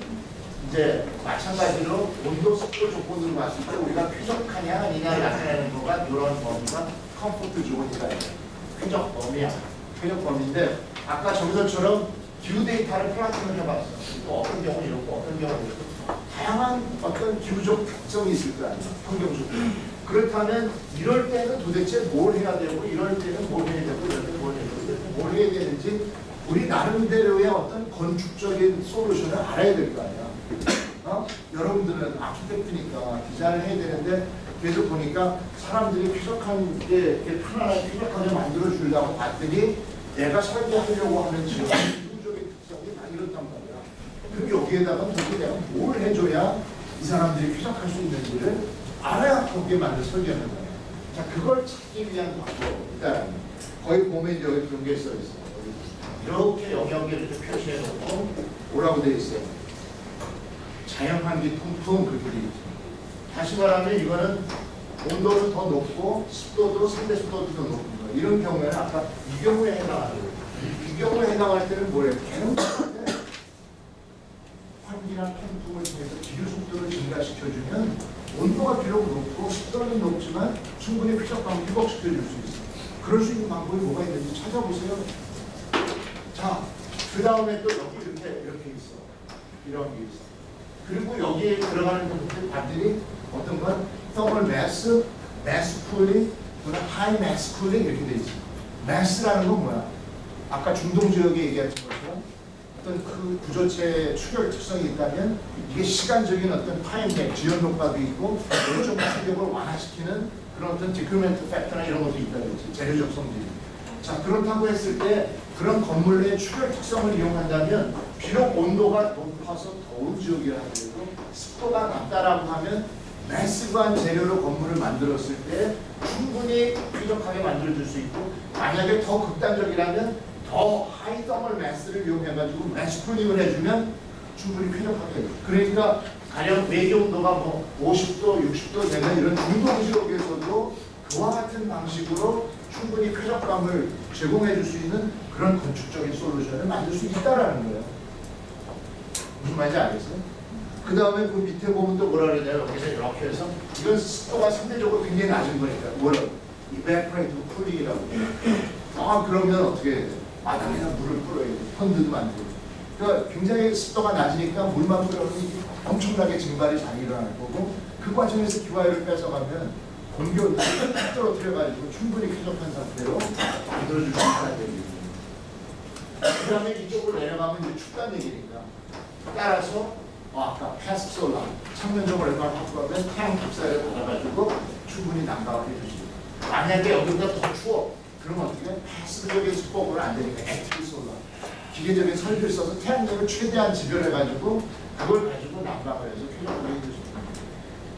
이제 마찬가지로 온도 습도 조건으로 봤을 때 우리가 쾌적하냐 아니냐를 나타내는 거가 이런 범위가 컴포트 존이라는 쾌적 범위야. 쾌적 범위인데 아까 정설처럼 기후 데이터를 플라팅을 해봤어. 또 어떤 경우는 이렇고 어떤 경우는 이렇고 다양한 어떤 기후적 특성이 있을 거 아니야. 환경적. 그렇다면 이럴 때는 도대체 뭘 해야 되고 이럴 때는 뭘 해야 되고 이럴 때는 뭘 해야 되는지 우리 나름대로의 어떤 건축적인 솔루션을 알아야 될 거 아니야. 여러분들은 아키텍트니까 디자인을 해야 되는데 계속 보니까 사람들이 쾌적한 게 이렇게 편안하게 쾌적하게 만들어 주려고 봤더니 내가 설계하려고 하는 지역의 기후적인 특성이 많이 이렇단 말이야. 그럼 여기에다가 도대체 내가 뭘 해줘야 이 사람들이 쾌적할 수 있는지를 알아야 거기에 맞는 설계하는 거야. 자, 그걸 찾기 위한 방법. 일단 거기 보면 이제 여기 그런 게 써 있어. 이렇게 영역을 이렇게 표시해 놓고 뭐라고 되어 있어요? 자연환기 통풍 그렇게 되어 있죠. 다시 말하면 이거는 온도도 더 높고 습도도 상대 습도도 더 높은 거예요. 이런 경우에는 아까 이 경우에 해당하는 거예요. 이 경우에 해당할 때는 뭐예요? 걔는 환기나 통풍을 통해서 기류 속도를 증가시켜주면 온도가 비록 높고 습도는 높지만 충분히 쾌적감을 회복시켜줄 수 있어요. 그럴 수 있는 방법이 뭐가 있는지 찾아보세요. 자, 그 다음에 또 여기 이렇게 있어. 이런 게 있어. 그리고 여기에 들어가는 것들 반들이 어떤 건 thermal mass, mass cooling, high mass cooling 이렇게 돼 있어. mass라는 건 뭐야? 아까 중동 지역에 얘기했던 것처럼 어떤 그 구조체의 출혈 특성이 있다면 이게 시간적인 어떤 타임렉, 지연 효과도 있고 원점 충격을 완화시키는 그런 어떤 디크리멘트 팩터나 이런 것도 있다고 했지. 재료적 성질이. 자, 그렇다고 했을 때 그런 건물 내 출혈 특성을 이용한다면 비록 온도가 높아서 더운 지역이라 하더라도 습도가 낮다라고 하면 매시브한 재료로 건물을 만들었을 때 충분히 쾌적하게 만들어줄 수 있고, 만약에 더 극단적이라면 더 하이 더멀 매스를 이용해가지고 매스 쿨링을 해주면 충분히 쾌적하게 해요. 그러니까 가령 외기 온도가 뭐 50도, 60도 되는 이런 중동 지역에서도 그와 같은 방식으로 충분히 쾌적감을 제공해 줄 수 있는 그런 건축적인 솔루션을 만들 수 있다라는 거예요. 무슨 말인지 알겠어요? 그 다음에 그 밑에 보면 또 뭐라 그러냐면 여기서 이렇게 해서 이건 습도가 상대적으로 굉장히 낮은 거니까 뭐라 evaporate cooling이라고. 아, 그러면 어떻게 해야 돼? 마당에다 물을 뿌려야 돼. 펀드도 만들고. 그러니까 굉장히 습도가 낮으니까 물만 뿌려면 엄청나게 증발이 잘 일어날 거고, 그 과정에서 기와열을 뺏어가면 공기온도를 떨어뜨려가지고 충분히 쾌적한 상태로 만들어줄 수 있다는 얘기입니다. 그 다음에 이쪽으로 내려가면 이제 춥다는 얘기니까 따라서 아까 패스트 솔라 창문적으로 얼마나 확보하면 태양 캡사를 받아가지고 충분히 난방을 해주시고, 만약에 여기보다 더 추워 그러면 어떻게 패스트적인 수법으로 안 되니까 액티브 솔라 기계적인 설비를 써서 태양력을 최대한 지별해가지고 그걸 가지고 난방을 해서 쾌적하게 해주시고,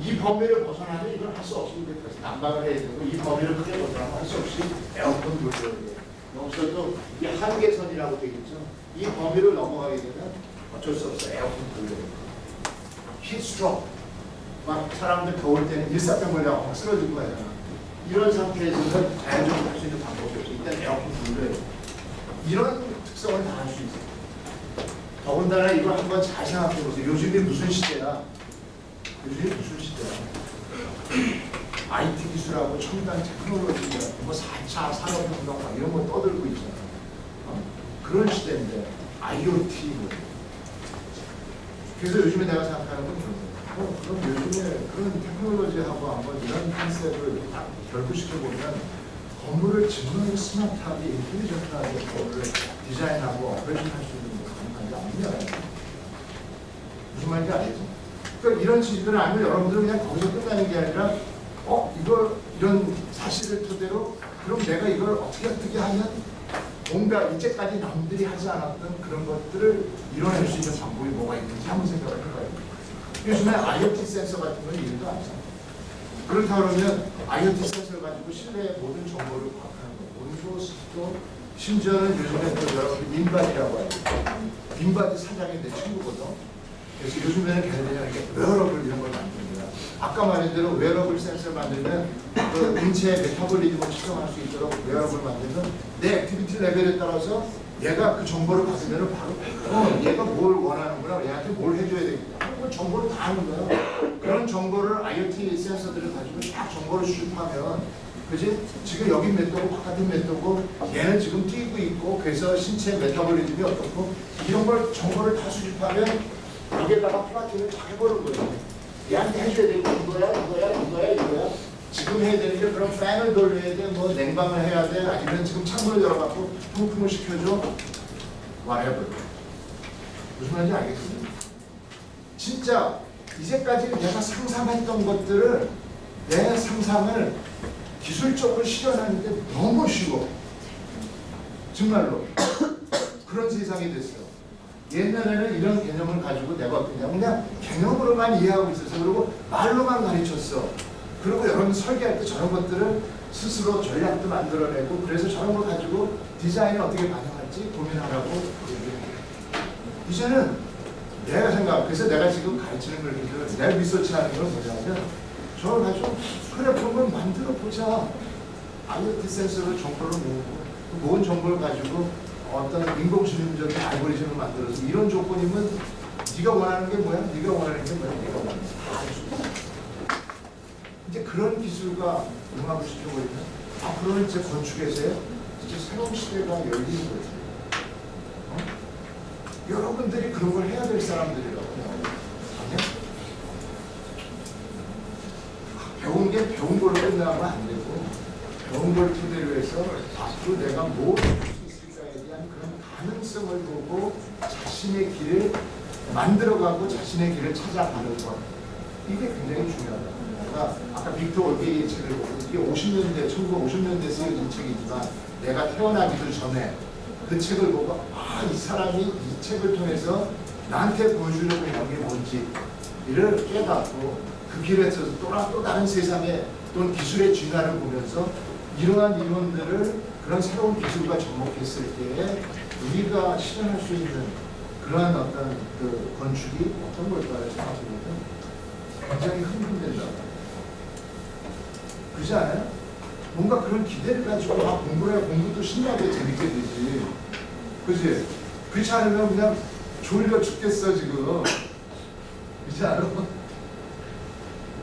이 범위를 벗어나면 이걸 할 수 없습니다. 그래서 난방을 해야 되고 이 범위를 크게 벗어나면 할 수 없이 에어컨 돌려야 돼요. 여기서도 이게 한계선이라고 되어 있죠. 이 범위를 넘어가게 되면 어쩔 수 없어 에어컨 돌려야 돼요. 히트스트로크, 막 사람들 더울 때는 일사병을하고 막 쓰러질 거예요. 이런 상태에서는 자연적으로 할 수 있는 방법이 없어요. 일단 에어컨 돌려야 돼요. 이런 특성을 다 할 수 있어요. 더군다나 이거 한번 잘 생각해 보세요. 요즘이 무슨 시대야? 요즘이 무슨 시대야? IT 기술하고 첨단 테크놀로지가 뭐 4차 산업혁명 막 이런 거 떠들고 있잖아. 그런 시대인데 IoT 뭐. 그래서 요즘에 내가 생각하는 건 그럼 요즘에 그런 테크놀로지하고 한번 이런 컨셉을 딱 결부시켜보면 건물을 증명히 스마트하게 인텔리전트하게 건물을 디자인하고 오퍼레이션할 수 있는 거 가능한지 아니냐. 무슨 말인지 알겠죠? 그러니까 이런 지식들을 알면 여러분들은 그냥 거기서 끝나는 게 아니라 이런 사실을 토대로 그럼 내가 이걸 어떻게 하면 뭔가 이제까지 남들이 하지 않았던 그런 것들을 이뤄낼 수 있는 방법이 뭐가 있는지 한번 생각을 해봐요. 요즘에 IoT 센서 같은 건 이해도 안 해요. 그렇다 그러면 IoT 센서를 가지고 실내의 모든 정보를 파악하는 거, 온도, 습도, 심지어는 요즘에 또 여러분 인바디라고 하죠. 인바디 사장이 내 친구거든. 그래서 요즘에는 걔네들이 이렇게 웨어러블 이런 걸 만듭니다. 아까 말한 대로 웨어러블 센서를 만들면 그 인체의 메타볼리즘을 측정할 수 있도록 웨어러블 만들면 내 액티비티 레벨에 따라서 얘가 그 정보를 받으면 바로 얘가 뭘 원하는구나, 얘한테 뭘 해줘야 되겠다. 그 정보를 다 하는 거야. 그런 정보를 IoT 센서들을 가지고 딱 정보를 수집하면, 그지? 지금 여기 몇 도고 바깥은 몇 도고 얘는 지금 뛰고 있고 그래서 신체 메타볼리즘이 어떻고 이런 걸 정보를 다 수집하면 여기에다가 플라팅을 잘 해보는 거예요. 얘한테 해줘야 되고 이거야. 지금 해야 되는 게 그럼 팬을 돌려야 돼, 뭐 냉방을 해야 돼, 아니면 지금 창문을 열어갖고 통풍을 시켜줘. whatever. 무슨 말인지 알겠습니까? 진짜 이제까지 내가 상상했던 것들을 내 상상을 기술적으로 실현하는데 너무 쉬워. 정말로 그런 세상이 됐어요. 옛날에는 이런 개념을 가지고 내가 그냥 개념으로만 이해하고 있었어. 그리고 말로만 가르쳤어. 그리고 여러분 설계할 때 저런 것들을 스스로 전략도 만들어내고, 그래서 저런 걸 가지고 디자인을 어떻게 반영할지 고민하라고 얘기해요. 이제는 내가 생각, 그래서 내가 지금 가르치는 걸 보면 내가 리서치하는 건 뭐냐면 저를 가지고 그래 그런 걸 만들어 보자. IoT 센서를 정보를 모으고 모은 정보를 가지고 어떤 인공지능적인 알고리즘을 만들어서 이런 조건이면 네가 원하는 게 뭐야? 네가 원하는 게 뭐야? 네가 원하는 게 다 할 수 있어. 이제 그런 기술과 융합을 시켜버리면 앞으로는 이제 건축에서요 이제 새로운 시대가 열리는 거지. 여러분들이 그런 걸 해야 될 사람들이라고. 아니야? 배운 게 배운 걸로 끝나면 안 되고 배운 걸 토대로 해서 앞으로 내가 뭘 할 수 있을까에 대한 그런 가능성을 보고 자신의 길을 만들어가고 자신의 길을 찾아가는 것. 이게 굉장히 중요하다. 그러니까 아까 빅터 올게의 책을 보고 이게 50년대, 1950년대 쓰여진 책이지만 내가 태어나기도 전에 그 책을 보고 이 사람이 이 책을 통해서 나한테 보여주려고 하는 게 뭔지를 깨닫고 그 길에서 또 다른 세상의 또는 기술의 진화를 보면서 이러한 이론들을 그런 새로운 기술과 접목했을 때에 우리가 실현할 수 있는 그러한 어떤 그 건축이 어떤 걸까를 생각해보면 굉장히 흥분된다. 그렇지 않아요? 뭔가 그런 기대를 가지고 공부를 해 공부도 신나게 재밌게 되지. 그렇지? 그렇지 않으면 그냥 졸려 죽겠어 지금. 그렇지 않아?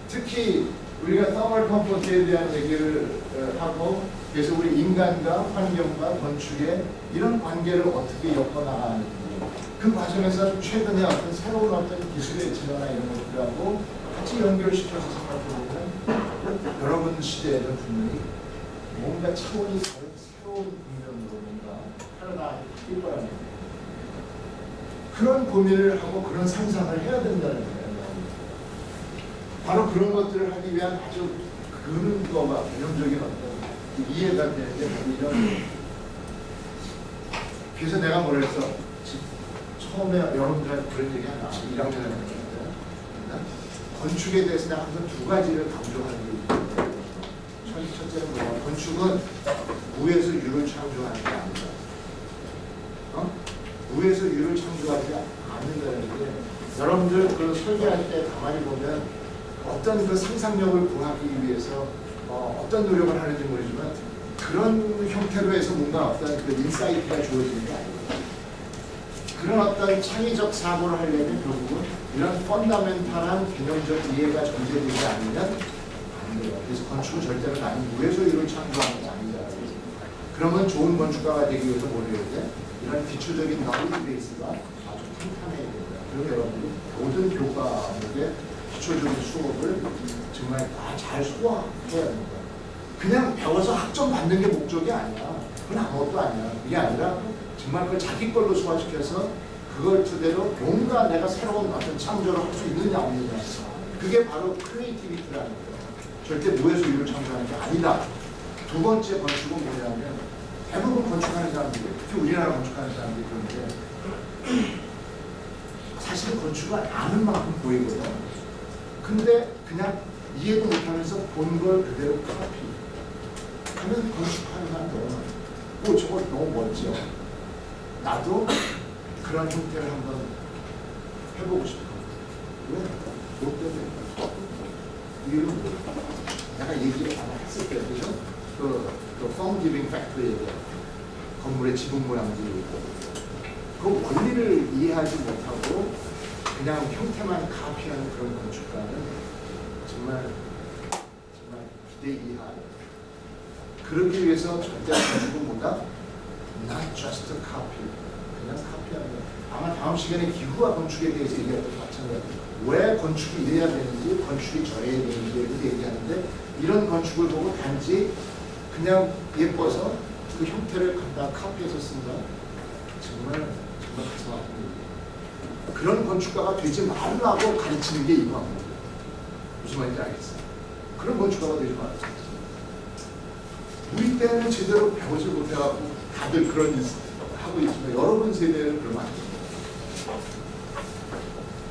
특히 우리가 터멀 컴포트에 대한 얘기를 하고 그래서 우리 인간과 환경과 건축의 이런 관계를 어떻게 엮어나가는지 그 과정에서 최근에 어떤 새로운 어떤 기술의 진화나 이런 것들하고 같이 연결시켜서 생각해보면 여러분 시대에는 분명히 뭔가 차원이 다른 새로운 국면으로 뭔가 패러다임이 바뀔 거라는 거예요. 그런 고민을 하고 그런 상상을 해야 된다는 거예요. 바로 그런 것들을 하기 위한 아주 근거와 개념적인 어떤 이해가 되는 게 이런. 그래서 내가 뭐랬어? 처음에 여러분들한테 그런 얘기 하나 1학년에 했는데 건축에 대해서 내가 항상 두 가지를 강조하는 게 있거든요. 첫째는 뭐냐? 건축은 무에서 유를 창조하는 게 아니다. 무에서 유를 창조하지 않는다는 게 여러분들 그 설계할 때 가만히 보면 어떤 그 상상력을 구하기 위해서 어떤 노력을 하는지 모르지만 그런 형태로 해서 뭔가 어떤 그 인사이트가 주어지는 게 아니에요. 그런 어떤 창의적 사고를 하려면 결국은 이런 펀더멘탈한 개념적 이해가 전제되지 않으면 안 돼요. 그래서 건축은 절대로 나는 무에서 유를 창조하는 게 아니다. 그러면 좋은 건축가가 되기 위해서 뭘 해야 돼? 이런 기초적인 너블리 베이스가 아주 탄탄해야 됩니다. 그리고 여러분들이 모든 교과목의 기초적인 수업을 정말 다 잘 소화해야 됩니다. 그냥 배워서 학점 받는 게 목적이 아니야. 그건 아무것도 아니야. 그게 아니라 정말 그걸 자기 걸로 소화시켜서 그걸 토대로 뭔가 내가 새로운 어떤 창조를 할 수 있느냐 없느냐. 그게 바로 크리에이티비티라는 거예요. 절대 무에서 유를 창조하는 게 아니다. 두 번째 건축은 뭐냐면 대부분 건축하는 사람들이 특히 우리나라 건축하는 사람들이 그런데 사실 건축을 아는 만큼 보이거든. 근데 그냥 이해도 못하면서 본 걸 그대로 카피 하면 건축하는 사람 너무 많아. 저거 너무 멋져. 나도 그런 형태를 한번 해보고 싶어. 왜? 뭐 때문에? 이유는 뭐야? 내가 얘기를 아마 했을 때, 그죠? 그 펑 기빙 팩토리에 대한 건물의 지붕 모양들이 그 원리를 이해하지 못하고 그냥 형태만 카피하는 그런 건축가는 정말 기대 이하. 그러기 위해서 절대 건축은 뭐다? Not just a copy. 그냥 카피하는 거. 아마 다음 시간에 기후와 건축에 대해서 얘기할 때 마찬가지예요. 왜 건축이 이래야 되는지, 건축이 저래야 되는지 이렇게 얘기하는데 이런 건축을 보고 단지 그냥 예뻐서 그 형태를 갖다 카피해서 쓴다. 정말 가슴 아픈 일이에요. 그런 건축가가 되지 말라고 가르치는 게 이거 아닙니다. 무슨 말인지 알겠어요? 그런 건축가가 되지 말아요. 우리 때는 제대로 배우지 못해갖고 다들 그런 일 하고 있지만 여러분 세대는 그러면 안 됩니다.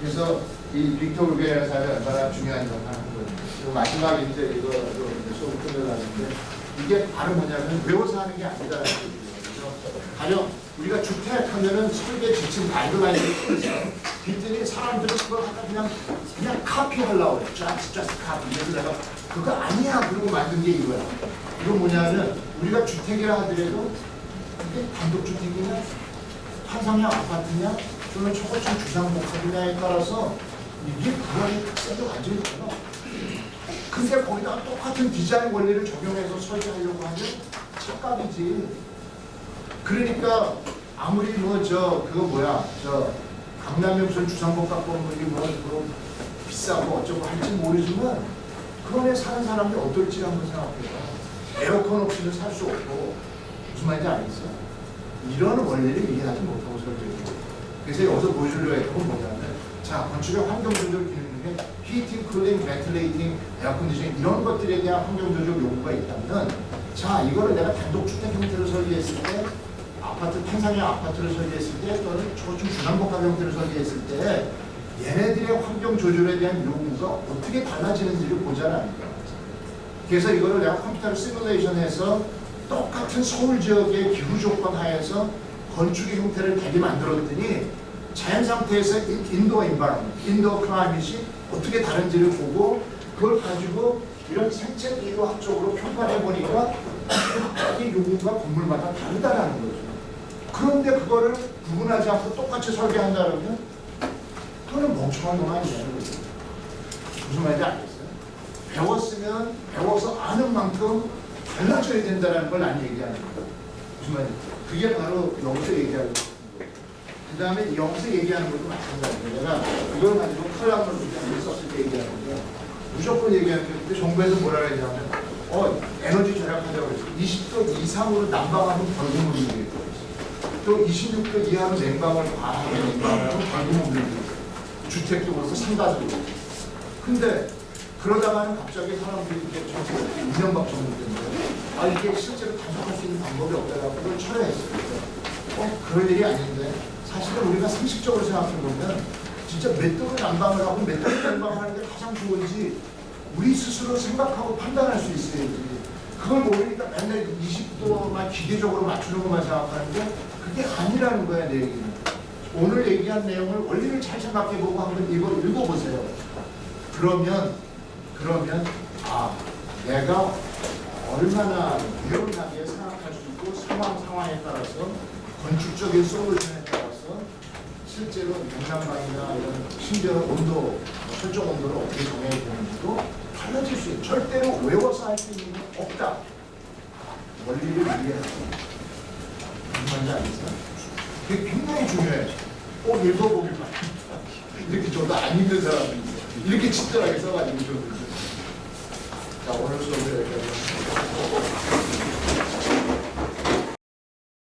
그래서 이 빅터 루게라는 사람이 얼마나 중요한 역할을 하는 거예요. 그리고 마지막에 이제 이거 수업을 끝내려는데 이게 바로 뭐냐면 외워서 하는 게 아니다라는 얘기예요. 가령 우리가 주택 하면은 설계 지침 가이드라인을 통해서 그랬더니 사람들은 그걸 갖다 그냥 카피하려고 그래. just 카피. 그래서 내가 그거 아니야 그러고 만든 게 이거야. 이건 뭐냐면 우리가 주택이라 하더라도 이게 단독주택이냐 판상형 아파트냐 또는 초고층 주상복합이냐에 따라서 이게 불안의 특성도 완전히 달라. 근데 거기다가 똑같은 디자인 원리를 적용해서 설계하려고 하면 착각이지. 그러니까 아무리 강남에 무슨 주상복합 건물이 그거 비싸고 어쩌고 할지 모르지만 그 안에 사는 사람들이 어떨지 한번 생각해봐. 에어컨 없이는 살 수 없고 무슨 말인지 알겠어? 이런 원리를 이해하지 못하고 설계해요. 그래서 여기서 보여주려고 했던 건 뭐냐면 자, 건축의 환경조절 기능 중에 히팅, 쿨링, 벤틀레이팅, 에어컨디셔닝 이런 것들에 대한 환경조절 요구가 있다면 자, 이거를 내가 단독주택 형태로 설계했을 때 아파트, 판상형 아파트를 설계했을 때 또는 초중 주상복합 형태를 설계했을 때 얘네들의 환경조절에 대한 요구가 어떻게 달라지는지를 보자는 거야. 그래서 이거를 내가 컴퓨터를 시뮬레이션해서 똑같은 서울 지역의 기후 조건 하에서 건축의 형태를 되게 만들었더니 자연 상태에서 인도어 인바이러먼트, 인도어 클라이밋이 어떻게 다른지를 보고 그걸 가지고 이런 생체 비교학적으로 평가해 보니까 이 요구가 건물마다 다르다라는 거죠. 그런데 그거를 구분하지 않고 똑같이 설계한다면 그거는 멍청한 놈 아니냐는 거죠. 무슨 말인지 알겠어요? 배웠으면 배워서 아는 만큼 달라져야 된다는 걸 난 얘기하는 거예요. 무슨 말인지. 그게 바로 여기서 얘기하는 거예요. 그 다음에 여기서 얘기하는 것도 마찬가지예요. 내가 이걸 가지고 칼럼을 썼을 때 얘기하는 거예요. 무조건 얘기하는 게 정부에서 뭐라 그랬냐면 에너지 절약하자고 그랬어요. 20도 이상으로 난방하면 벌금을 물리게 또 26도 이하로 냉방을 과하게 냉방하면 벌금을 물리게 주택도 그렇고 상가도 그렇고. 근데 그러다가는 갑자기 사람들이 이렇게 정치 이명박 정부 때문에 이게 실제로 단속할 수 있는 방법이 없다라고 그걸 철회했어요. 그럴 일이 아닌데 사실은 우리가 상식적으로 생각해보면 진짜 몇 도로 난방을 하고 몇 도로 난방을 하는 게 가장 좋은지 우리 스스로 생각하고 판단할 수 있어야지. 그걸 모르니까 맨날 20도만 기계적으로 맞추는 것만 생각하는데 그게 아니라는 거야, 내 얘기는. 오늘 얘기한 내용을 원리를 잘 생각해보고 한번 이걸 읽어보세요. 그러면 내가 얼마나 유연하게 생각할 수 있고 상황에 따라서 건축적인 솔루션에 따라서 실제로 냉난방이나 이런 심지어 온도, 설정 온도를 어떻게 정해야 되는지도 달라질 수 있어요. 절대로 외워서 할 수 있는 건 없다. 원리를 이해하고 무슨 말인지 알겠어요? 그게 굉장히 중요해요. 꼭 읽어보길 바랍니다. 이렇게 저도 안 읽는 사람이 있어요. 이렇게 친절하게 써가지고 저도. 자, 오늘 수업을 여기까지.